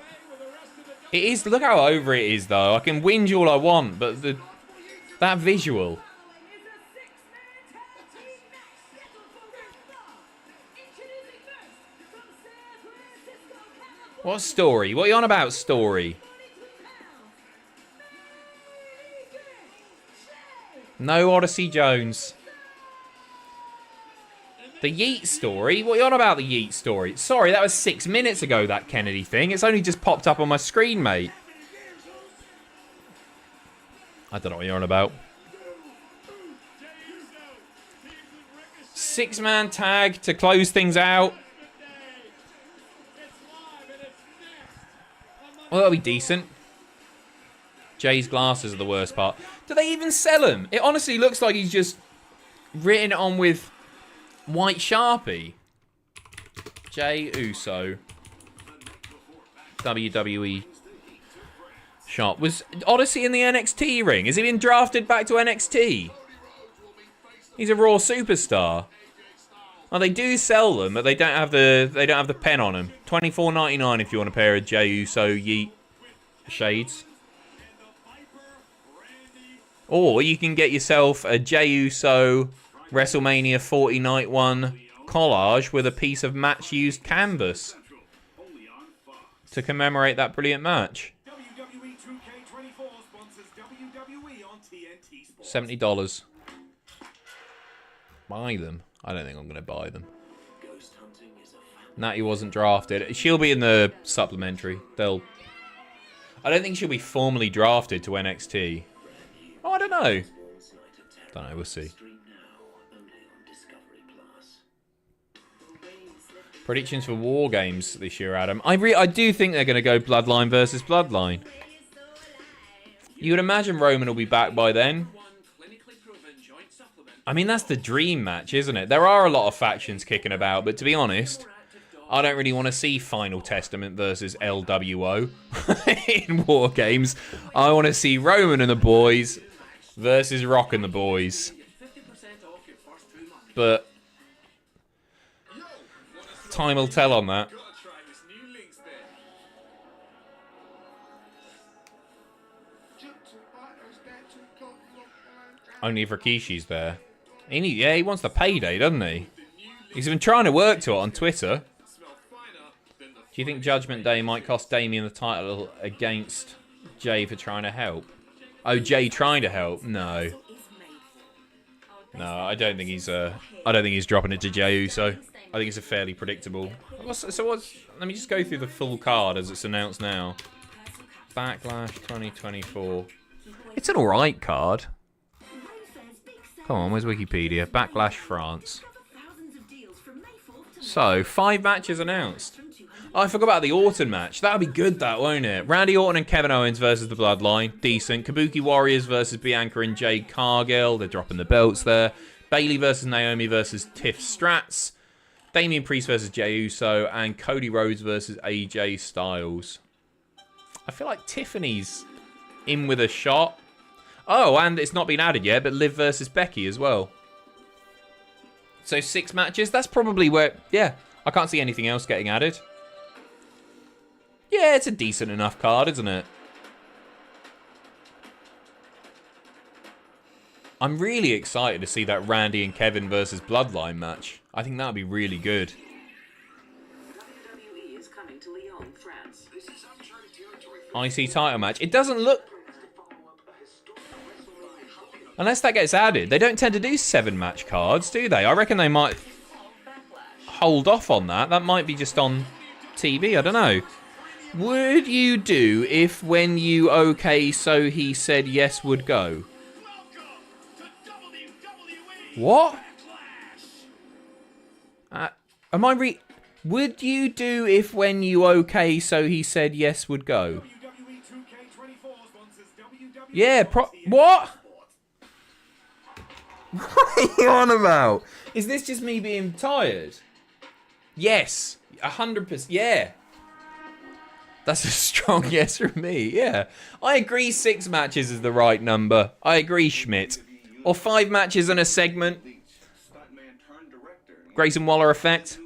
Speaker 1: It is, look how over it is, though. I can whinge all I want, but that visual. What story? What are you on about, story? No Odyssey Jones. The Yeet story? What are you on about, the Yeet story? Sorry, that was 6 minutes ago, that Kennedy thing. It's only just popped up on my screen, mate. I don't know what you're on about. 6-man tag to close things out. Well, that'll be decent. Jay's glasses are the worst part. Do they even sell them? It honestly looks like he's just written it on with white Sharpie. Jay Uso. WWE shop. Was Odyssey in the NXT ring? Has he been drafted back to NXT? He's a Raw superstar. Well, they do sell them, but they don't have the pen on them. $24.99 if you want a pair of Jey Uso Yeet shades. Or you can get yourself a Jey Uso WrestleMania 40 Night 1 collage with a piece of match-used canvas to commemorate that brilliant match. $70. Buy them. I don't think I'm going to buy them. Natty wasn't drafted. She'll be in the supplementary. I don't think she'll be formally drafted to NXT. Oh, I don't know. Don't know. We'll see. Predictions for War Games this year, Adam. I do think they're going to go Bloodline versus Bloodline. You would imagine Roman will be back by then. I mean, that's the dream match, isn't it? There are a lot of factions kicking about, but to be honest, I don't really want to see Final Testament versus LWO in War Games. I want to see Roman and the boys versus Rock and the boys. But time will tell on that. Only if Rikishi's there. He wants the payday, doesn't he? He's been trying to work to it on Twitter. Do you think Judgment Day might cost Damien the title against Jay for trying to help? Oh, Jay trying to help? No. No, I don't think he's dropping it to Jey Uso. I think it's a fairly predictable. Let me just go through the full card as it's announced now. Backlash 2024. It's an alright card. Come on, where's Wikipedia? Backlash France. So, 5 matches announced. Oh, I forgot about the Orton match. That'll be good, that, won't it? Randy Orton and Kevin Owens versus the Bloodline. Decent. Kabuki Warriors versus Bianca and Jade Cargill. They're dropping the belts there. Bayley versus Naomi versus Tiff Strats. Damian Priest versus Jey Uso. And Cody Rhodes versus AJ Styles. I feel like Tiffany's in with a shot. Oh, and it's not been added yet, but Liv versus Becky as well. So 6 matches. That's probably where... Yeah, I can't see anything else getting added. Yeah, it's a decent enough card, isn't it? I'm really excited to see that Randy and Kevin versus Bloodline match. I think that would be really good.
Speaker 10: WWE is coming to Lyon, France.
Speaker 1: IC title match. It doesn't look... Unless that gets added. They don't tend to do 7-match cards, do they? I reckon they might hold off on that. That might be just on TV. I don't know. Would you do if when you okay so he said yes would go? What? Would you do if when you okay so he said yes would go? Yeah, what? What are you on about? Is this just me being tired? Yes. 100%. Yeah. That's a strong yes from me. Yeah. I agree 6 matches is the right number. I agree, Schmidt. Or 5 matches and a segment. Grayson Waller effect.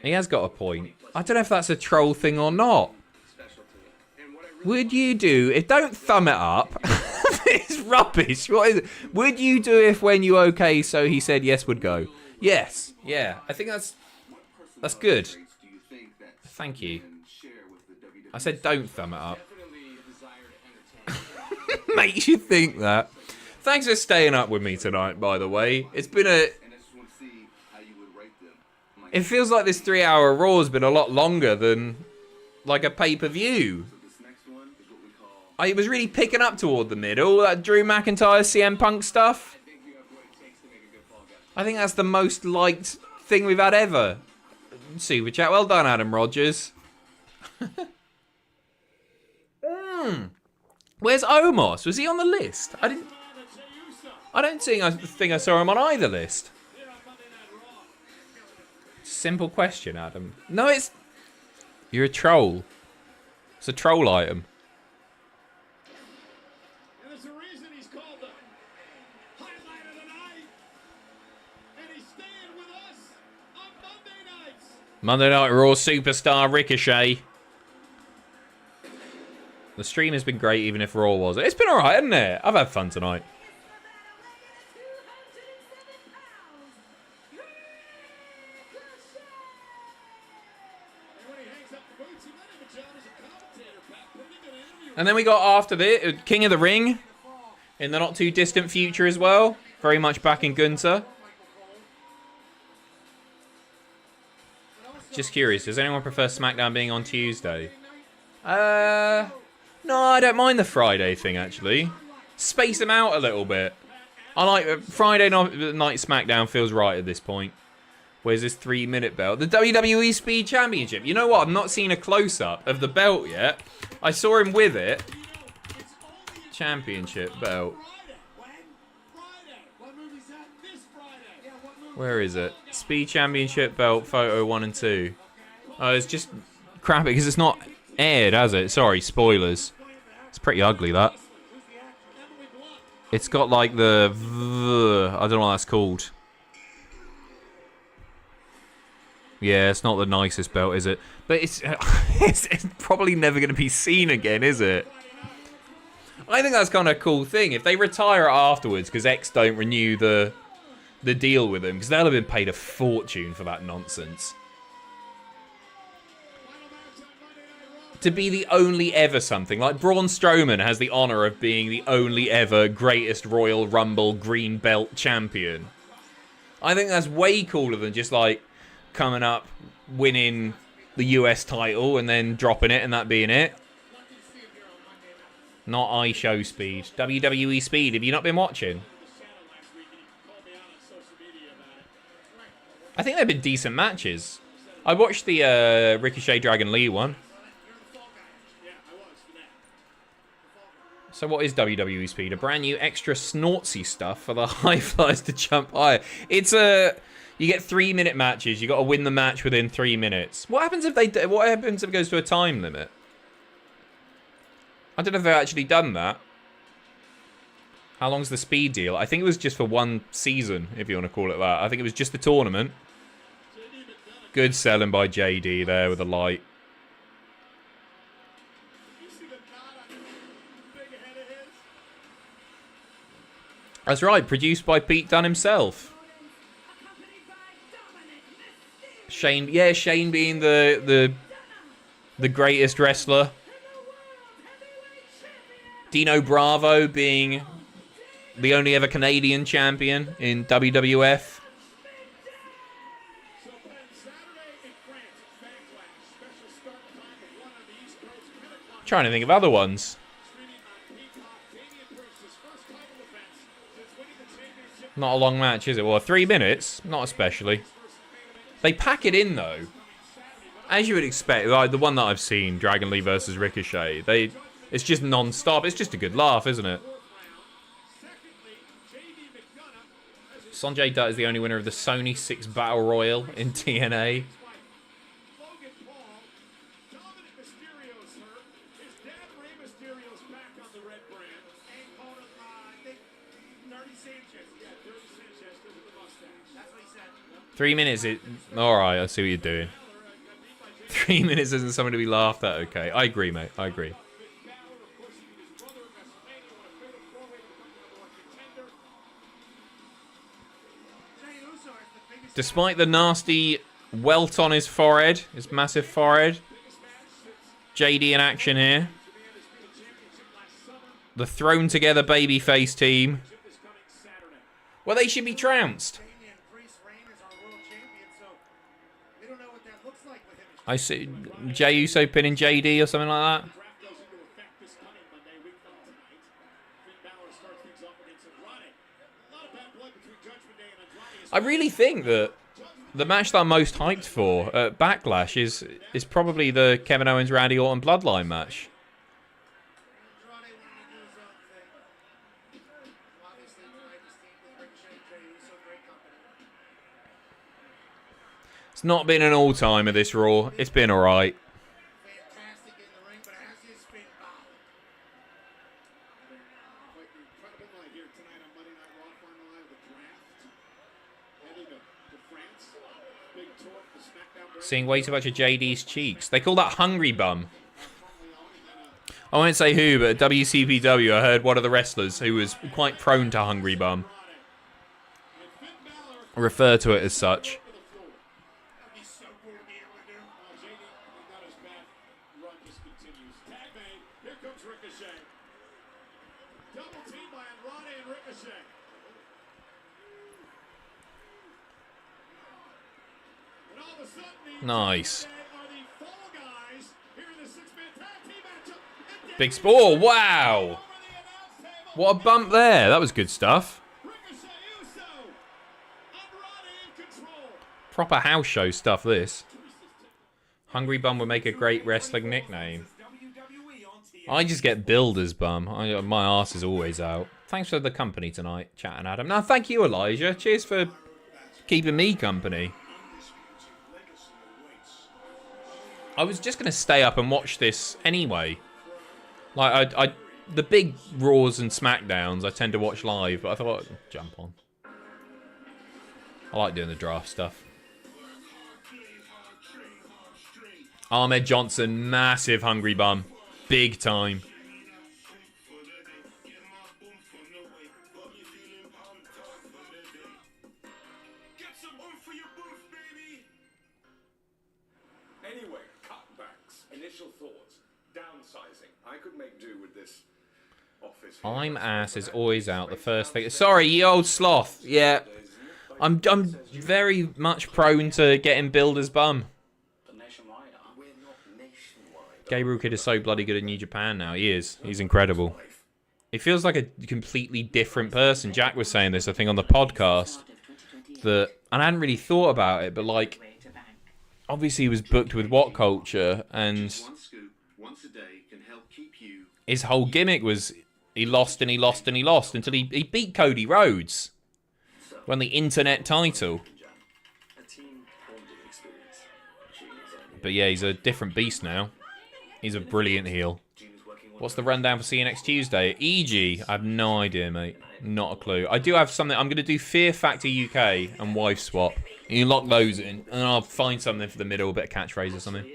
Speaker 1: He has got a point. I don't know if that's a troll thing or not. Would you do... Don't thumb it up. It's rubbish. What is it? Would you do if when you okay so he said yes would go? Yes. Yeah. I think that's good. Thank you. I said don't thumb it up. Makes you think that. Thanks for staying up with me tonight, by the way. It's been a... It feels like this 3-hour Raw has been a lot longer than like a pay-per-view. It was really picking up toward the middle. That Drew McIntyre, CM Punk stuff. I think that's the most liked thing we've had ever. Super chat. Well done, Adam Rogers. Where's Omos? Was he on the list? I don't think I saw him on either list. Simple question, Adam. No, it's... You're a troll. It's a troll item.
Speaker 4: There's a reason he's called the highlight of the night. And he's staying with us on Monday nights.
Speaker 1: Monday Night Raw superstar Ricochet. The stream has been great, even if Raw was. It's been alright, hasn't it? I've had fun tonight. And then we got after this, King of the Ring. In the not too distant future as well. Very much back in Gunther. Just curious, does anyone prefer SmackDown being on Tuesday? No, I don't mind the Friday thing, actually. Space them out a little bit. I like Friday night SmackDown feels right at this point. Where's this 3-minute belt? The WWE Speed Championship. You know what? I've not seen a close-up of the belt yet. I saw him with it. Championship belt. Where is it? Speed Championship belt, photo 1 and 2. Oh, it's just crappy because it's not aired, has it? Sorry, spoilers. It's pretty ugly, that. It's got like the... I don't know what that's called. Yeah, it's not the nicest belt, is it? But it's probably never going to be seen again, is it? I think that's kind of a cool thing. If they retire it afterwards, because X don't renew the deal with them, because they'll have been paid a fortune for that nonsense. to be the only ever something. Like, Braun Strowman has the honor of being the only ever greatest Royal Rumble green belt champion. I think that's way cooler than just, like, coming up, winning the US title, and then dropping it, and that being it. Not iShow speed. WWE speed. Have you not been watching? I think they've been decent matches. I watched the Ricochet Dragon Lee one. So what is WWE Speed? A brand new extra snortsy stuff for the high flyers to jump higher. It's a... You get 3-minute matches. You got to win the match within 3 minutes. What happens if it goes to a time limit? I don't know if they've actually done that. How long's the speed deal? I think it was just for 1 season, if you want to call it that. I think it was just the tournament. Good selling by JD there with the light. That's right, produced by Pete Dunne himself. Shane, yeah, Shane being the greatest wrestler. Dino Bravo being the only ever Canadian champion in WWF. Trying to think of other ones. Not a long match, is it? Well, 3 minutes, not especially. They pack it in though, as you would expect. Like the one that I've seen, Dragon Lee versus Ricochet. It's just non-stop. It's just a good laugh, isn't it? Sanjay Dutt is the only winner of the Sony 6 Battle Royal in TNA. Three minutes, alright, I see what you're doing. 3 minutes isn't something to be laughed at, okay. I agree, mate, I agree. Despite the nasty welt on his forehead, his massive forehead, JD in action here. The thrown together babyface team. Well, they should be trounced. I see Jey Uso pinning JD or something like that. I really think that the match that I'm most hyped for at Backlash is probably the Kevin Owens Randy Orton Bloodline match. It's not been an all-timer, this Raw. It's been alright. Seeing way too much of JD's cheeks. They call that Hungry Bum. I won't say who, but at WCPW I heard one of the wrestlers who was quite prone to Hungry Bum refer to it as such. Nice. Big sport. Wow. What a bump there. That was good stuff. Proper house show stuff, this. Hungry Bum would make a great wrestling nickname. I just get billed as Bum. My arse is always out. Thanks for the company tonight, Chat and Adam. Now, thank you, Elijah. Cheers for keeping me company. I was just going to stay up and watch this anyway. Like, the big Raws and SmackDowns I tend to watch live, but I thought I'd jump on. I like doing the draft stuff. Ahmed Johnson, massive Hungry Bum. Big time.
Speaker 4: Anyway, cutbacks. Initial thoughts.
Speaker 5: I could make do with this office.
Speaker 1: I'm ass is always out. The first thing. Sorry, you old sloth. Yeah. I'm very much prone to getting Builder's bum. Gabriel Kidd is so bloody good at New Japan now. He is. He's incredible. He feels like a completely different person. Jack was saying this, I think, on the podcast. And I hadn't really thought about it, but like, obviously he was booked with What Culture, and his whole gimmick was he lost and he lost and he lost until he beat Cody Rhodes. Won the internet title. But yeah, he's a different beast now. He's a brilliant heel. What's the rundown for CNX Tuesday? EG, I have no idea, mate. Not a clue. I do have something. I'm going to do Fear Factor UK and Wife Swap. You lock those in, and I'll find something for the middle, a bit of catchphrase or something.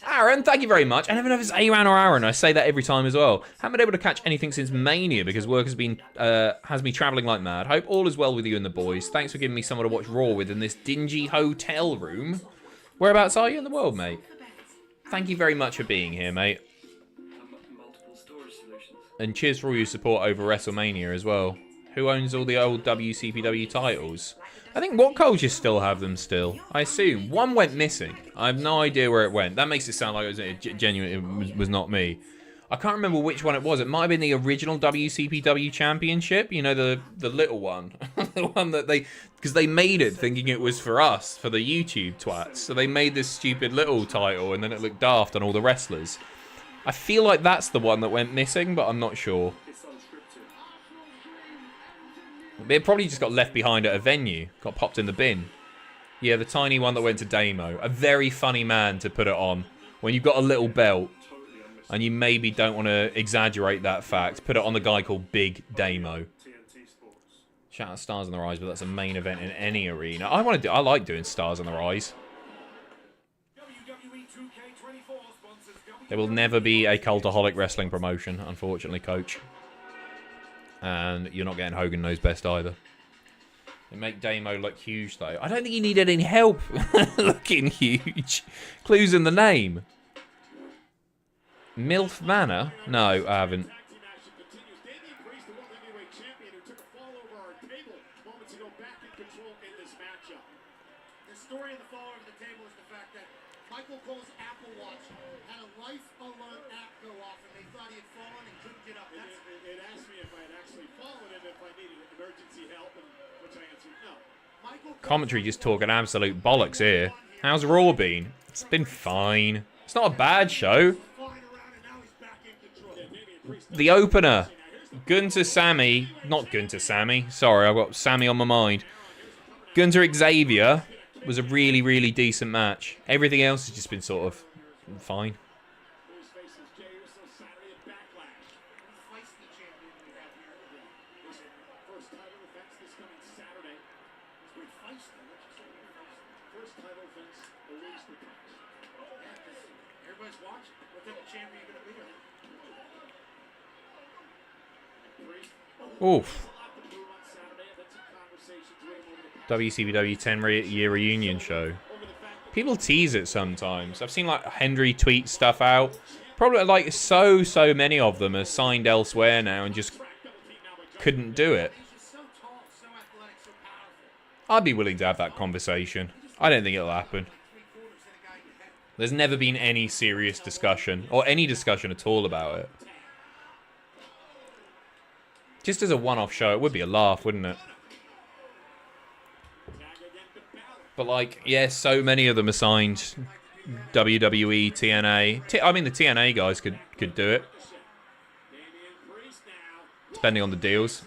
Speaker 1: Aaron, thank you very much. I never know if it's Aaron or Aaron. I say that every time as well. Haven't been able to catch anything since Mania because work has me travelling like mad. Hope all is well with you and the boys. Thanks for giving me someone to watch Raw with in this dingy hotel room. Whereabouts are you in the world, mate? Thank you very much for being here, mate. And cheers for all your support over WrestleMania as well. Who owns all the old WCPW titles? I think What Culture still have them still. I assume. One went missing. I have no idea where it went. That makes it sound like it was genuine. It was not me. I can't remember which one it was. It might have been the original WCPW Championship. You know, the little one. The one that because they made it thinking it was for us, for the YouTube twats. So they made this stupid little title and then it looked daft on all the wrestlers. I feel like that's the one that went missing, but I'm not sure. It probably just got left behind at a venue. Got popped in the bin. Yeah, the tiny one that went to Damo. A very funny man to put it on. When you've got a little belt, and you maybe don't want to exaggerate that fact, put it on the guy called Big Damo. Shout out Stars on the Rise, but that's a main event in any arena. I like doing Stars on the Rise. There will never be a cultaholic wrestling promotion, unfortunately, Coach. And you're not getting Hogan Knows Best either. They make Damo look huge, though. I don't think he needed any help looking huge. Clues in the name. MILF Manor? No, I haven't. Commentary just talking absolute bollocks here. How's Raw been? It's been fine. It's not a bad show. The opener. Gunther Sammy. Not Gunther Sammy. Sorry, I've got Sammy on my mind. Gunther Xavier was a really, really decent match. Everything else has just been sort of fine. Oof. WCW 10-year reunion show. People tease it sometimes. I've seen like Henry tweet stuff out. Probably like so many of them are signed elsewhere now and just couldn't do it. I'd be willing to have that conversation. I don't think it'll happen. There's never been any serious discussion or any discussion at all about it. Just as a one-off show, it would be a laugh, wouldn't it? But like, yeah, so many of them are signed WWE, TNA. I mean, the TNA guys could do it. Depending on the deals.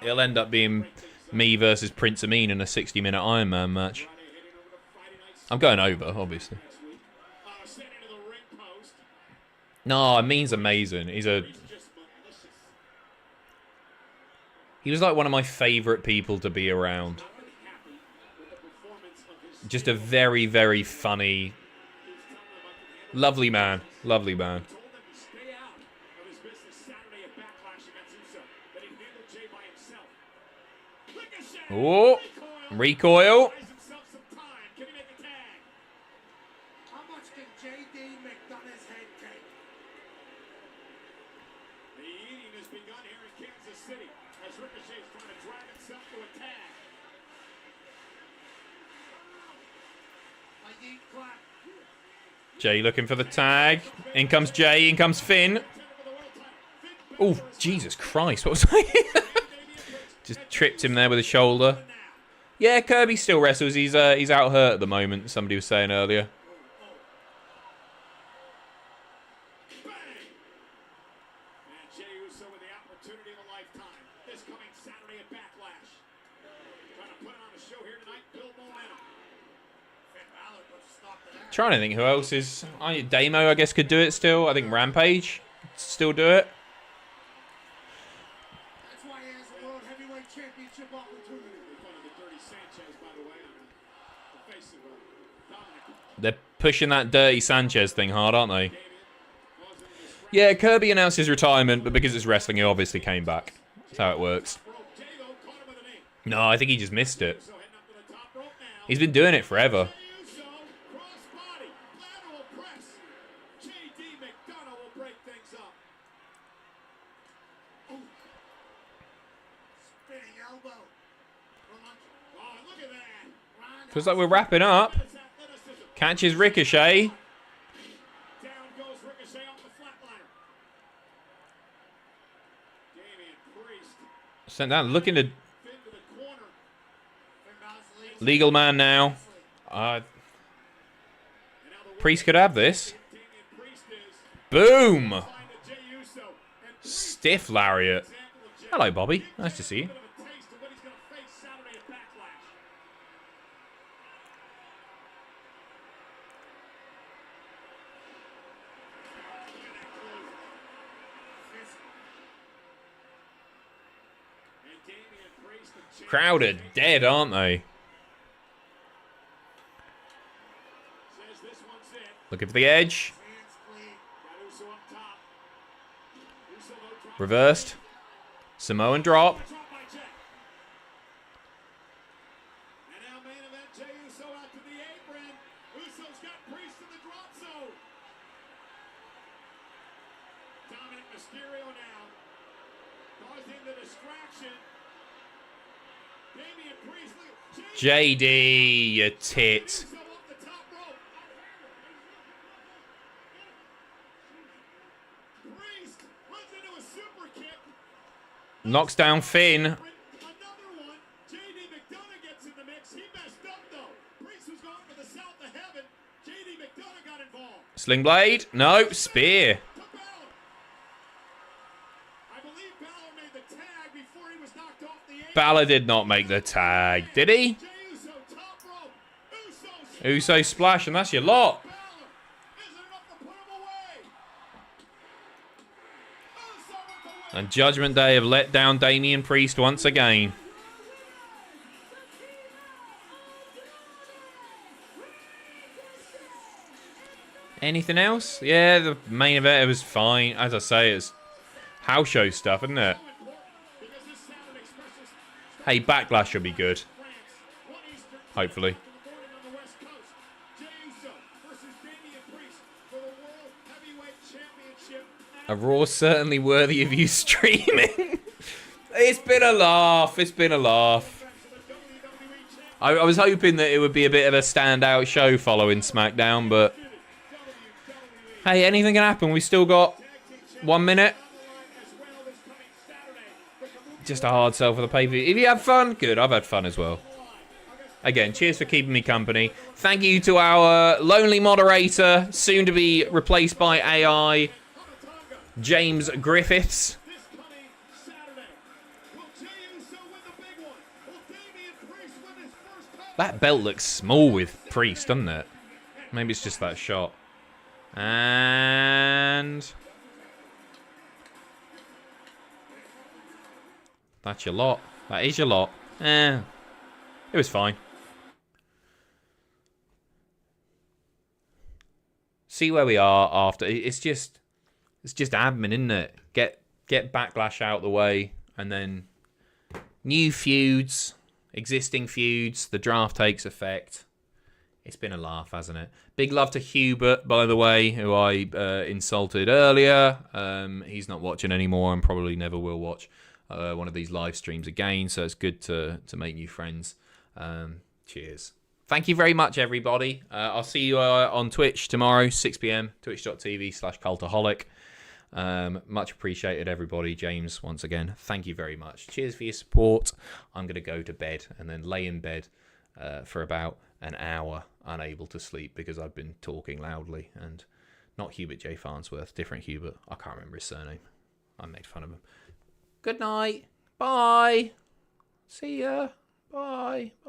Speaker 1: It'll end up being me versus Prince Amin in a 60-minute Iron Man match. I'm going over, obviously. No, Amin's amazing. He was like one of my favourite people to be around. Just a very, very funny, lovely man. Lovely man. Oh, recoil.
Speaker 6: much can JD McDonough's head take?
Speaker 4: The eating has begun here in Kansas City as Ricochet's trying to drag himself to a tag.
Speaker 6: I need clap.
Speaker 1: Jay looking for the tag. In comes Jay. In comes Finn. Oh, Jesus Christ. What was I? Just tripped him there with his shoulder. Yeah, Kirby still wrestles. He's out hurt at the moment, somebody was saying earlier.
Speaker 4: Bang! And Jey Uso with the opportunity of a lifetime. This coming Saturday at Backlash. Trying to put on a show here tonight, build momentum. Finn Balor puts a stop to that.
Speaker 1: Trying to think who else is... Damo, I guess, could do it still. I think Rampage still do it.
Speaker 6: That's why he has a World Heavyweight Championship opportunity.
Speaker 4: One of the Dirty Sanchez, by the way, on the face of Dominic.
Speaker 1: They're pushing that Dirty Sanchez thing hard, aren't they? Yeah, Kirby announced his retirement, but because it's wrestling, he obviously came back. That's how it works. No, I think he just missed it. He's been doing it forever.
Speaker 4: Uso, crossbody, lateral press. JD McDonough will break things up.
Speaker 6: Spinning elbow.
Speaker 4: Oh, look at that.
Speaker 1: Feels like we're wrapping up. Catches Ricochet.
Speaker 4: Down goes Ricochet off the flatliner. Damian Priest.
Speaker 1: Sent down, looking to...
Speaker 4: Finn to the corner.
Speaker 1: Legal man now. Priest could have this.
Speaker 4: Damian Priest is
Speaker 1: Boom!
Speaker 4: behind the Jey Uso. And
Speaker 1: Stiff lariat. Hello, Bobby. Nice to see you.
Speaker 4: bit of a taste of what he's going to face Saturday at Backlash. And Damian Priest, the champ,
Speaker 1: Crowd are dead, aren't they?
Speaker 4: says this one's it.
Speaker 1: Looking for the edge.
Speaker 6: Hands clean.
Speaker 4: Got Uso up top. Uso low drop.
Speaker 1: Reversed. Samoan drop.
Speaker 4: Drop by Jey. And now main event, Jey Uso out to the apron. Uso's got Priest in the drop zone. Dominic Mysterio now. Causing the distraction. Damian Priest.
Speaker 1: JD, you tit.
Speaker 4: Uso up the top rope. Priest runs into a super kick.
Speaker 1: Knocks down Finn.
Speaker 4: Another one. JD McDonough gets in the mix. He messed up though. Priest was going for the south of heaven. JD McDonough got involved.
Speaker 1: Sling blade. No, spear.
Speaker 4: To Balor. I believe Balor made the tag before he was knocked off the apron.
Speaker 1: Balor did not make the tag, did he?
Speaker 4: Jey Uso top rope.
Speaker 1: Uso splash, and that's your lot.
Speaker 4: Balor. Isn't enough to put him away. Uso with the win.
Speaker 1: And Judgment Day have let down Damian Priest once again. Anything else? Yeah, the main event, it was fine. As I say, it's house show stuff, isn't it?
Speaker 4: Because this Saturday expresses
Speaker 1: Hey, Backlash should be good.
Speaker 4: France. 1 Eastern.
Speaker 1: Hopefully.
Speaker 4: In the morning on the West Coast. Jey Uso versus Damian Priest for the World Heavyweight Championship.
Speaker 1: A Raw certainly worthy of you streaming. It's been a laugh. It's been a laugh. I was hoping that it would be a bit of a standout show following SmackDown, but hey, anything can happen. We still got 1 minute. Just a hard sell for the pay-per-view. If you have fun, good. I've had fun as well. Again, cheers for keeping me company. Thank you to our lonely moderator, soon to be replaced by AI, James Griffiths.
Speaker 4: This coming Saturday. Will Jey Uso win the big one? Will Damian Priest win his first title?
Speaker 1: That belt looks small with Priest, doesn't it? Maybe it's just that shot. And that's your lot. That is your lot. It was fine. See where we are after. It's just admin, isn't it? Get Backlash out the way, and then new feuds, existing feuds. The draft takes effect. It's been a laugh, hasn't it? Big love to Hubert, by the way, who I insulted earlier. He's not watching anymore and probably never will watch one of these live streams again. So it's good to make new friends. Cheers. Thank you very much, everybody. I'll see you on Twitch tomorrow, 6 p.m, twitch.tv/cultaholic. Much appreciated, everybody. James, once again, thank you very much. Cheers for your support. I'm going to go to bed and then lay in bed for about an hour, unable to sleep because I've been talking loudly. And not Hubert J. Farnsworth, different Hubert. I can't remember his surname. I made fun of him. Good night. Bye. See ya. Bye. Bye.